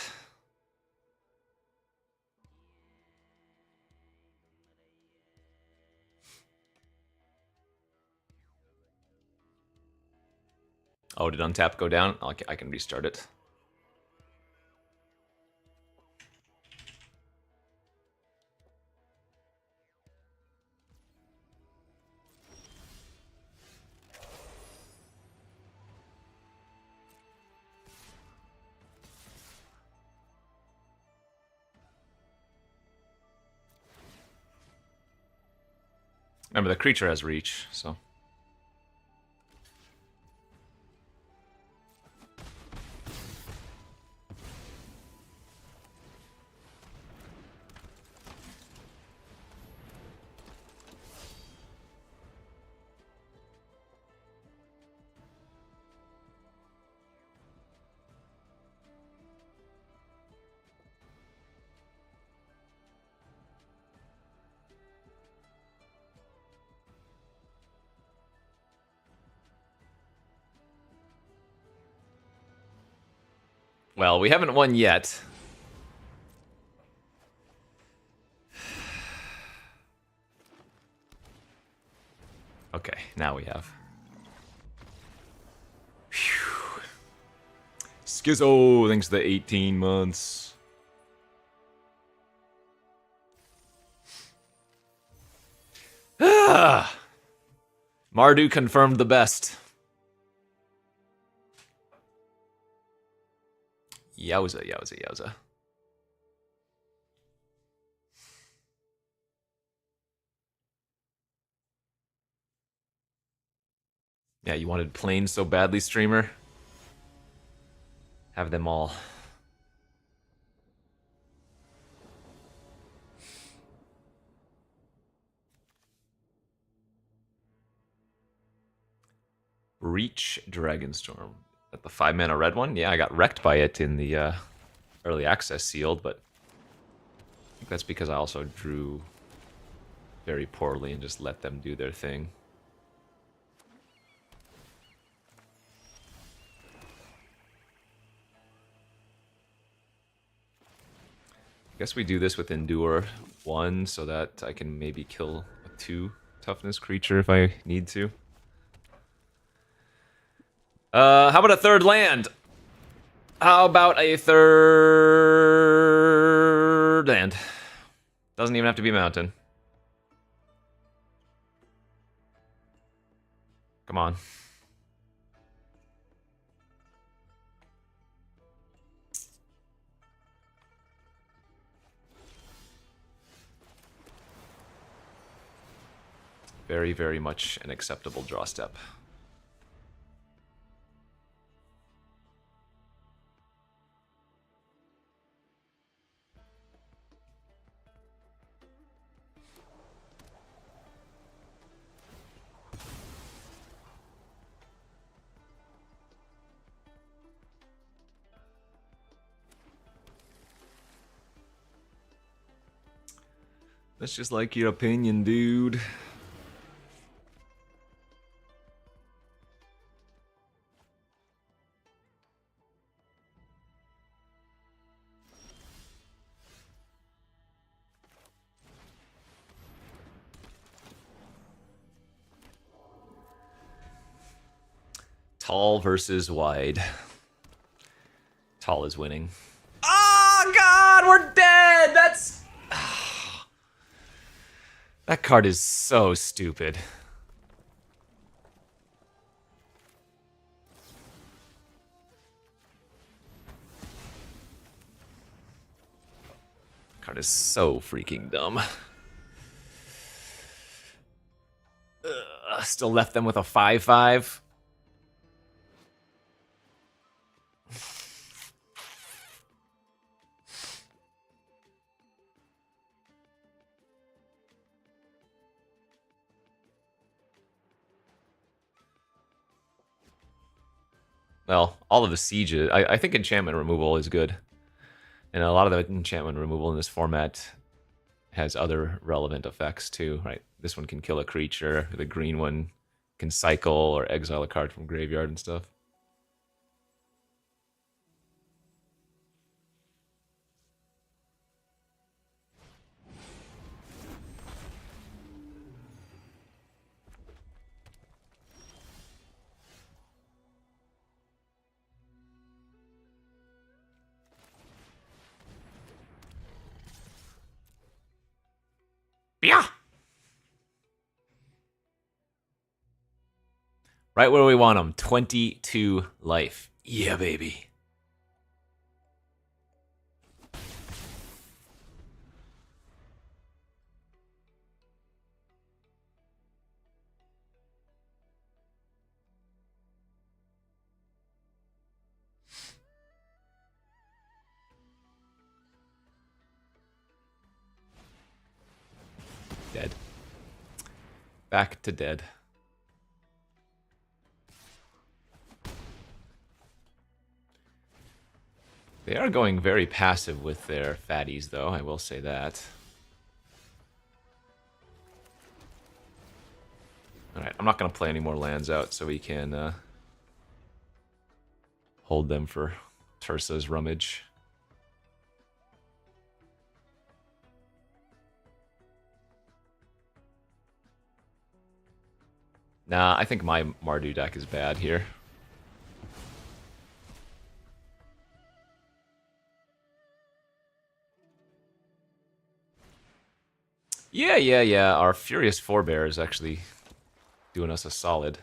Oh, did untap go down? I can restart it. Remember, the creature has reach, so... Well, we haven't won yet. Okay, now we have. Phew. Schizo, thanks to the 18 months. Ah! Mardu confirmed the best. Yowza, yowza, yowza. Yeah, you wanted planes so badly, streamer? Have them all. Breach Dragonstorm. At the 5-mana red one? Yeah, I got wrecked by it in the early access sealed, but I think that's because I also drew very poorly and just let them do their thing. I guess we do this with Endure 1 so that I can maybe kill a 2 toughness creature if I need to. How about a third land? How about a third land? Doesn't even have to be mountain. Come on. Very, very much an acceptable draw step. That's just like your opinion, dude. Tall versus wide. Tall is winning. Oh, God, we're dead! That's... That card is so stupid. Card is so freaking dumb. Still left them with a 5/5. Well, all of the sieges. I think enchantment removal is good. And a lot of the enchantment removal in this format has other relevant effects too, right? This one can kill a creature. The green one can cycle or exile a card from graveyard and stuff. Yeah. Right where we want them. 22 life. Yeah, baby. Back to dead. They are going very passive with their fatties, though, I will say that. Alright, I'm not going to play any more lands out so we can hold them for Tursa's rummage. Nah, I think my Mardu deck is bad here. Yeah. Our Furious Forebear is actually doing us a solid.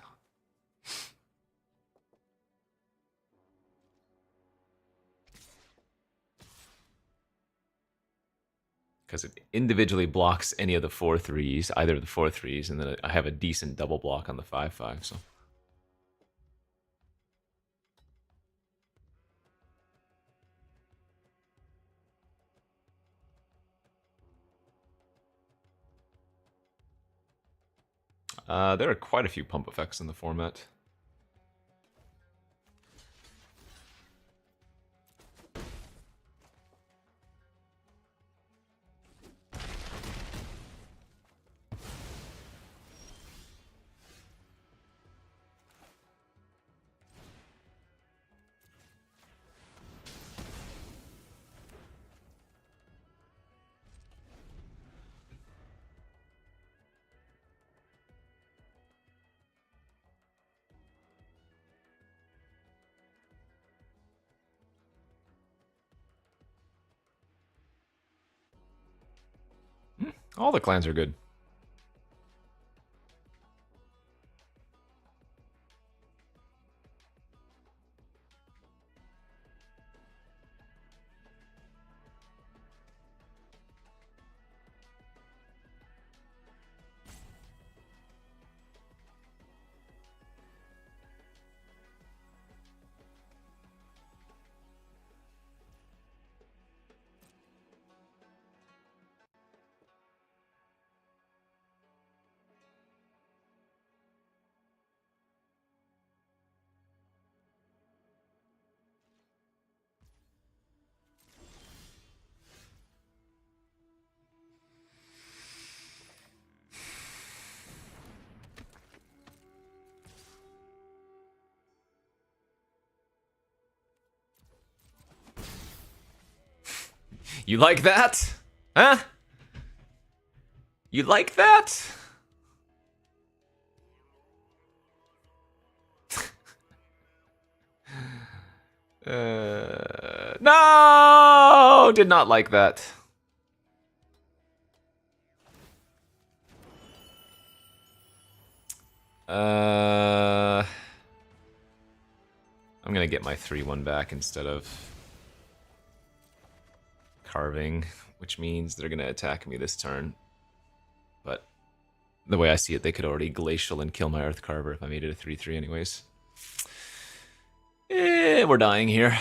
Because it individually blocks any of the 4/3s, either of the 4/3s, and then I have a decent double block on the 5/5, so... there are quite a few pump effects in the format. All the clans are good. You like that? Huh? You like that? No! Did not like that. I'm gonna get my 3/1 back instead of carving, which means they're gonna attack me this turn. But the way I see it, they could already glacial and kill my Earth Carver if I made it a 3/3 anyways. We're dying here.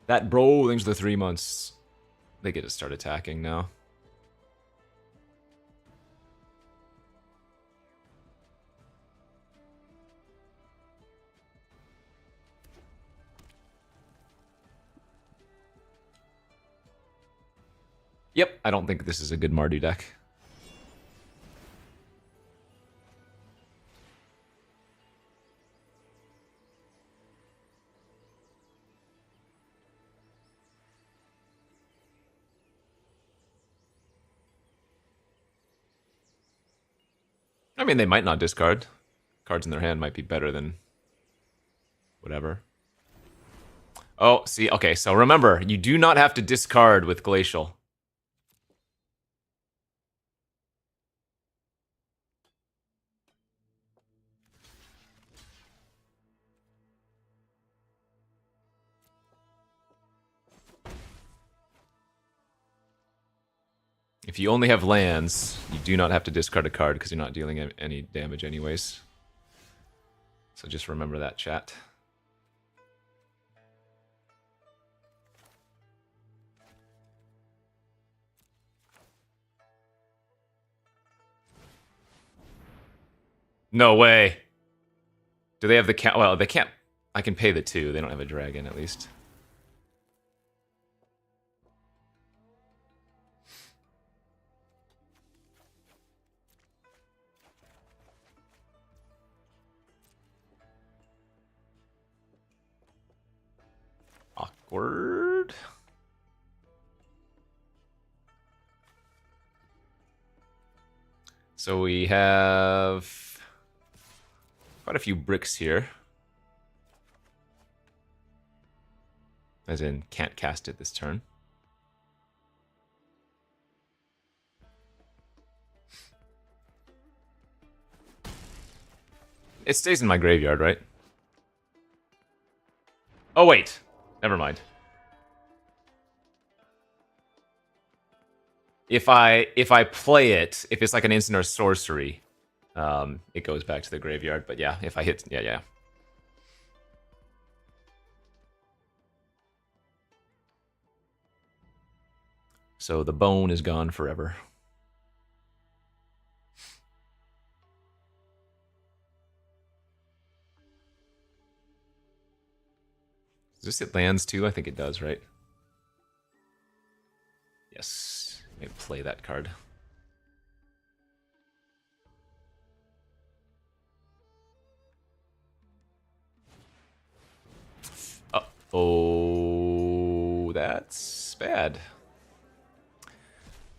That bro thing's the 3 months. They get to start attacking now. Yep, I don't think this is a good Mardu deck. I mean, they might not discard. Cards in their hand might be better than whatever. Oh, see, okay, so remember, you do not have to discard with Glacial. If you only have lands, you do not have to discard a card because you're not dealing any damage anyways. So just remember that, chat. No way. Do they have the cat? Well, they can't. I can pay the 2. They don't have a dragon, at least. Awkward. So we have quite a few bricks here. As in, can't cast it this turn. It stays in my graveyard, right? Oh, wait. Never mind. If I play it, if it's like an instant or sorcery, it goes back to the graveyard. But yeah, if I hit... Yeah. So the bone is gone forever. Does this hit lands too? I think it does, right? Yes. Let me play that card. Oh, that's bad.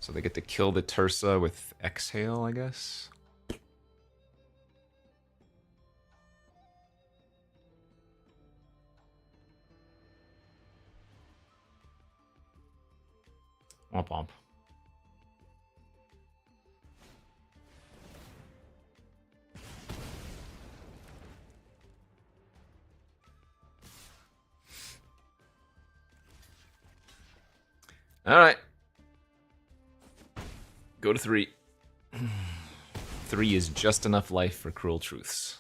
So they get to kill the Tursa with Exhale, I guess. Womp womp. All right. Go to 3. 3 is just enough life for Cruel Truths.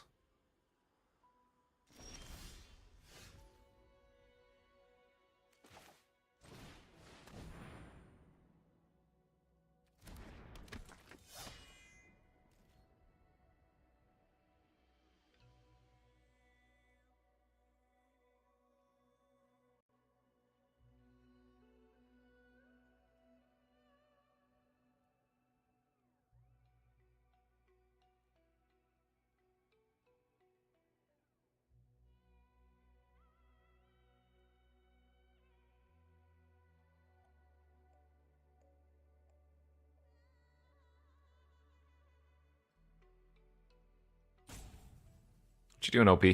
What you doing, OP?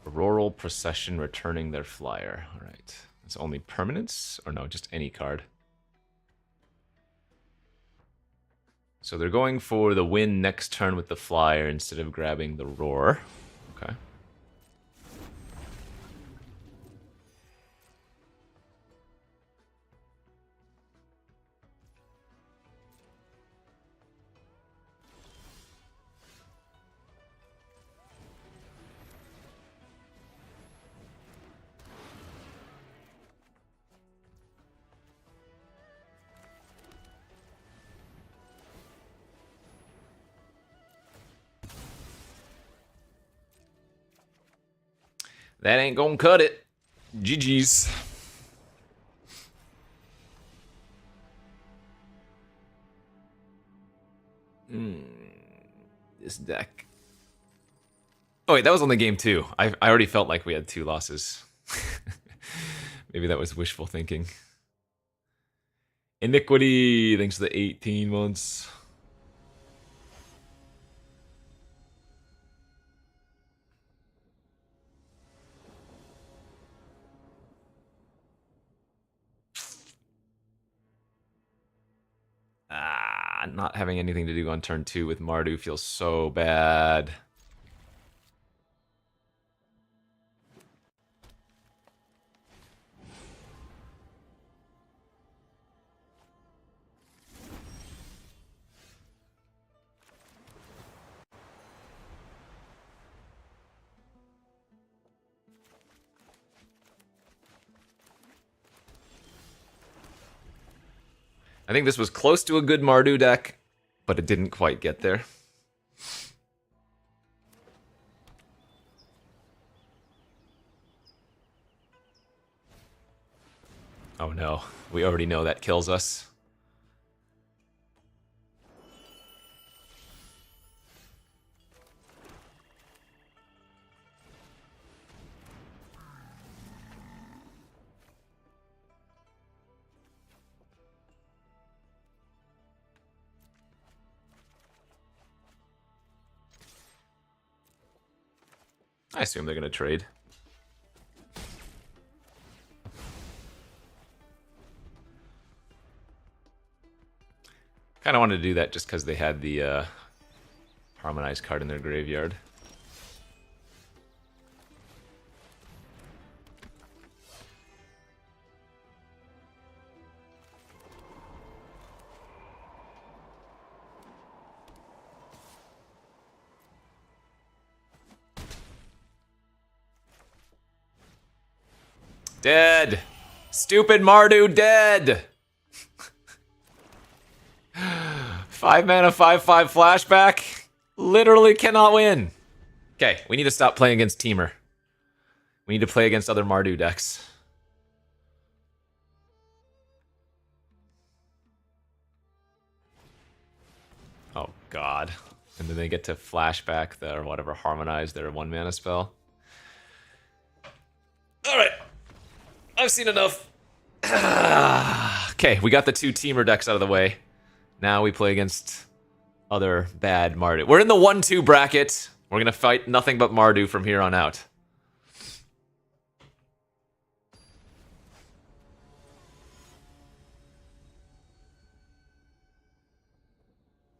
Auroral Procession returning their flyer. All right. It's only permanents? Or no, just any card. So they're going for the win next turn with the flyer instead of grabbing the roar. Okay. That ain't gonna cut it. GG's. This deck. Oh wait, that was only game 2. I already felt like we had 2 losses. Maybe that was wishful thinking. Iniquity, thanks to the 18 months. Not having anything to do on turn 2 with Mardu feels so bad. I think this was close to a good Mardu deck, but it didn't quite get there. Oh no, we already know that kills us. I assume they're gonna trade. Kind of wanted to do that just because they had the harmonized card in their graveyard. Dead! Stupid Mardu dead! 5 mana, 5/5 flashback. Literally cannot win. Okay, we need to stop playing against Teamer. We need to play against other Mardu decks. Oh god. And then they get to flashback their whatever, harmonize their 1 mana spell. Alright. I've seen enough. Okay, we got the 2 Teamer decks out of the way. Now we play against other bad Mardu. We're in the 1-2 bracket. We're gonna fight nothing but Mardu from here on out.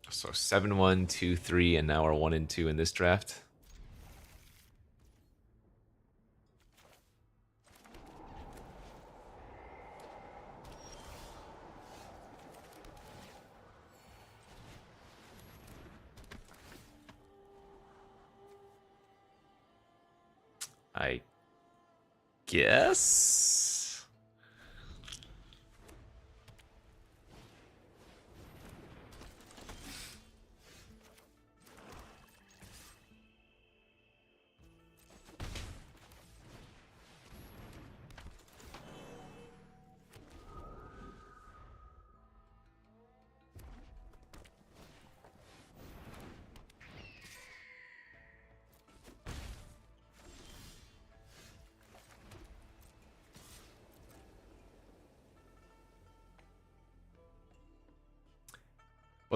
So 7-1, 2-3, and now we're 1-2 in this draft. I guess.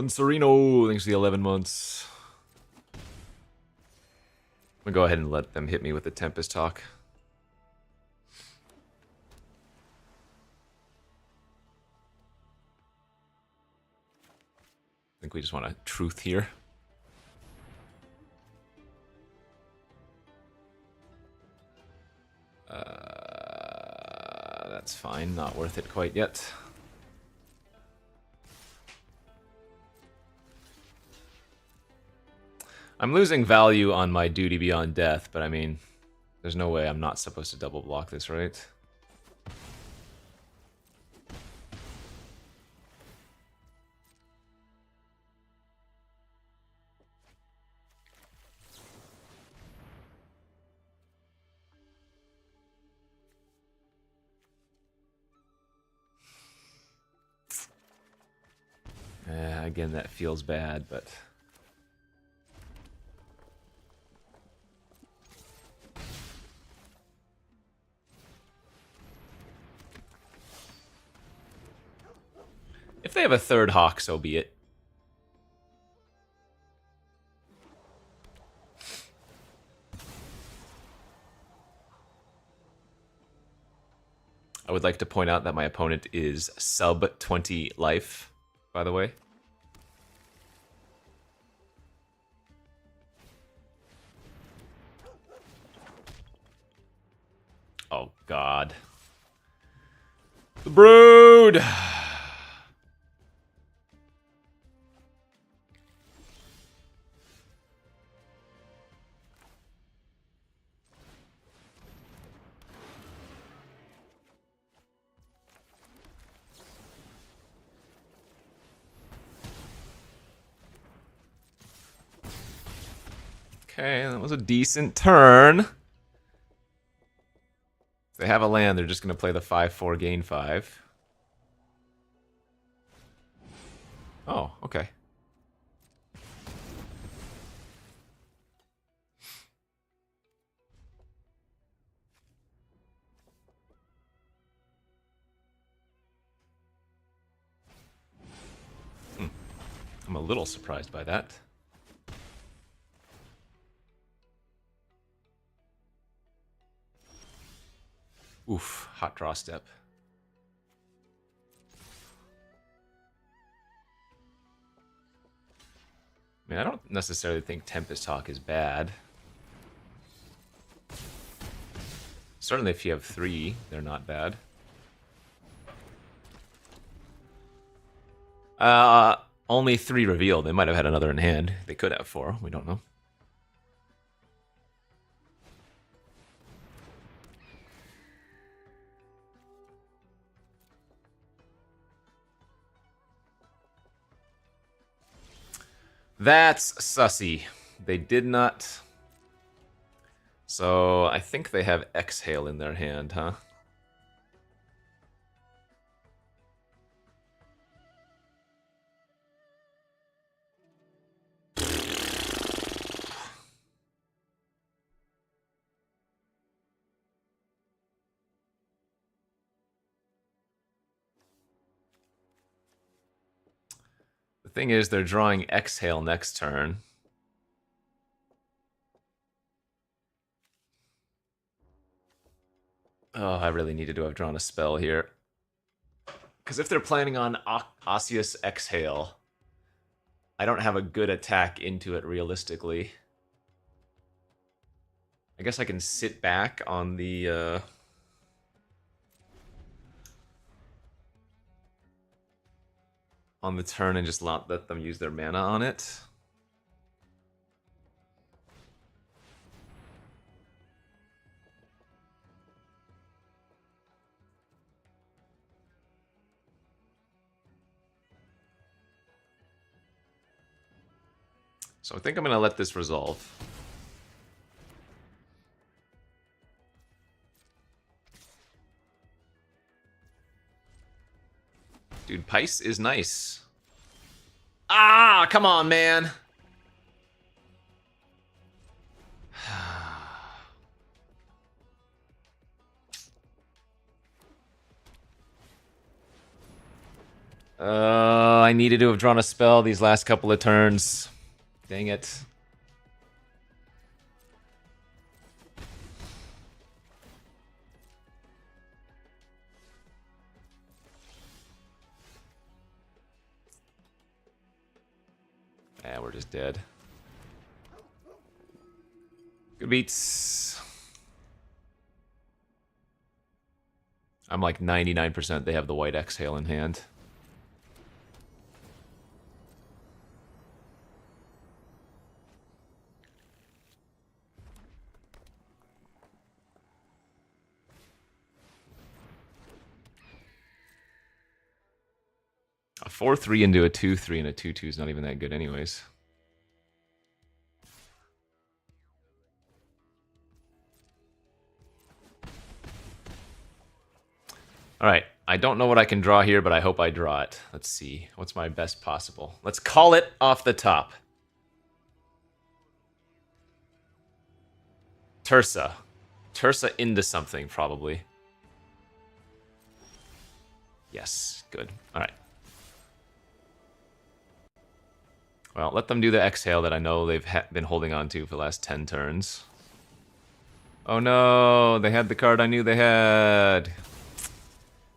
Sereno, thanks for the 11 months. I'm gonna go ahead and let them hit me with the Tempest Talk. I think we just want a truth here. That's fine, not worth it quite yet. I'm losing value on my Duty Beyond Death, but I mean, there's no way I'm not supposed to double block this, right? Again, that feels bad, but... if they have a third Hawk, so be it. I would like to point out that my opponent is sub 20 life, by the way. Oh, God. The Brood! Okay, that was a decent turn. If they have a land, they're just going to play the 5-4, gain 5. Oh, okay. I'm a little surprised by that. Oof, hot draw step. I mean, I don't necessarily think Tempest Hawk is bad. Certainly if you have 3, they're not bad. Only 3 revealed. They might have had another in hand. They could have 4. We don't know. That's sussy. They did not. So I think they have Exhale in their hand, huh? The thing is, they're drawing Exhale next turn. Oh, I really needed to have drawn a spell here. Because if they're planning on Osseous Exhale, I don't have a good attack into it realistically. I guess I can sit back on the turn and just not let them use their mana on it. So I think I'm going to let this resolve. Dude, Pice is nice. Ah, come on, man. I needed to have drawn a spell these last couple of turns. Dang it. Yeah, we're just dead. Good beats. I'm like 99% they have the white Exhale in hand. A 4-3 into a 2-3 and a 2-2 is not even that good anyways. Alright, I don't know what I can draw here, but I hope I draw it. Let's see. What's my best possible? Let's call it off the top. Tursa. Tursa into something, probably. Yes, good. Alright. Well, let them do the Exhale that I know they've been holding on to for the last 10 turns. Oh no, they had the card I knew they had.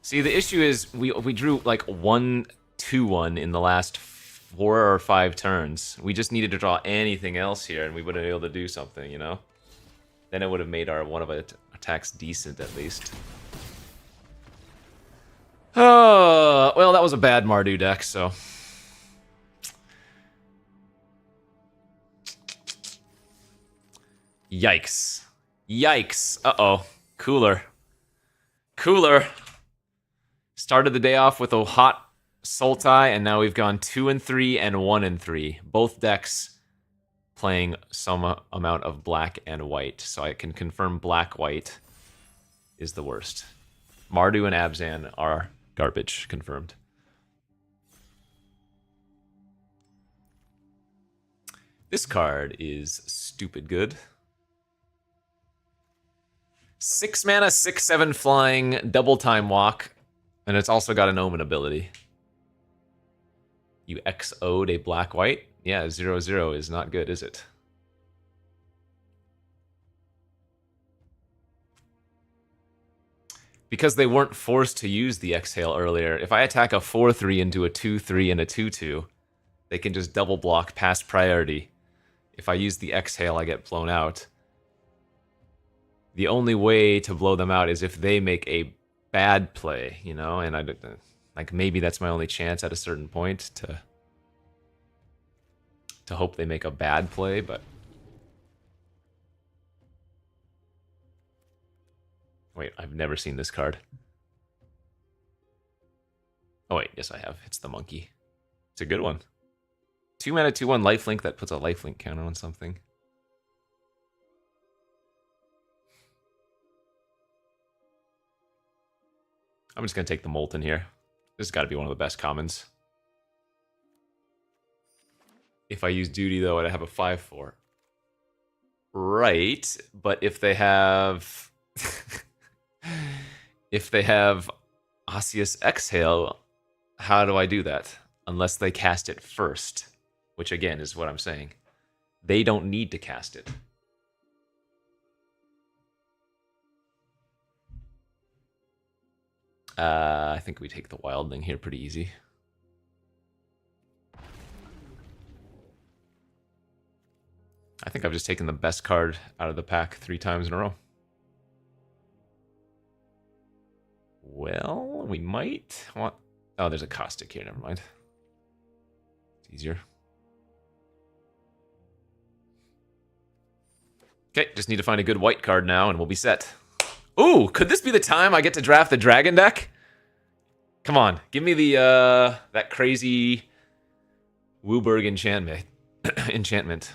See, the issue is we drew like 1-2-1 in the last 4 or 5 turns. We just needed to draw anything else here, and we would have been able to do something, you know? Then it would have made our one of our attacks decent, at least. Oh, well, that was a bad Mardu deck, so... Yikes. Yikes. Uh-oh. Cooler. Cooler. Started the day off with a hot Sultai, and now we've gone 2-3 and 1-3. Both decks playing some amount of black and white, so I can confirm black-white is the worst. Mardu and Abzan are garbage, confirmed. This card is stupid good. 6 mana, 6/7 flying, double time walk, and it's also got an omen ability. You XO'd a black-white? Yeah, 0/0 is not good, is it? Because they weren't forced to use the exhale earlier. If I attack a 4/3 into a 2/3 and a 2/2, they can just double block past priority. If I use the exhale, I get blown out. The only way to blow them out is if they make a bad play, you know, and like maybe that's my only chance at a certain point to hope they make a bad play, but wait, I've never seen this card. Oh wait, yes I have. It's the monkey. It's a good one. 2 mana, 2/1 lifelink that puts a lifelink counter on something. I'm just gonna take the Molten here. This has got to be one of the best commons. If I use Duty, though, I'd have a 5/4. Right, but if they have... if they have Osseous Exhale, how do I do that? Unless they cast it first, which, again, is what I'm saying. They don't need to cast it. I think we take the Wildling here pretty easy. I think I've just taken the best card out of the pack 3 times in a row. Well, we might want... Oh, there's a Caustic here, never mind. It's easier. Okay, just need to find a good white card now and we'll be set. Ooh, could this be the time I get to draft the dragon deck? Come on, give me the that crazy Wooburg enchantment. enchantment.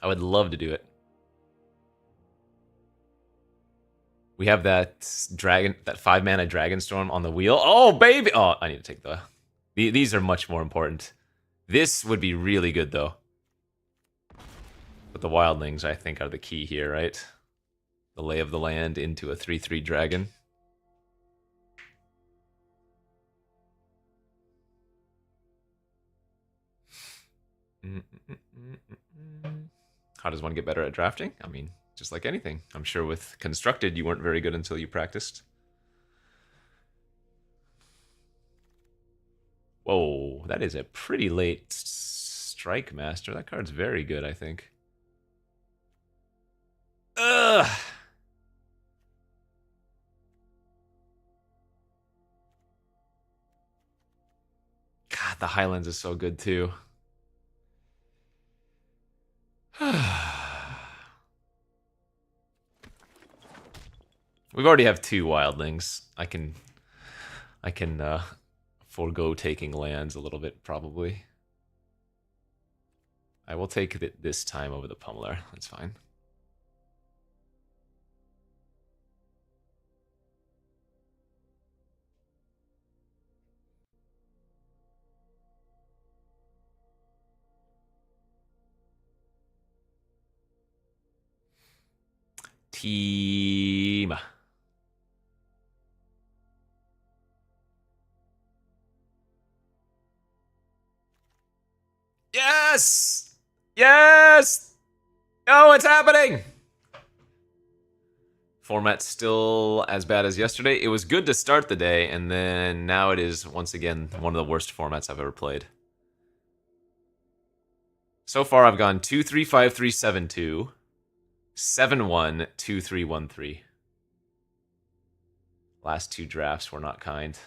I would love to do it. We have that dragon, that 5 mana Dragonstorm on the wheel. Oh baby! Oh, I need to take these are much more important. This would be really good though. But the Wildlings, I think, are the key here, right? The lay of the land into a 3/3 dragon. How does one get better at drafting? I mean, just like anything. I'm sure with Constructed, you weren't very good until you practiced. Whoa, that is a pretty late Strike Master. That card's very good, I think. Ugh! God, the Highlands is so good too. We already have 2 Wildlings. I can forego taking lands a little bit, probably. I will take it this time over the Pummeler. That's fine. Team. Yes! Yes! Oh, it's happening! Format's still as bad as yesterday. It was good to start the day, and then now it is, once again, one of the worst formats I've ever played. So far, I've gone 2-3-5-3-7-2, 7-1, 2-3-1-3. Last 2 drafts were not kind.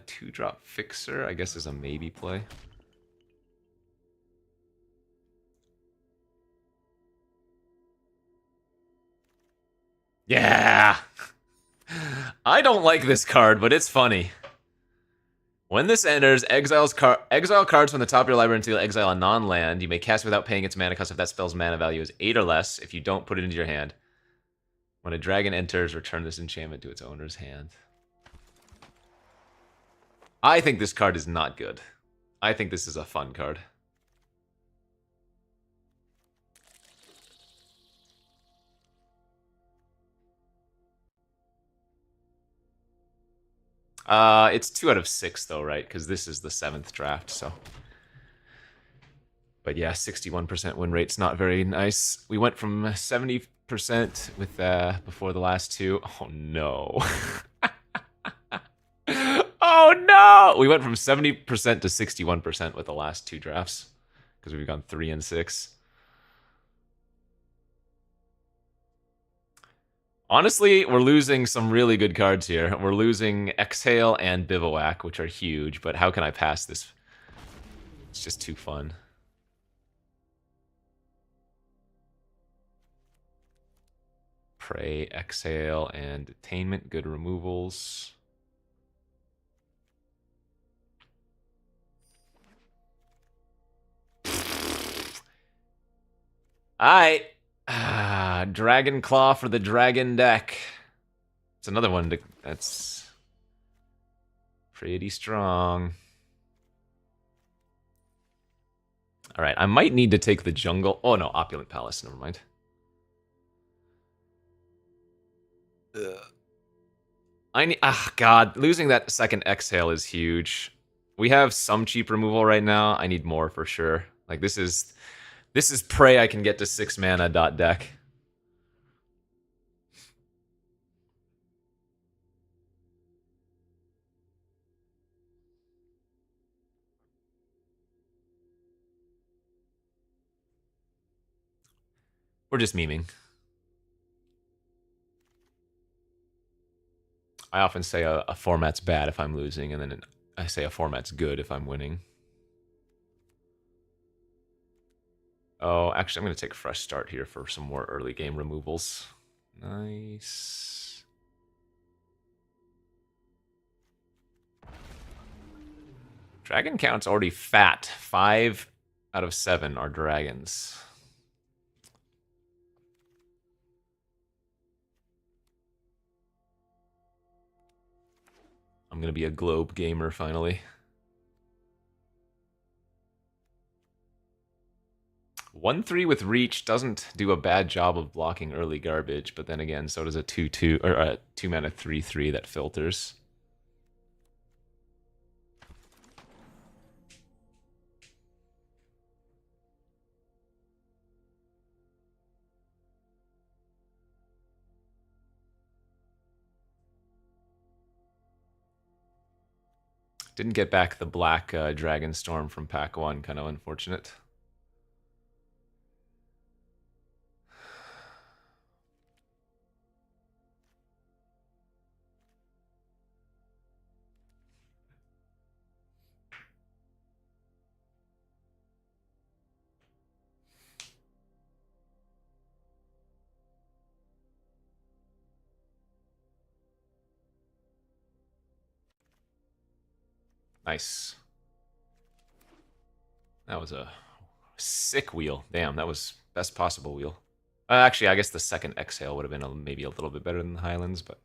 Two-drop Fixer, I guess, is a maybe play. Yeah! I don't like this card, but it's funny. When this enters, exile cards from the top of your library until exile a non-land. You may cast it without paying its mana cost if that spell's mana value is 8 or less. If you don't, put it into your hand. When a dragon enters, return this enchantment to its owner's hand. I think this card is not good. I think this is a fun card. It's 2 out of 6 though, right? Because this is the 7th draft, so. But yeah, 61% win rate's not very nice. We went from 70% with before the last two. Oh no. Oh no! We went from 70% to 61% with the last two drafts. Because we've gone 3 and 6. Honestly, we're losing some really good cards here. We're losing Exhale and Bivouac, which are huge, but how can I pass this? It's just too fun. Prey, Exhale, and Attainment, good removals. Alright. Dragon Claw for the Dragon deck. It's another one that's pretty strong. Alright, I might need to take the jungle. Oh no, Opulent Palace, never mind. God, losing that second Exhale is huge. We have some cheap removal right now. I need more for sure. Like this is Prey I can get to 6 mana deck. We're just memeing. I often say a format's bad if I'm losing, and then I say a format's good if I'm winning. Oh, actually, I'm going to take a fresh start here for some more early game removals. Nice. Dragon count's already fat. 5 out of 7 are dragons. I'm going to be a globe gamer finally. 1/3 with reach doesn't do a bad job of blocking early garbage, but then again, so does a 2/2 or a 2 mana 3/3 that filters. Didn't get back the black Dragon Storm from pack 1, kind of unfortunate. Nice. That was a sick wheel. Damn, that was best possible wheel. Actually, I guess the second Exhale would have been maybe a little bit better than the Highlands, but...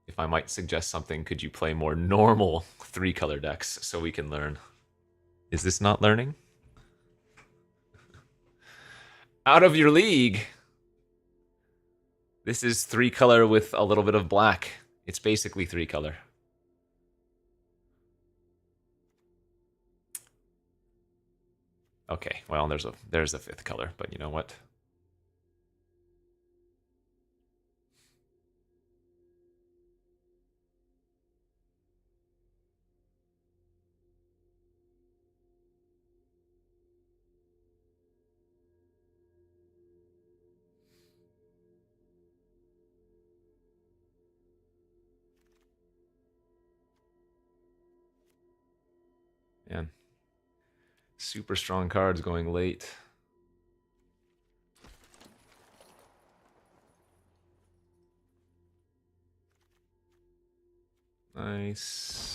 If I might suggest something, could you play more normal 3-color decks so we can learn? Is this not learning? Out of your league! This is 3-color with a little bit of black. It's basically 3-color. Okay, well, there's a 5th color, but you know what? Man. super strong cards going late. Nice.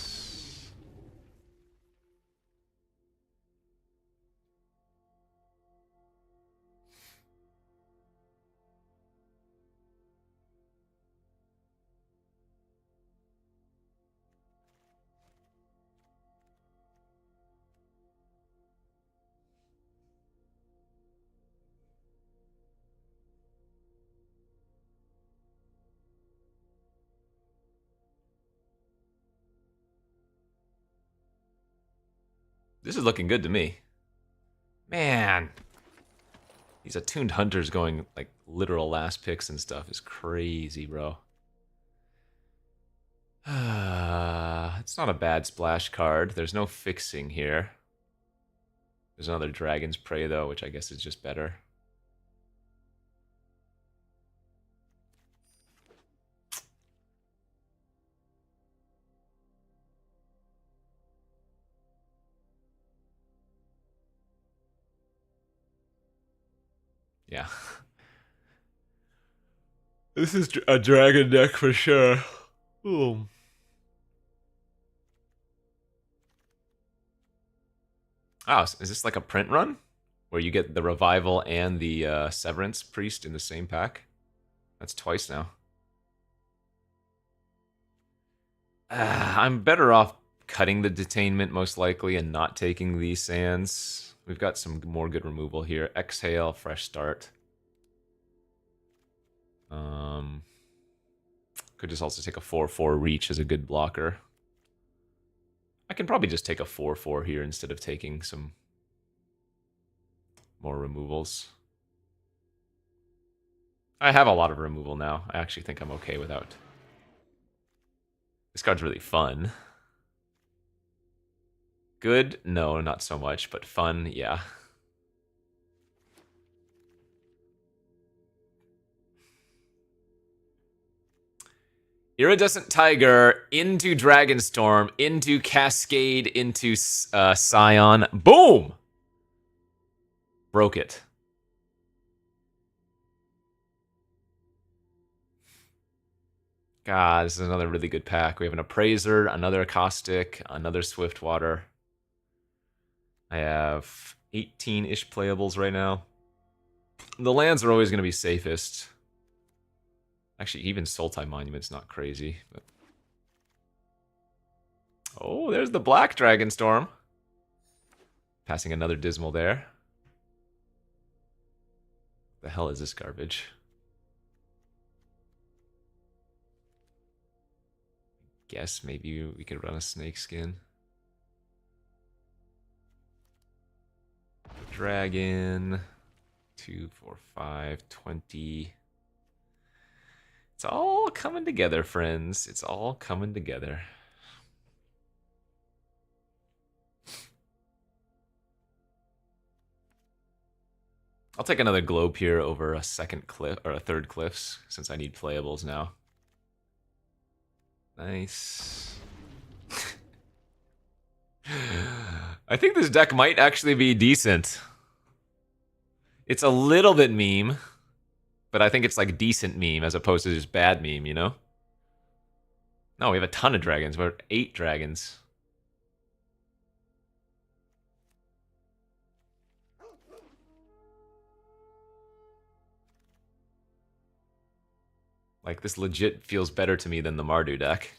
This is looking good to me. Man. These attuned hunters going like literal last picks and stuff is crazy, bro. It's not a bad splash card. There's no fixing here. There's another Dragon's Prey, though, which I guess is just better. Yeah. This is a dragon deck for sure. Ooh. Oh, is this like a print run? Where you get the Revival and the Severance Priest in the same pack? That's twice now. I'm better off cutting the Detainment, most likely, and not taking these sands. We've got some more good removal here. Exhale, fresh start. Could just also take a 4/4 reach as a good blocker. I can probably just take a 4/4 here instead of taking some more removals. I have a lot of removal now. I actually think I'm okay without. This card's really fun. Good? No, not so much, but fun, yeah. Iridescent Tiger into Dragonstorm, into Cascade, into Scion. Boom! Broke it. God, this is another really good pack. We have an Appraiser, another Caustic, another Swiftwater. I have 18-ish playables right now. The lands are always going to be safest. Actually, even Sultai Monument's not crazy. But... oh, there's the Black Dragonstorm. Passing another Dismal there. The hell is this garbage? Guess maybe we could run a Snakeskin. Dragon. 2, 4, 5, 20. It's all coming together, friends. It's all coming together. I'll take another Globe here over a second cliff or a third Cliffs since I need playables now. Nice. I think this deck might actually be decent. It's a little bit meme, but I think it's like decent meme as opposed to just bad meme, you know? No, we have a ton of dragons. We're 8 dragons. Like, this legit feels better to me than the Mardu deck.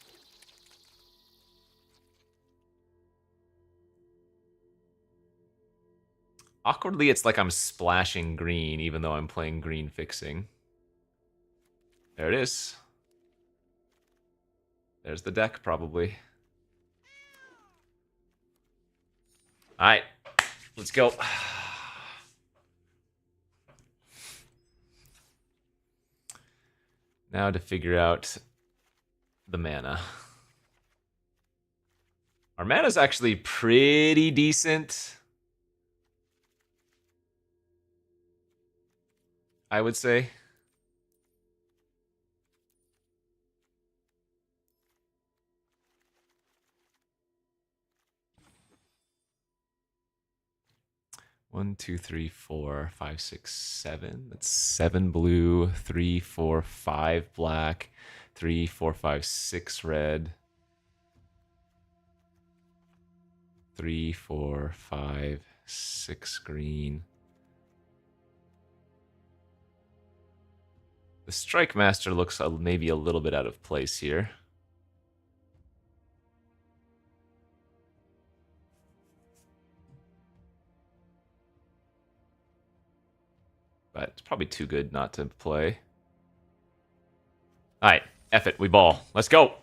Awkwardly, it's like I'm splashing green, even though I'm playing green fixing. There it is. There's the deck, probably. Alright, let's go. Now to figure out the mana. Our mana's actually pretty decent, I would say. 1, 2, 3, 4, 5, 6, 7. That's 7 blue, 3, 4, 5 black, 3, 4, 5, 6 red, 3, 4, 5, 6 green. The Strike Master looks maybe a little bit out of place here. But it's probably too good not to play. All right, F it, we ball. Let's go.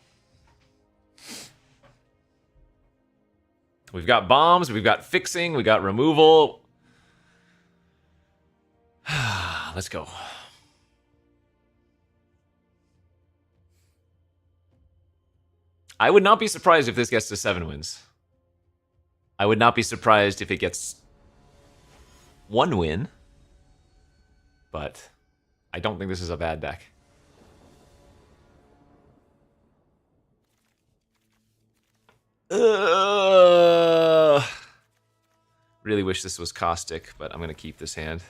We've got bombs, we've got fixing, we got removal. Let's go. I would not be surprised if this gets to 7 wins. I would not be surprised if it gets 1 win. But I don't think this is a bad deck. Really wish this was Caustic, but I'm going to keep this hand.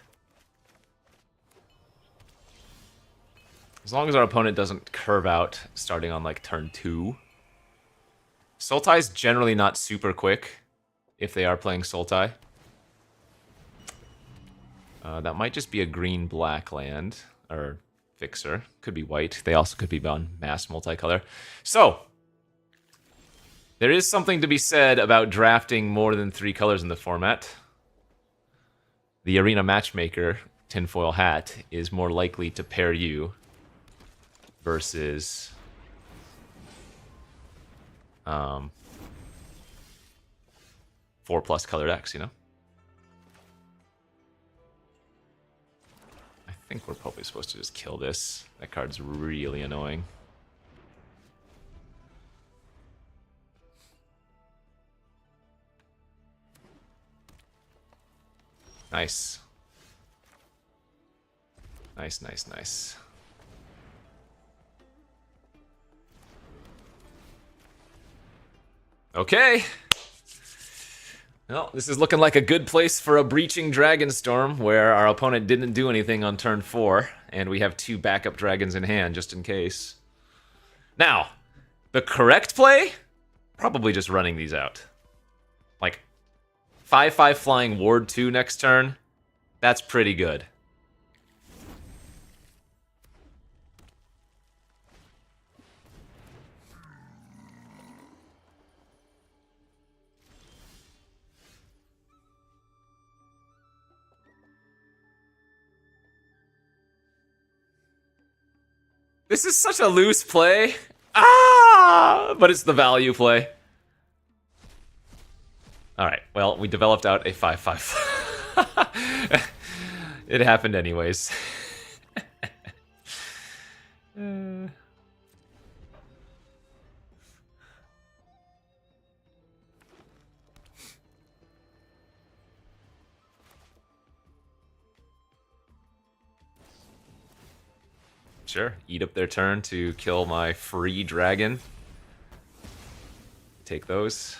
As long as our opponent doesn't curve out starting on like turn 2. Sultai's generally not super quick if they are playing Sultai. That might just be a green-black land, or fixer. Could be white. They also could be on mass multicolor. So, there is something to be said about drafting more than 3 colors in the format. The Arena Matchmaker tinfoil hat is more likely to pair you versus 4+ color decks, you know? I think we're probably supposed to just kill this. That card's really annoying. Nice. Nice, nice, nice. Okay. Well, this is looking like a good place for a Breaching Dragonstorm, where our opponent didn't do anything on turn 4, and we have 2 backup dragons in hand, just in case. Now, the correct play? Probably just running these out. Like, 5/5 flying Ward 2 next turn. That's pretty good. This is such a loose play. Ah! But it's the value play. Alright, well, we developed out a 5/5. It happened anyways. Sure, eat up their turn to kill my free dragon. Take those.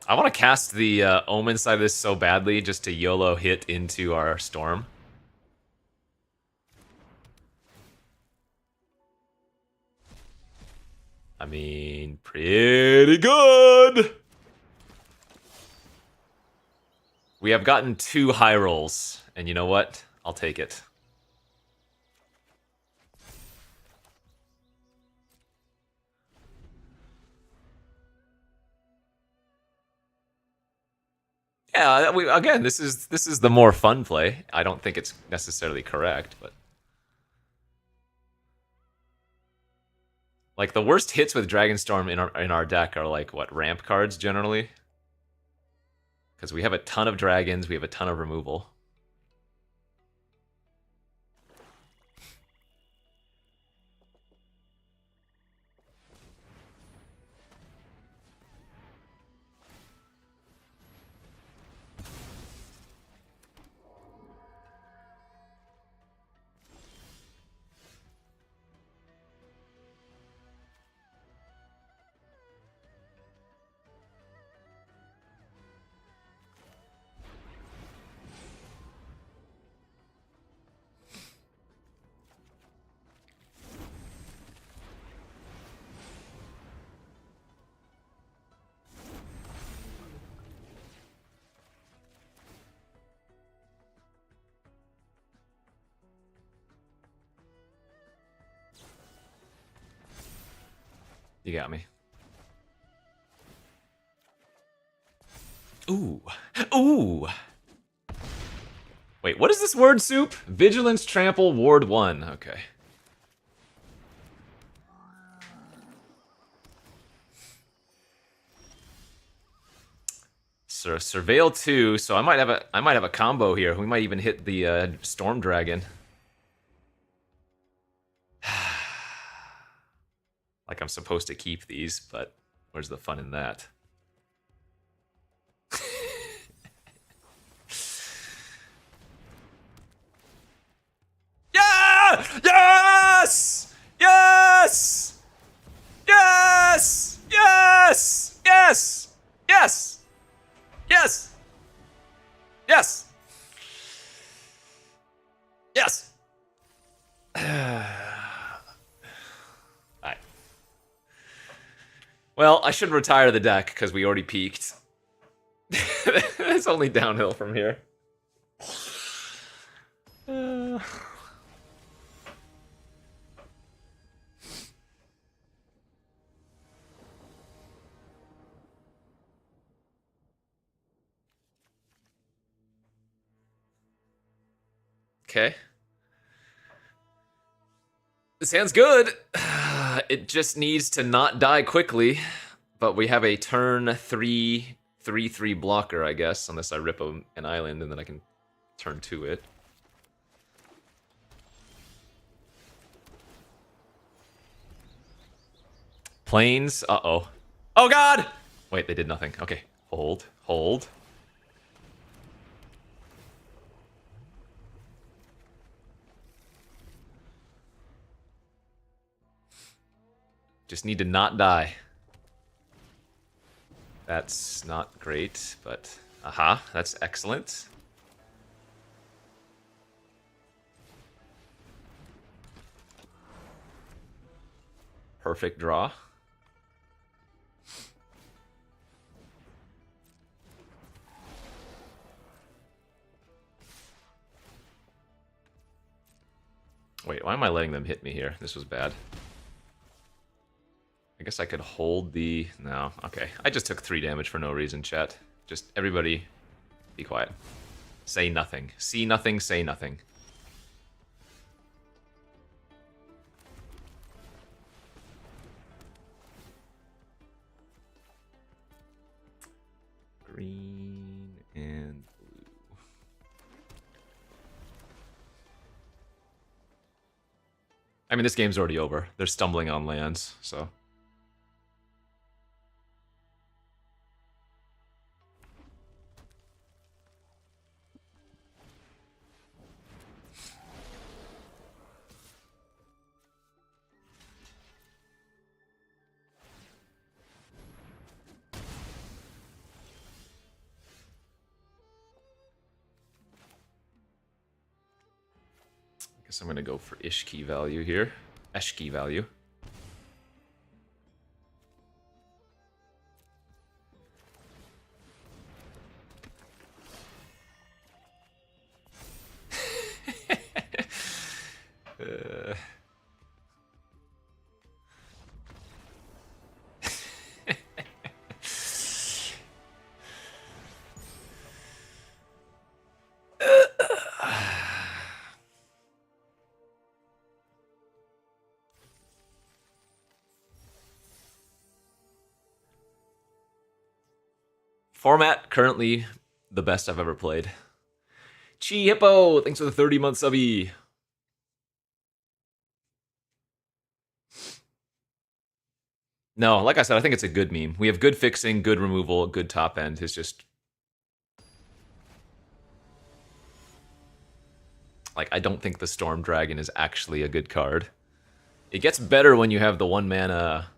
I want to cast the Omen side of this so badly just to YOLO hit into our Storm. I mean, pretty good! We have gotten 2 high rolls, and you know what? I'll take it. Yeah, again, this is the more fun play. I don't think it's necessarily correct, but like the worst hits with Dragonstorm in our deck are like what, ramp cards generally? Because we have a ton of dragons, we have a ton of removal. You got me. Ooh. Ooh. Wait, what is this word soup? Vigilance Trample Ward 1. Okay. So Surveil 2, so I might have a combo here. We might even hit the Storm Dragon. Like I'm supposed to keep these, but where's the fun in that? Yeah! Yes! Yes! Yes! Yes! Yes! Yes! Yes! Yes! Yes! Alright. Well, I should retire the deck, because we already peaked. It's only downhill from here. Okay. This hand's good. It just needs to not die quickly. But we have a turn 3/3/3 blocker, I guess, unless I rip an island and then I can turn to it. Planes. Uh-oh. Oh, God! Wait, they did nothing. Okay. Hold. Hold. Just need to not die. That's not great, but... Aha, that's excellent. Perfect draw. Wait, why am I letting them hit me here? This was bad. I guess I could hold the... No, okay. I just took 3 damage for no reason, chat. Just everybody be quiet. Say nothing. See nothing, say nothing. Green and blue. I mean, this game's already over. They're stumbling on lands, so... Guess I'm gonna go for Ishki value here. Eshki value. Format, currently the best I've ever played. Chi Hippo, thanks for the 30-month subby. No, like I said, I think it's a good meme. We have good fixing, good removal, good top end. It's just... Like, I don't think the Storm Dragon is actually a good card. It gets better when you have the 1-mana...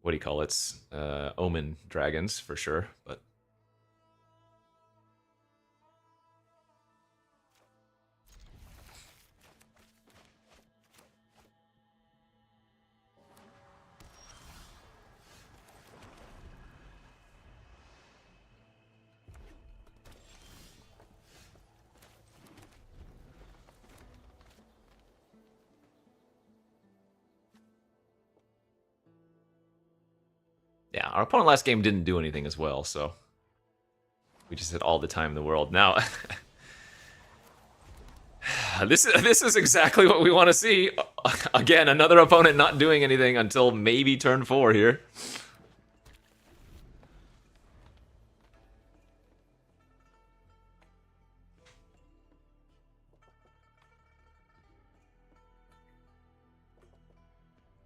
what do you call it? Omen dragons, for sure, but... Yeah, our opponent last game didn't do anything as well, so we just had all the time in the world. Now, this is exactly what we want to see. Again, another opponent not doing anything until maybe turn 4 here.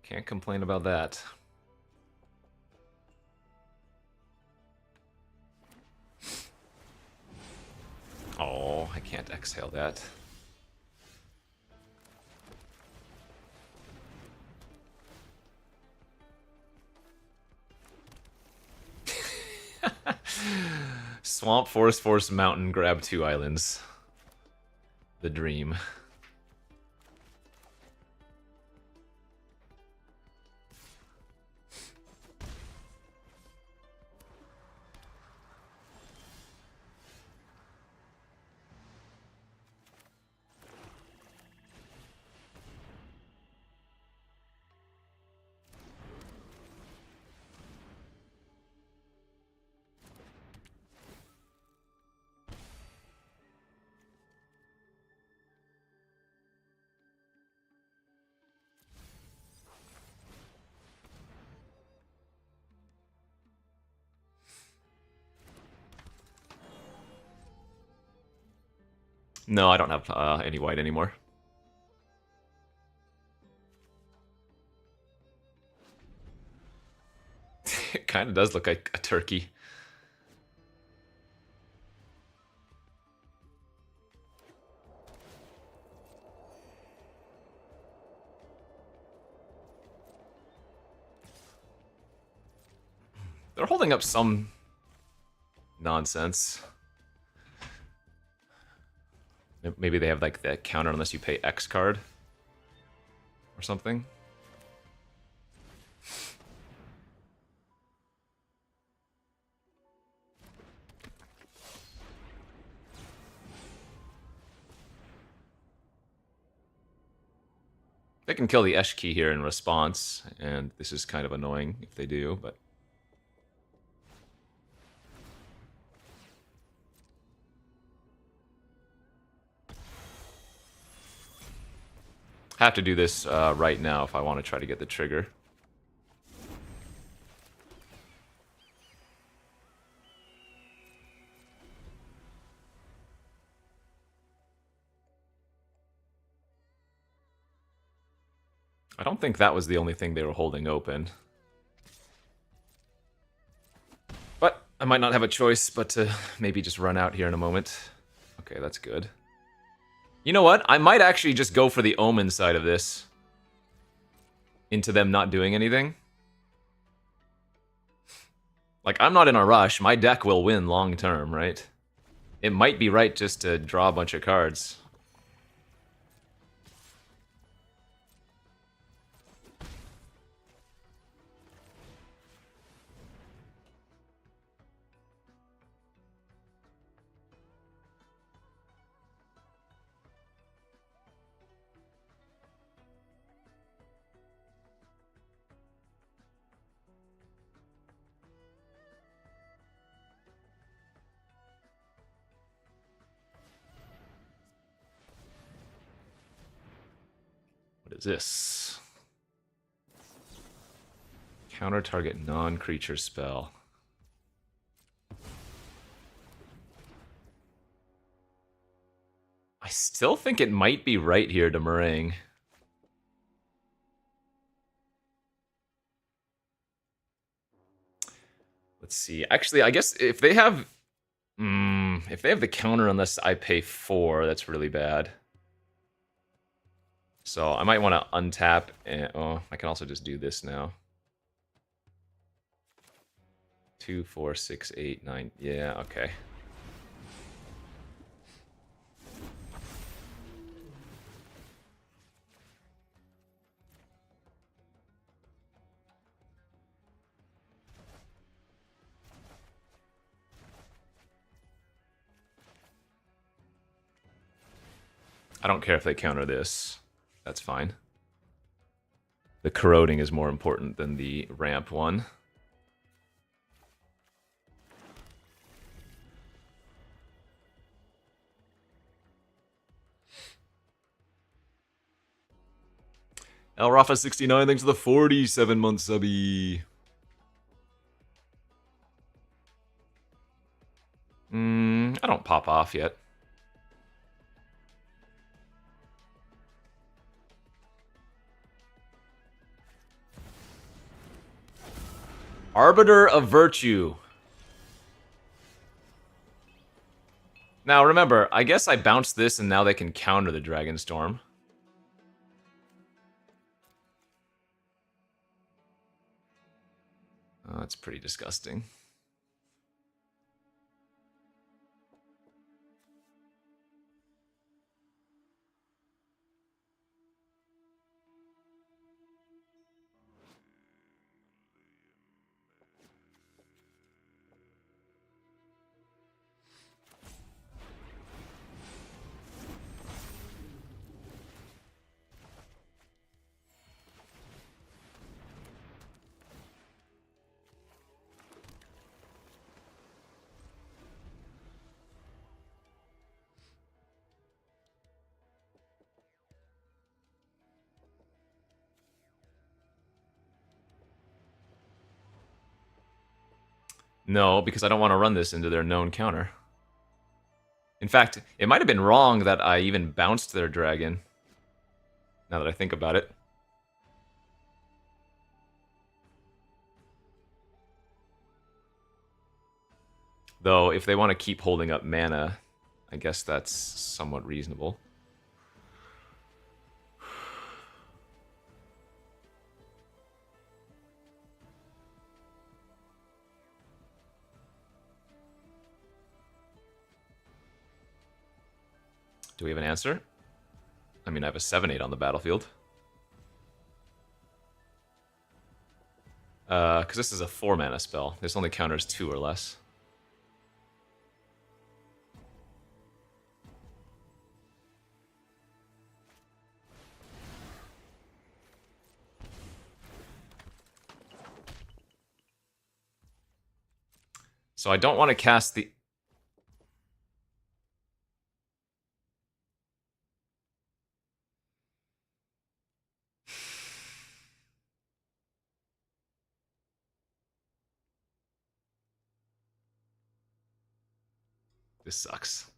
Can't complain about that. Oh, I can't exhale that. Swamp, forest, mountain, grab 2 islands. The dream. No, I don't have any white anymore. It kind of does look like a turkey. They're holding up some nonsense. Maybe they have like the counter unless you pay X card or something. They can kill the Esh key here in response, and this is kind of annoying if they do, but have to do this right now if I want to try to get the trigger. I don't think that was the only thing they were holding open. But I might not have a choice but to maybe just run out here in a moment. Okay, that's good. You know what? I might actually just go for the Omen side of this. Into them not doing anything. Like, I'm not in a rush. My deck will win long term, right? It might be right just to draw a bunch of cards. What is this? Counter target non-creature spell. I still think it might be right here to meringue. Let's see. Actually, I guess if they have the counter unless I pay 4, that's really bad. So I might want to untap and I can also just do this now. 2, 4, 6, 8, 9. Yeah, okay. I don't care if they counter this. That's fine. The corroding is more important than the ramp one. El Rafa69, thanks for the 47-month subby. I don't pop off yet. Arbiter of Virtue. Now remember, I guess I bounced this and now they can counter the Dragon Storm. Oh, that's pretty disgusting. No, because I don't want to run this into their known counter. In fact, it might have been wrong that I even bounced their dragon. Now that I think about it. Though, if they want to keep holding up mana, I guess that's somewhat reasonable. Do we have an answer? I mean, I have a 7/8 on the battlefield. Because this is a 4-mana spell. This only counters 2 or less. So I don't want to cast the... This sucks.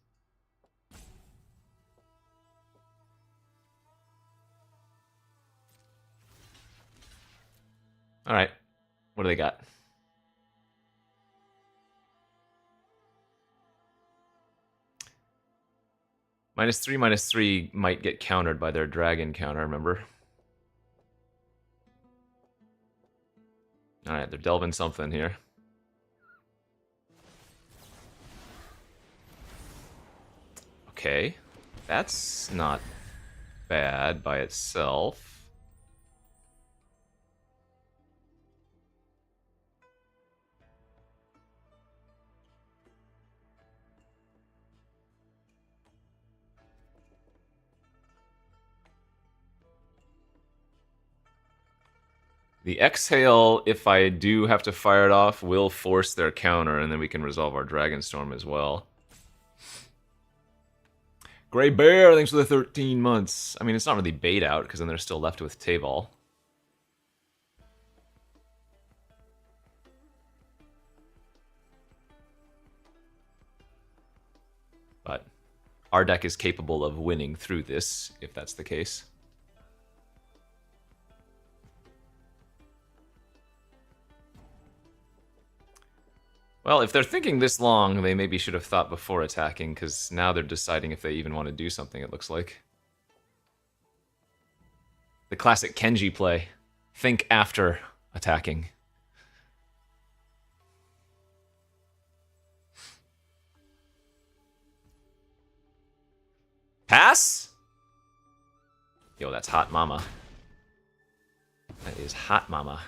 Alright. What do they got? -3/-3 might get countered by their dragon counter, remember? Alright, they're delving something here. Okay. That's not bad by itself. The exhale, if I do have to fire it off, will force their counter, and then we can resolve our Dragon Storm as well. Gray Bear, thanks for the 13 months. I mean, it's not really bait out, because then they're still left with Teyval. But our deck is capable of winning through this, if that's the case. Well, if they're thinking this long, they maybe should have thought before attacking, because now they're deciding if they even want to do something, it looks like. The classic Kenji play. Think after attacking. Pass? Yo, that's hot mama. That is hot mama.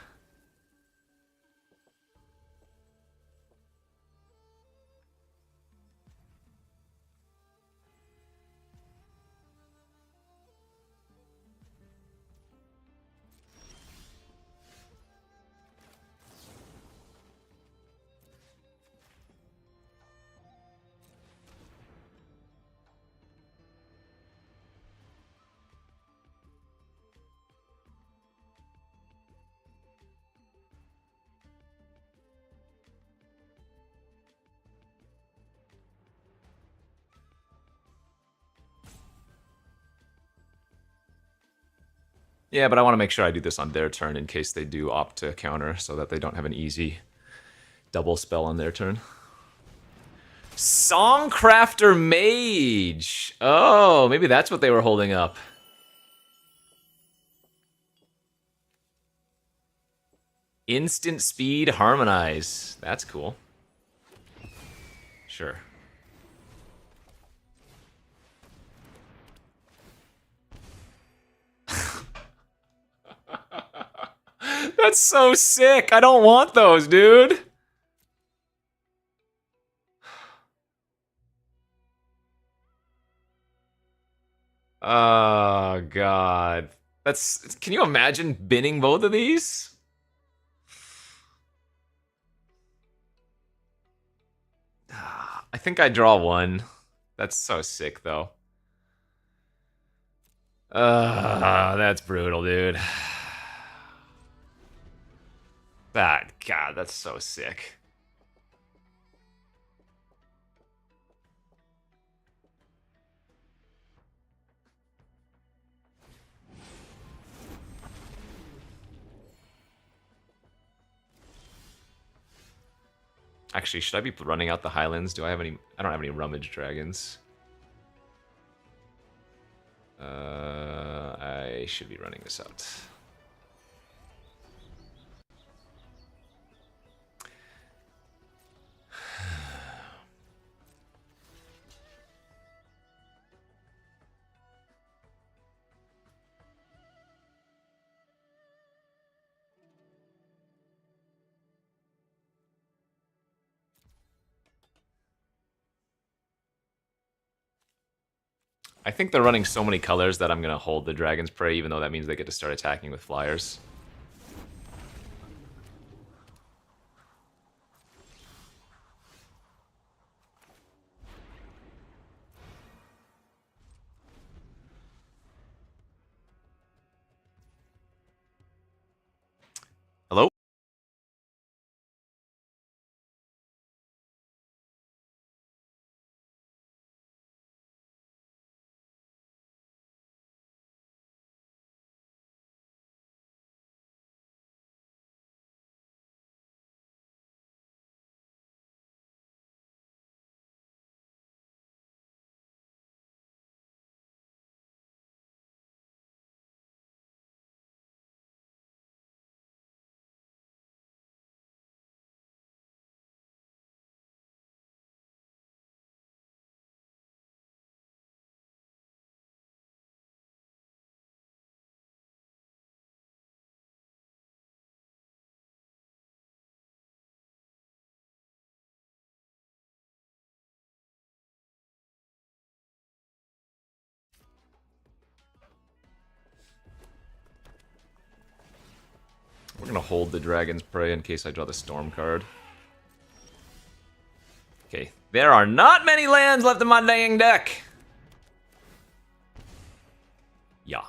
Yeah, but I want to make sure I do this on their turn in case they do opt to counter so that they don't have an easy double spell on their turn. Songcrafter Mage! Oh, maybe that's what they were holding up. Instant speed harmonize. That's cool. Sure. That's so sick. I don't want those, dude. Oh, God. That's... Can you imagine binning both of these? I think I draw one. That's so sick, though. That's brutal, dude. God, that's so sick. Actually, should I be running out the Highlands? Do I have any... I don't have any Rummage Dragons. I should be running this out. I think they're running so many colors that I'm going to hold the Dragon's Prey, even though that means they get to start attacking with flyers. Hello? We're going to hold the Dragon's Prey in case I draw the Storm card. Okay, there are not many lands left in my dang deck. Yeah.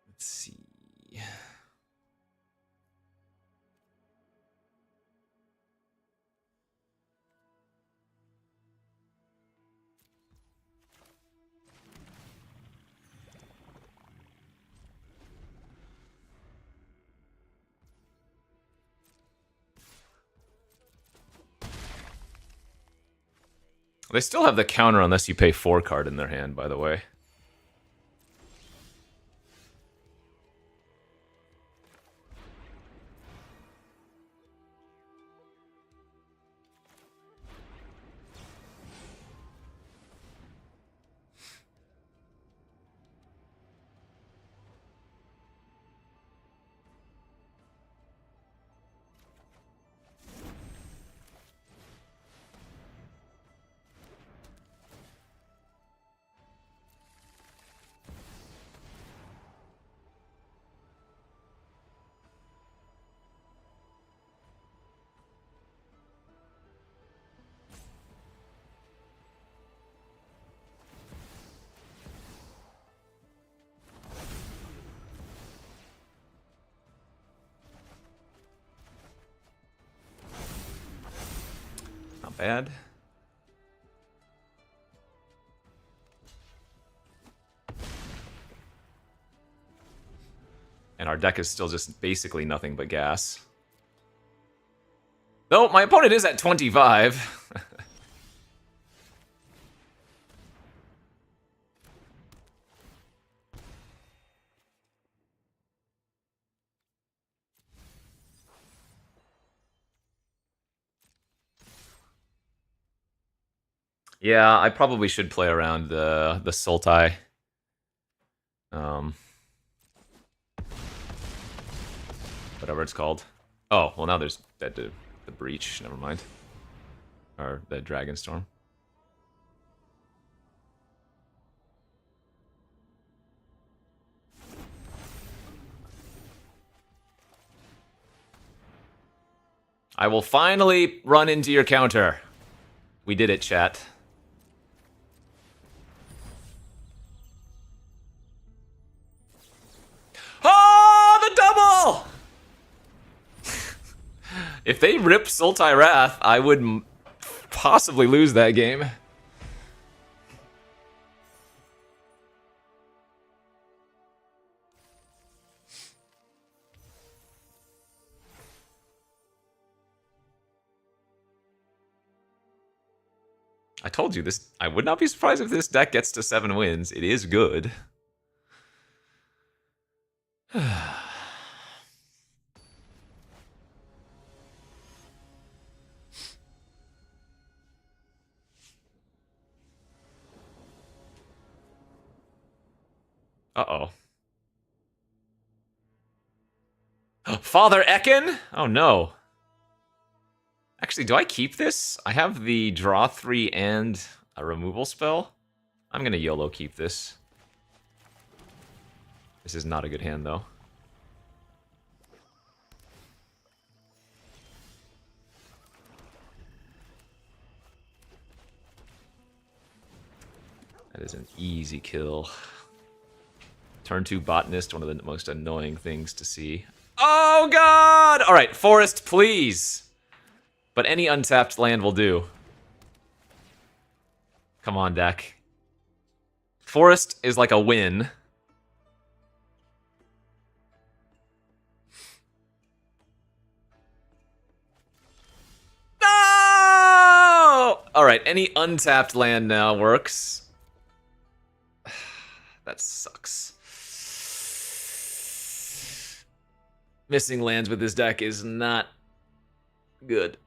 Let's see. They still have the counter unless you pay 4 card in their hand, by the way. Not bad. And our deck is still just basically nothing but gas. Though my opponent is at 25. Yeah, I probably should play around the Sultai. Whatever it's called. Oh, well now there's the Breach, never mind. Or the Dragonstorm. I will finally run into your counter. We did it, chat. Oh, the double! If they rip Sultai Wrath, I would possibly lose that game. I told you this. I would not be surprised if this deck gets to 7 wins. It is good. Uh-oh. Father Ekin? Oh no. Actually, do I keep this? I have the draw 3 and a removal spell. I'm gonna YOLO keep this. This is not a good hand, though. That is an easy kill. Turn 2 Botanist, one of the most annoying things to see. Oh god! Alright, Forest, please! But any untapped land will do. Come on, deck. Forest is like a win. No! Alright, any untapped land now works. That sucks. Missing lands with this deck is not good.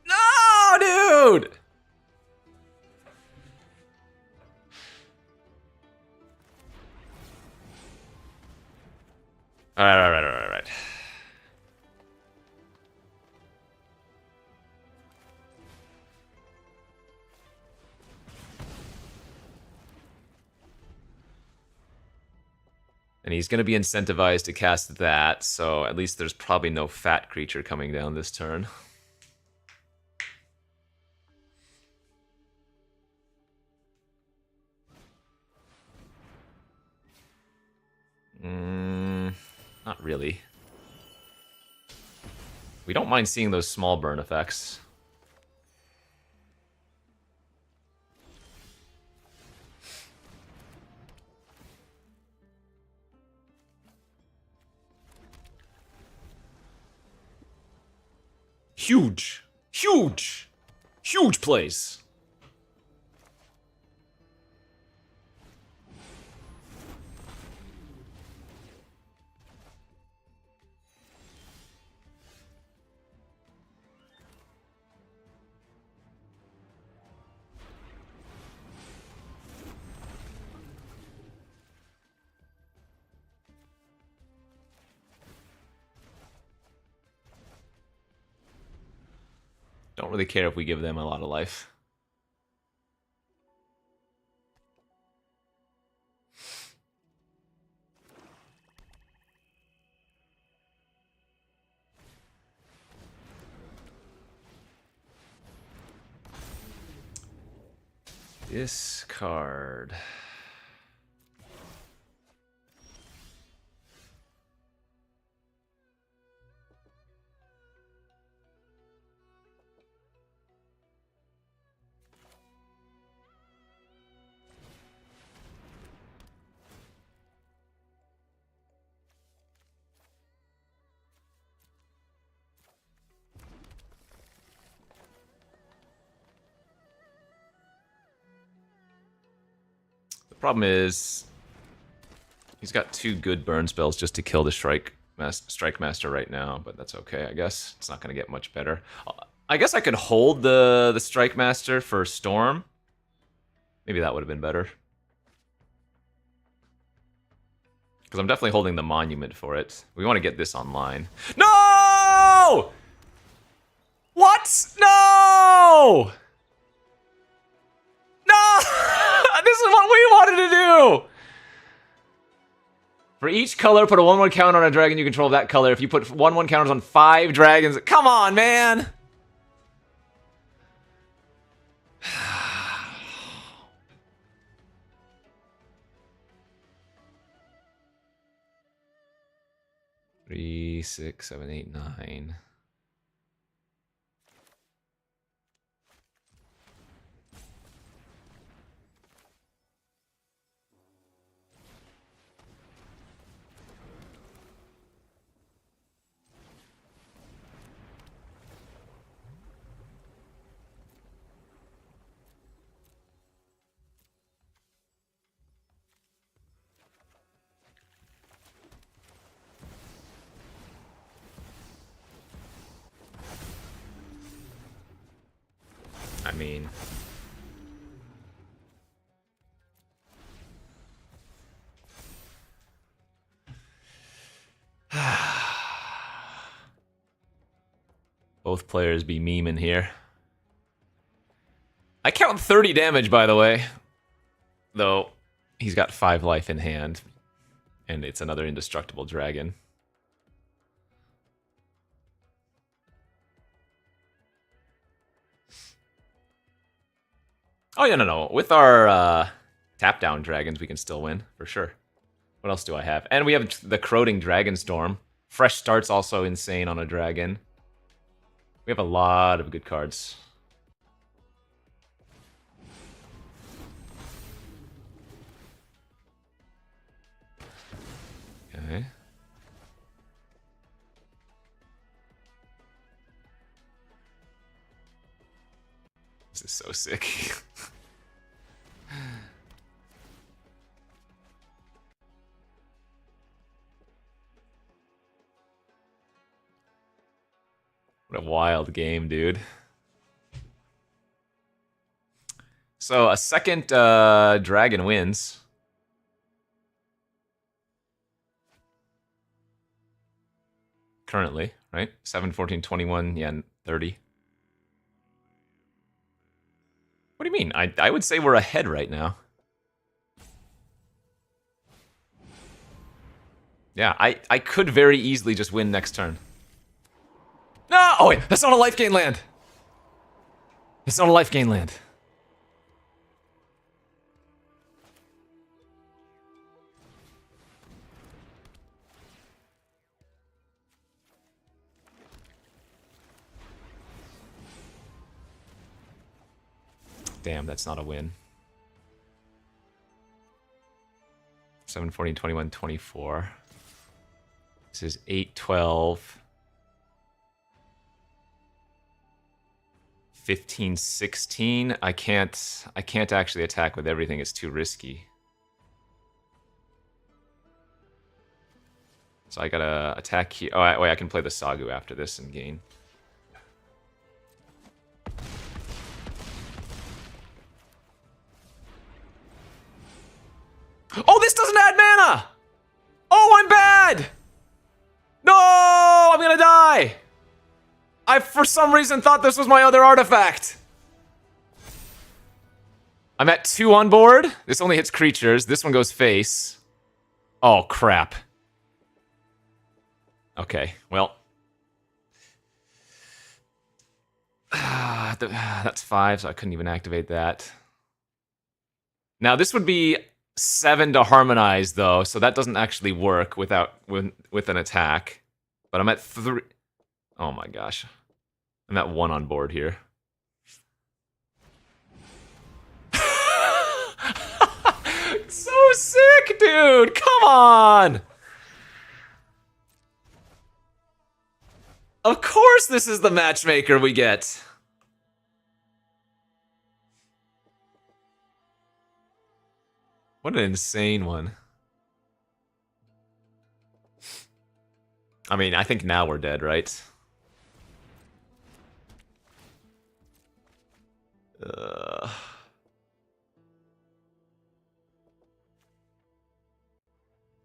No, dude! Alright. And he's going to be incentivized to cast that, so at least there's probably no fat creature coming down this turn. Not really. We don't mind seeing those small burn effects. Huge plays. Don't really care if we give them a lot of life. Discard. The problem is he's got 2 good burn spells just to kill the Strike Master right now, but that's okay, I guess. It's not going to get much better. I guess I could hold the Strike Master for Storm. Maybe that would have been better. Because I'm definitely holding the Monument for it. We want to get this online. No! What? No! No! This is what we wanted to do! For each color, put a 1/1 counter on a dragon you control of that color. If you put 1/1 counters on 5 dragons... Come on, man! Three, 6, 7, 8, 9. I mean... Both players be memeing here. I count 30 damage, by the way. Though, he's got 5 life in hand. And it's another indestructible dragon. Oh, yeah, no. With our tap-down dragons, we can still win, for sure. What else do I have? And we have the Corroding Dragonstorm. Fresh Start's also insane on a dragon. We have a lot of good cards. Okay. This is so sick. What a wild game, dude. So a second dragon wins. Currently, right? 7, 14, 21, yeah, 30. What do you mean? I would say we're ahead right now. Yeah, I could very easily just win next turn. No! Oh wait, that's not a life gain land. It's not a life gain land. Damn, that's not a win. 7, 14, 21, 24. This is 8, 12. 15, 16. I can't actually attack with everything. It's too risky. So I gotta attack here. Oh, wait, I can play the Sagu after this and gain. Oh, this doesn't add mana! Oh, I'm bad! No, I'm gonna die! I, for some reason, thought this was my other artifact. I'm at 2 on board. This only hits creatures. This one goes face. Oh, crap. Okay, well. That's 5, so I couldn't even activate that. Now, this would be 7 to harmonize, though, so that doesn't actually work with an attack. But I'm at 3. Oh my gosh. I'm at 1 on board here. So sick, dude! Come on! Of course this is the matchmaker we get. What an insane one. I mean, I think now we're dead, right?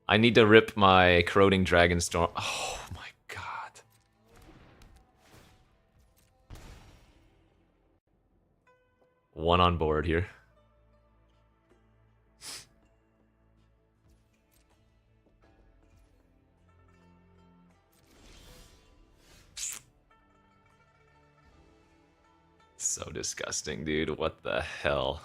I need to rip my Corroding Dragonstorm. Oh my god. One on board here. So disgusting, dude. What the hell?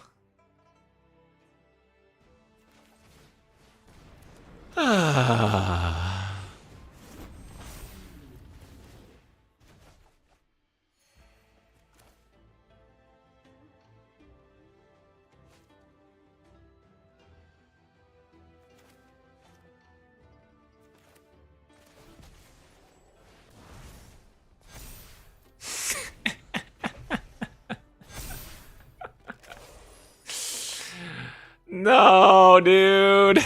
No, dude.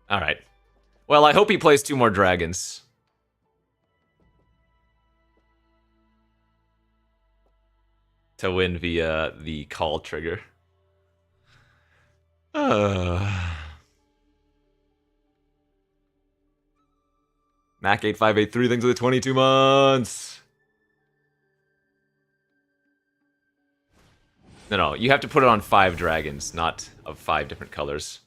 All right. Well, I hope he plays 2 more dragons. To win via the call trigger. Mac8583, thanks for the 22 months. No, you have to put it on 5 dragons, not of 5 different colors.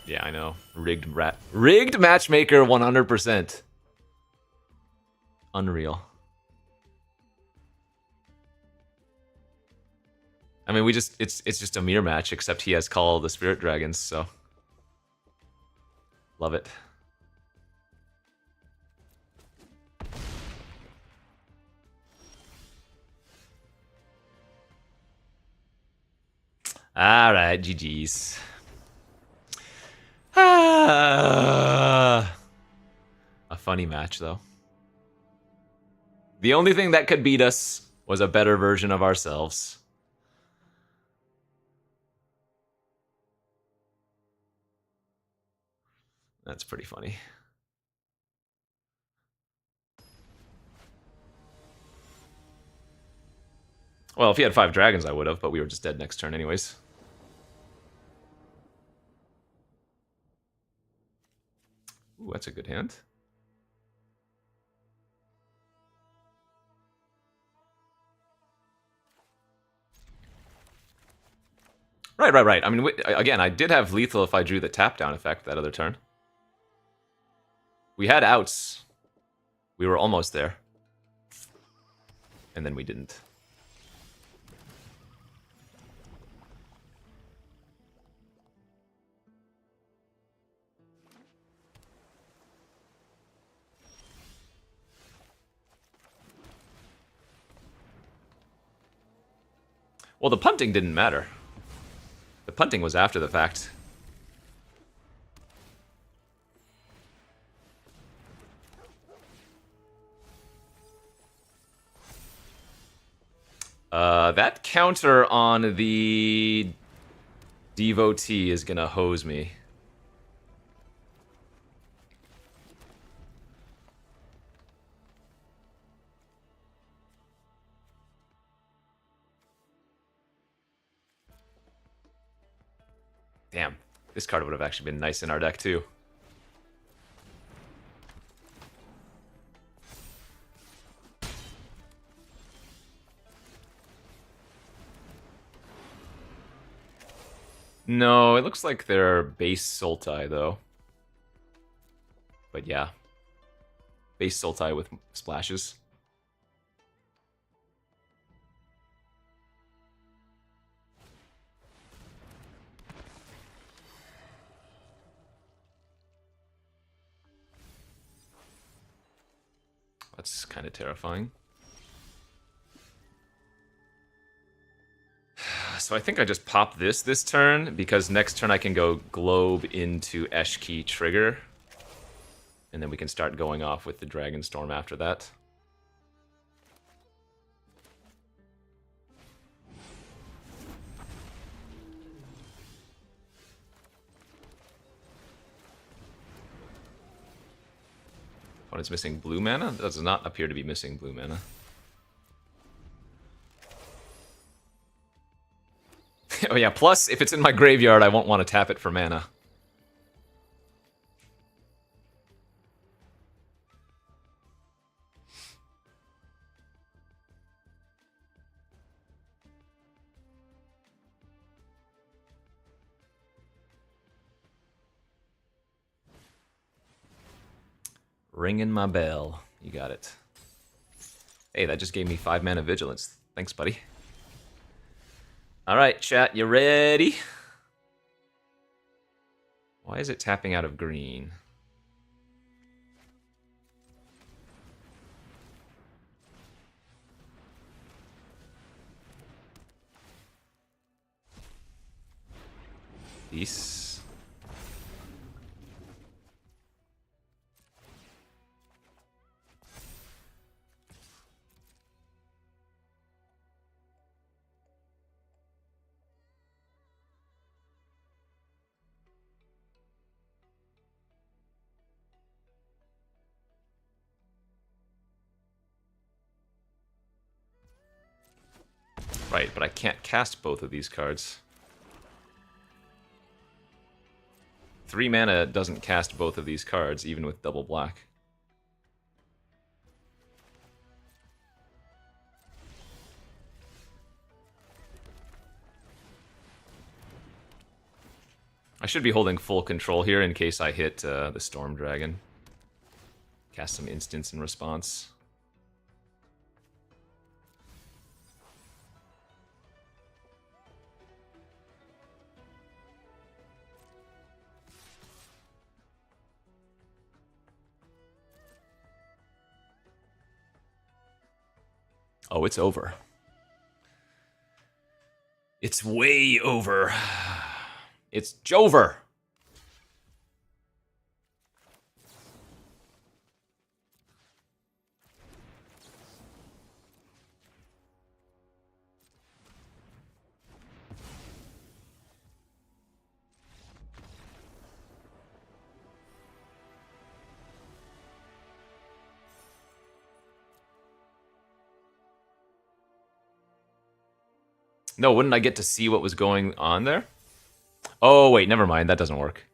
Yeah, I know. Rigged matchmaker 100%. Unreal. I mean, it's just a mirror match, except he has Call of the Spirit Dragons, so love it. All right, GG's. A funny match, though. The only thing that could beat us was a better version of ourselves. That's pretty funny. Well, if he had 5 dragons, I would have, but we were just dead next turn anyways. Ooh, that's a good hand. Right. I mean, again, I did have lethal if I drew the tap down effect that other turn. We had outs. We were almost there. And then we didn't. Well, the punting didn't matter. The punting was after the fact. That counter on the devotee is gonna hose me. Damn, this card would have actually been nice in our deck too. No, it looks like they're base Sultai, though. But yeah. Base Sultai with splashes. That's kind of terrifying. So I think I just pop this turn, because next turn I can go Globe into Eshki Trigger. And then we can start going off with the Dragon Storm after that. Opponent's missing blue mana? That does not appear to be missing blue mana. Oh yeah, plus, if it's in my graveyard, I won't want to tap it for mana. Ringing my bell. You got it. Hey, that just gave me 5 mana vigilance. Thanks, buddy. Alright, chat, you ready? Why is it tapping out of green? This. Right, but I can't cast both of these cards. 3 mana doesn't cast both of these cards, even with double black. I should be holding full control here in case I hit the Storm Dragon. Cast some instants in response. Oh, it's over. It's way over. It's Jover. No, wouldn't I get to see what was going on there? Oh, wait, never mind. That doesn't work.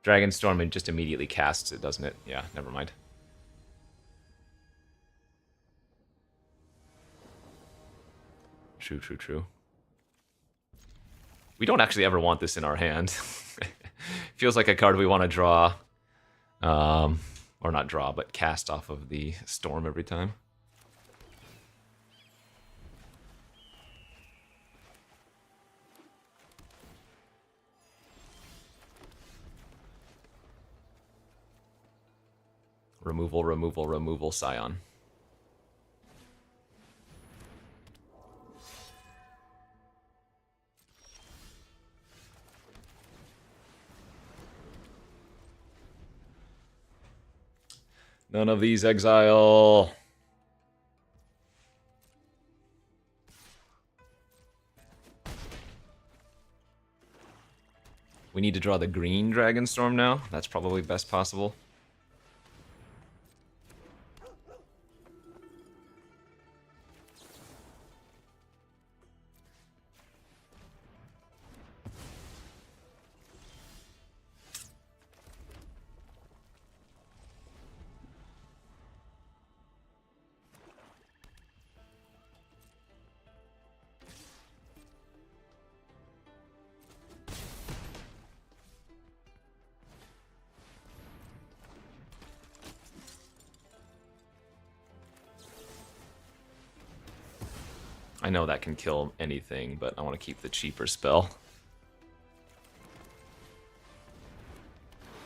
Dragon Storm just immediately casts it, doesn't it? Yeah, never mind. True, true, true. We don't actually ever want this in our hand. Feels like a card we want to draw. Or not draw, but cast off of the Storm every time. Removal, removal, removal, Scion. None of these exile. We need to draw the green Dragon Storm now. That's probably best possible. I know that can kill anything, but I want to keep the cheaper spell.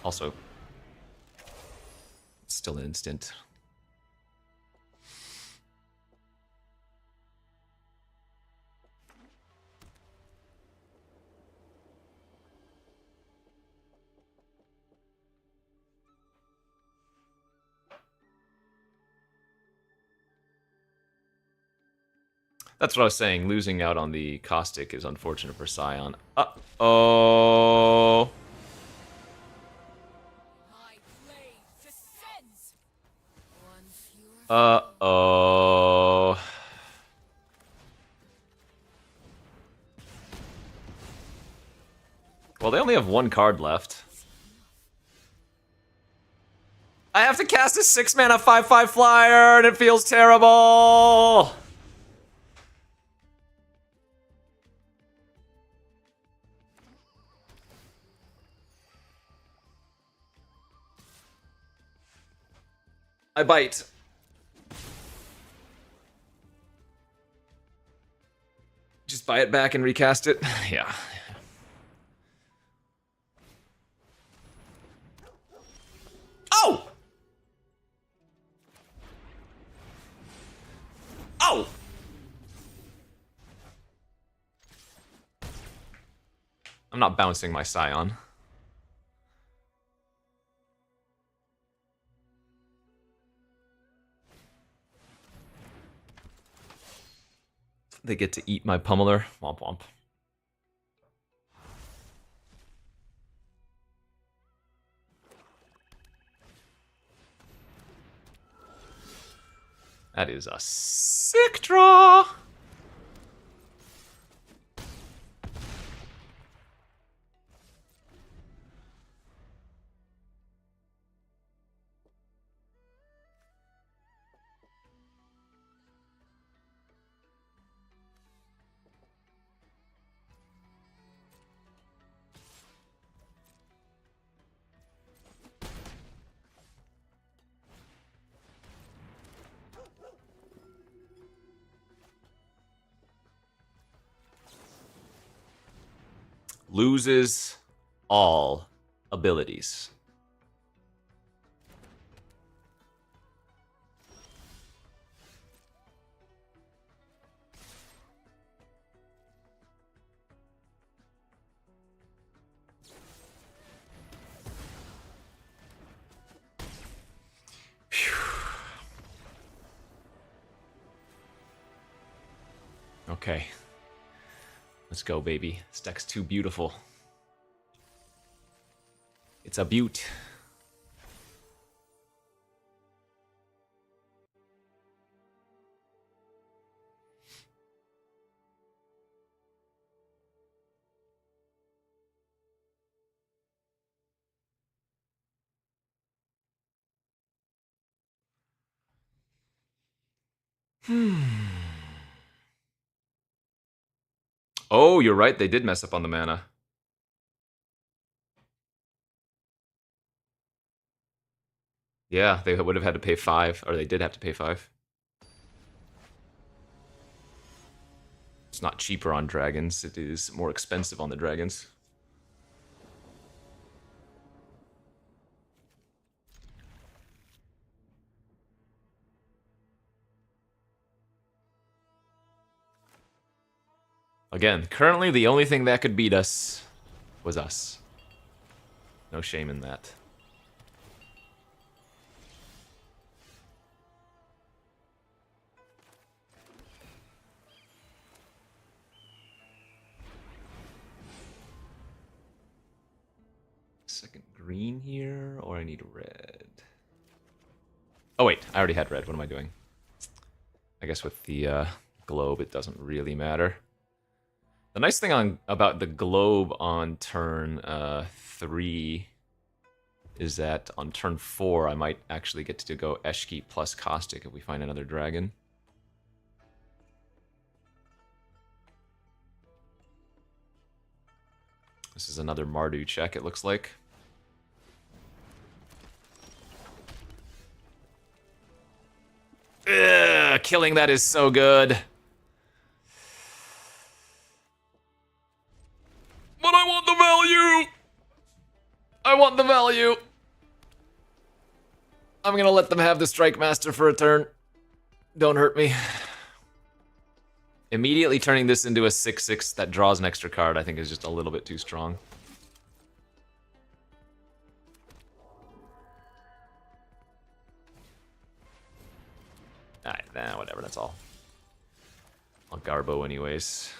Also, it's still an instant. That's what I was saying. Losing out on the caustic is unfortunate for Scion. Uh-oh. Uh-oh. Well, they only have one card left. I have to cast a 6-mana 5/5 flyer, and it feels terrible! I bite. Just buy it back and recast it? Yeah. Oh! Oh! I'm not bouncing my Scion. They get to eat my pummeler. Womp womp. That is a sick draw! Loses all abilities. Okay. Let's go, baby. This deck's too beautiful. It's a beaut. Oh, you're right. They did mess up on the mana. Yeah, they would have had to pay 5, or they did have to pay 5. It's not cheaper on dragons. It is more expensive on the dragons. Again, currently the only thing that could beat us was us. No shame in that. Second green here, or I need red? Oh wait, I already had red. What am I doing? I guess with the globe, it doesn't really matter. The nice thing about the globe on turn 3 is that on turn 4, I might actually get to go Eshki plus Caustic if we find another dragon. This is another Mardu check, it looks like. Ugh, killing that is so good. But I want the value! I want the value! I'm gonna let them have the Strike Master for a turn. Don't hurt me. Immediately turning this into a 6/6 that draws an extra card, I think is just a little bit too strong. Alright, nah, whatever, that's all. I'll Garbo anyways.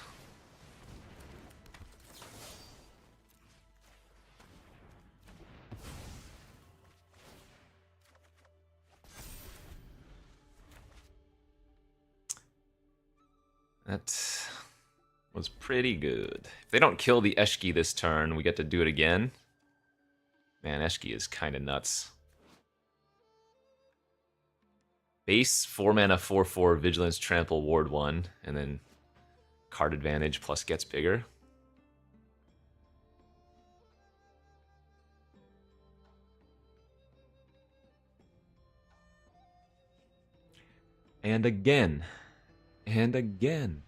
That was pretty good. If they don't kill the Eshki this turn, we get to do it again. Man, Eshki is kind of nuts. Base 4 mana 4/4 Vigilance Trample Ward 1, and then card advantage plus gets bigger. And again. And again.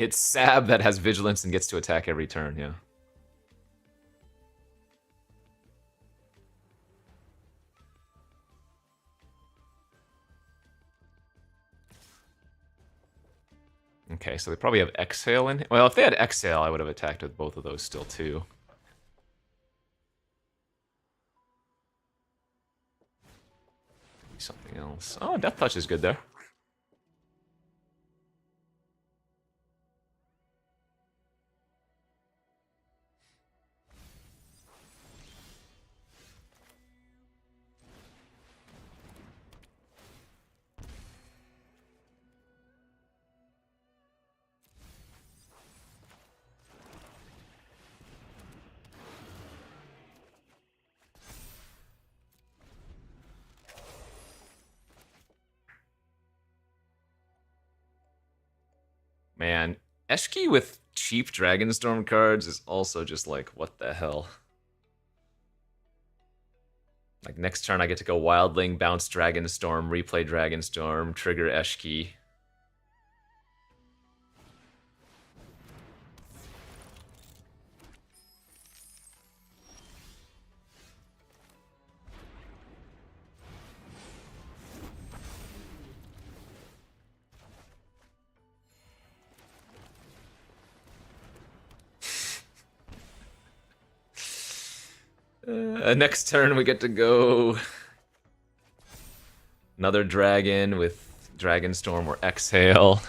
It's Sab that has Vigilance and gets to attack every turn, yeah. Okay, so they probably have Exhale in... Well, if they had Exhale, I would have attacked with both of those still, too. Maybe something else. Oh, Death Touch is good there. Man, Eshki with cheap Dragonstorm cards is also just like, what the hell? Like, next turn I get to go Wildling, bounce Dragonstorm, replay Dragonstorm, trigger Eshki. Next turn we get to go another dragon with Dragonstorm or Exhale.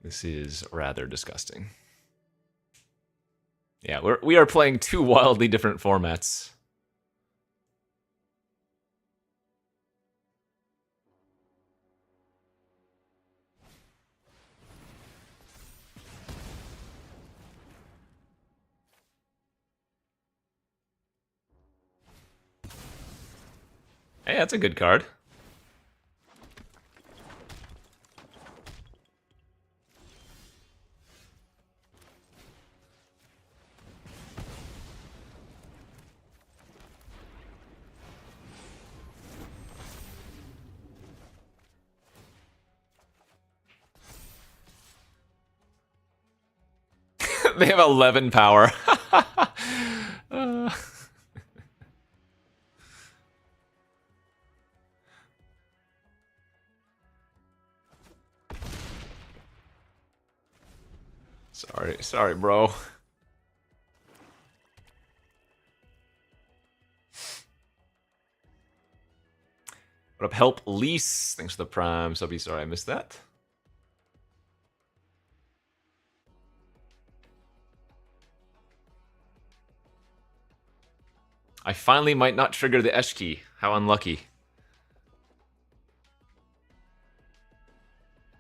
This is rather disgusting. Yeah, we are playing two wildly different formats. Hey, that's a good card. They have 11 power. Sorry, bro. What up, Help Lease? Thanks for the prime subby. Sorry I missed that. I finally might not trigger the Eshki. How unlucky.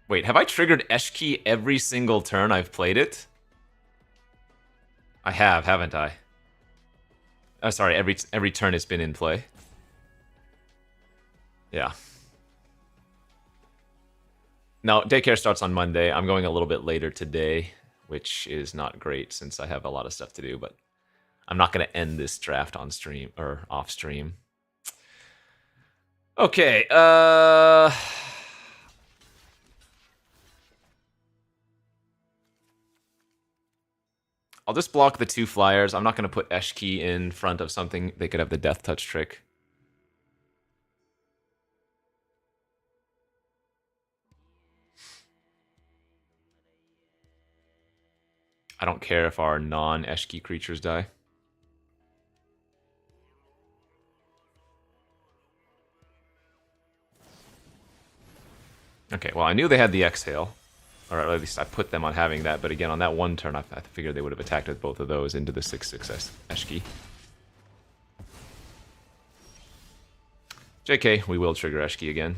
Wait, have I triggered Eshki every single turn I've played it? I have, haven't I? Oh, sorry, every turn it's been in play. Yeah. Now, daycare starts on Monday. I'm going a little bit later today, which is not great since I have a lot of stuff to do, but I'm not going to end this draft on stream or off stream. Okay, I'll just block the 2 flyers. I'm not going to put Eshki in front of something. They could have the Death Touch trick. I don't care if our non-Eshki creatures die. Okay, well, I knew they had the exhale. Or at least I put them on having that, but again, on that one turn, I figured they would have attacked with both of those into the 6/6 Eshki. JK, we will trigger Eshki again.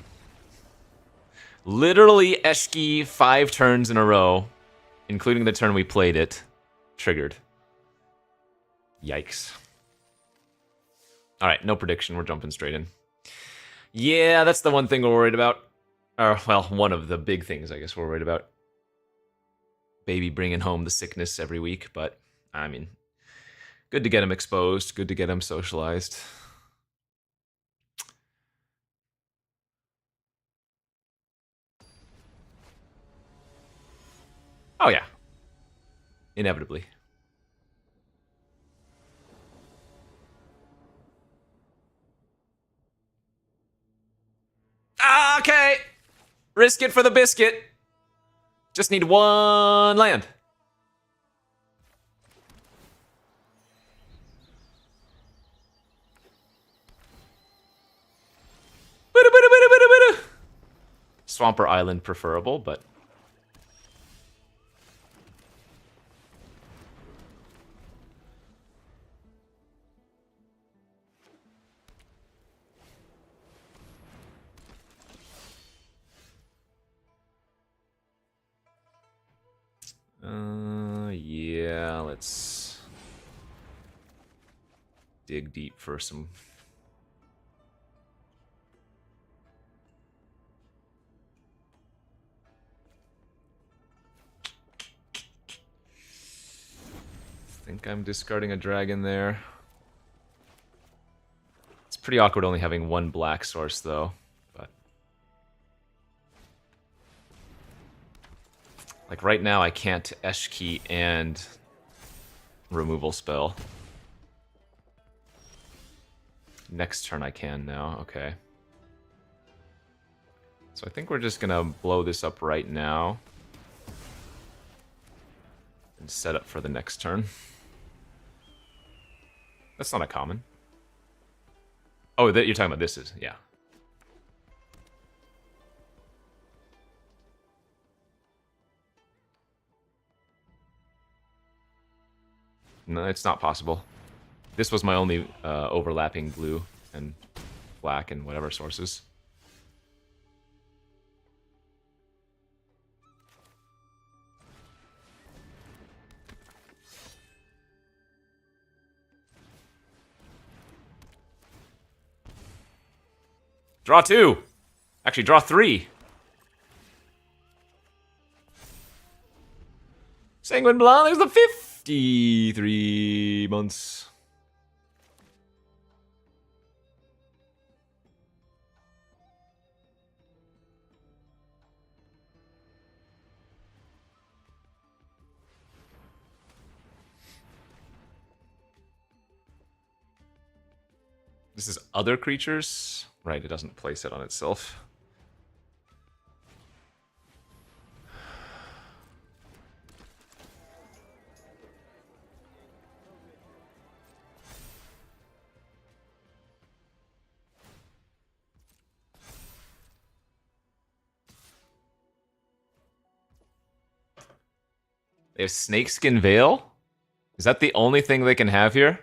Literally Eshki 5 turns in a row, including the turn we played it, triggered. Yikes. Alright, no prediction, we're jumping straight in. Yeah, that's the one thing we're worried about. Or, well, one of the big things I guess we're worried about. Baby bringing home the sickness every week, but, I mean, good to get him exposed, good to get him socialized. Oh yeah. Inevitably. Okay! Risk it for the biscuit. Just need one land. Swamper Island preferable, but... yeah, let's dig deep for some... I think I'm discarding a dragon there. It's pretty awkward only having one black source, though. But like right now, I can't Eshki and removal spell. Next turn I can now, okay. So I think we're just gonna blow this up right now. And set up for the next turn. That's not a common. Oh, you're talking about this is, yeah. No, it's not possible. This was my only overlapping blue and black and whatever sources. Draw 2! Actually, draw 3! Sanguine Blanc, there's the 53 months. This is other creatures? Right, it doesn't place it on itself. They have Snakeskin Veil? Is that the only thing they can have here?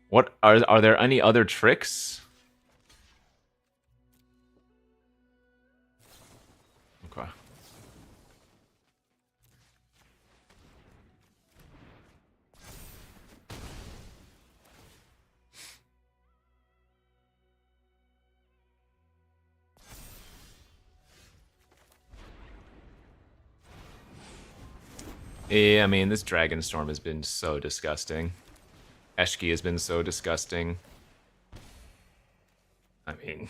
What are there any other tricks? Okay. Yeah, I mean, this Dragon Storm has been so disgusting. Eshki has been so disgusting. I mean...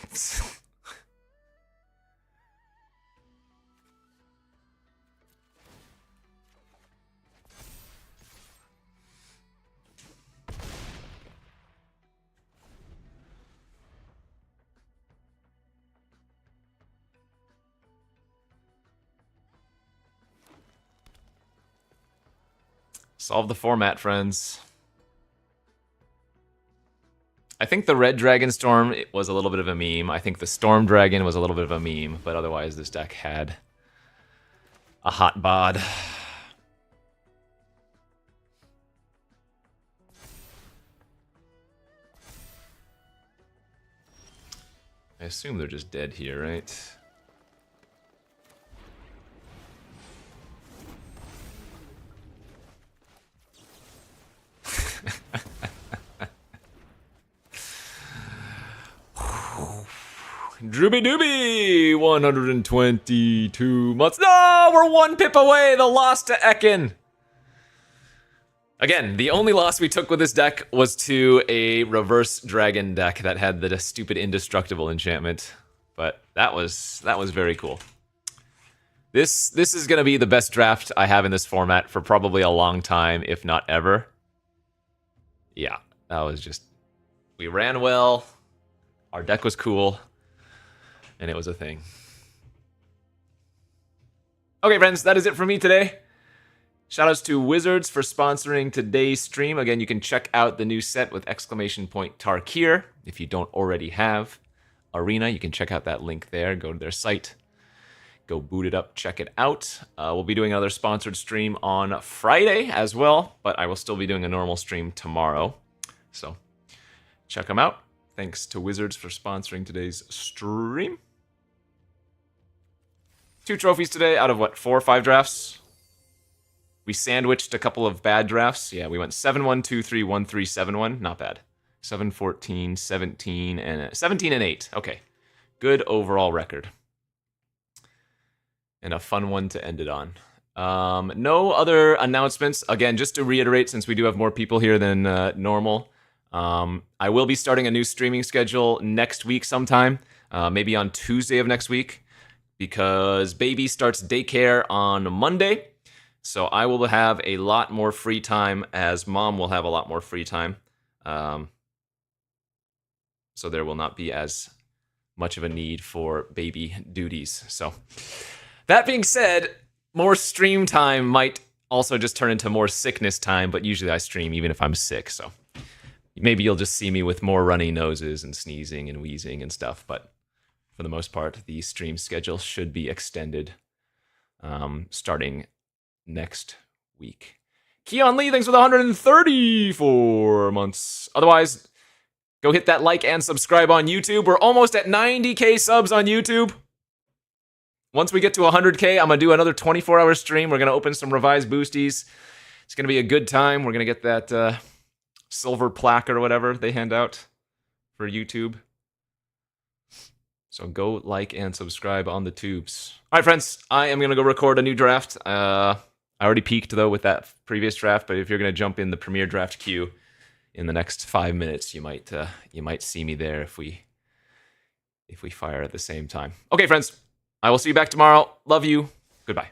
Solve the format, friends. I think the Red Dragon Storm was a little bit of a meme. I think the Storm Dragon was a little bit of a meme, but otherwise this deck had a hot bod. I assume they're just dead here, right? Drooby Dooby! 122 months. No! We're one pip away! The loss to Ekin! Again, the only loss we took with this deck was to a reverse dragon deck that had the stupid indestructible enchantment. But that was very cool. This is gonna be the best draft I have in this format for probably a long time, if not ever. Yeah, that was just... We ran well, our deck was cool, and it was a thing. Okay, friends, that is it for me today. Shoutouts to Wizards for sponsoring today's stream. Again, you can check out the new set with !TARKIR if you don't already have Arena. You can check out that link there. Go to their site. Go boot it up. Check it out. We'll be doing another sponsored stream on Friday as well, but I will still be doing a normal stream tomorrow. So check them out. Thanks to Wizards for sponsoring today's stream. 2 trophies today out of what, 4 or 5 drafts? We sandwiched a couple of bad drafts. Yeah, we went 7-1, 2-3, 1-3, 7-1. Not bad. 7-14, 17, and 17 and 8. Okay. Good overall record. And a fun one to end it on. No other announcements. Again, just to reiterate, since we do have more people here than normal, I will be starting a new streaming schedule next week sometime. Maybe on Tuesday of next week. Because baby starts daycare on Monday. So I will have a lot more free time, as mom will have a lot more free time. So there will not be as much of a need for baby duties. So that being said, more stream time might also just turn into more sickness time, but usually I stream even if I'm sick. So maybe you'll just see me with more runny noses and sneezing and wheezing and stuff. But for the most part, the stream schedule should be extended starting next week. Keon Lee, thanks for the 134 months. Otherwise, go hit that like and subscribe on YouTube. We're almost at 90k subs on YouTube. Once we get to 100k, I'm going to do another 24-hour stream. We're going to open some revised boosties. It's going to be a good time. We're going to get that silver plaque or whatever they hand out for YouTube. So go like and subscribe on the tubes. All right, friends, I am going to go record a new draft. I already peaked, though, with that previous draft, but if you're going to jump in the Premier Draft queue in the next 5 minutes, you might see me there if we fire at the same time. Okay, friends, I will see you back tomorrow. Love you. Goodbye.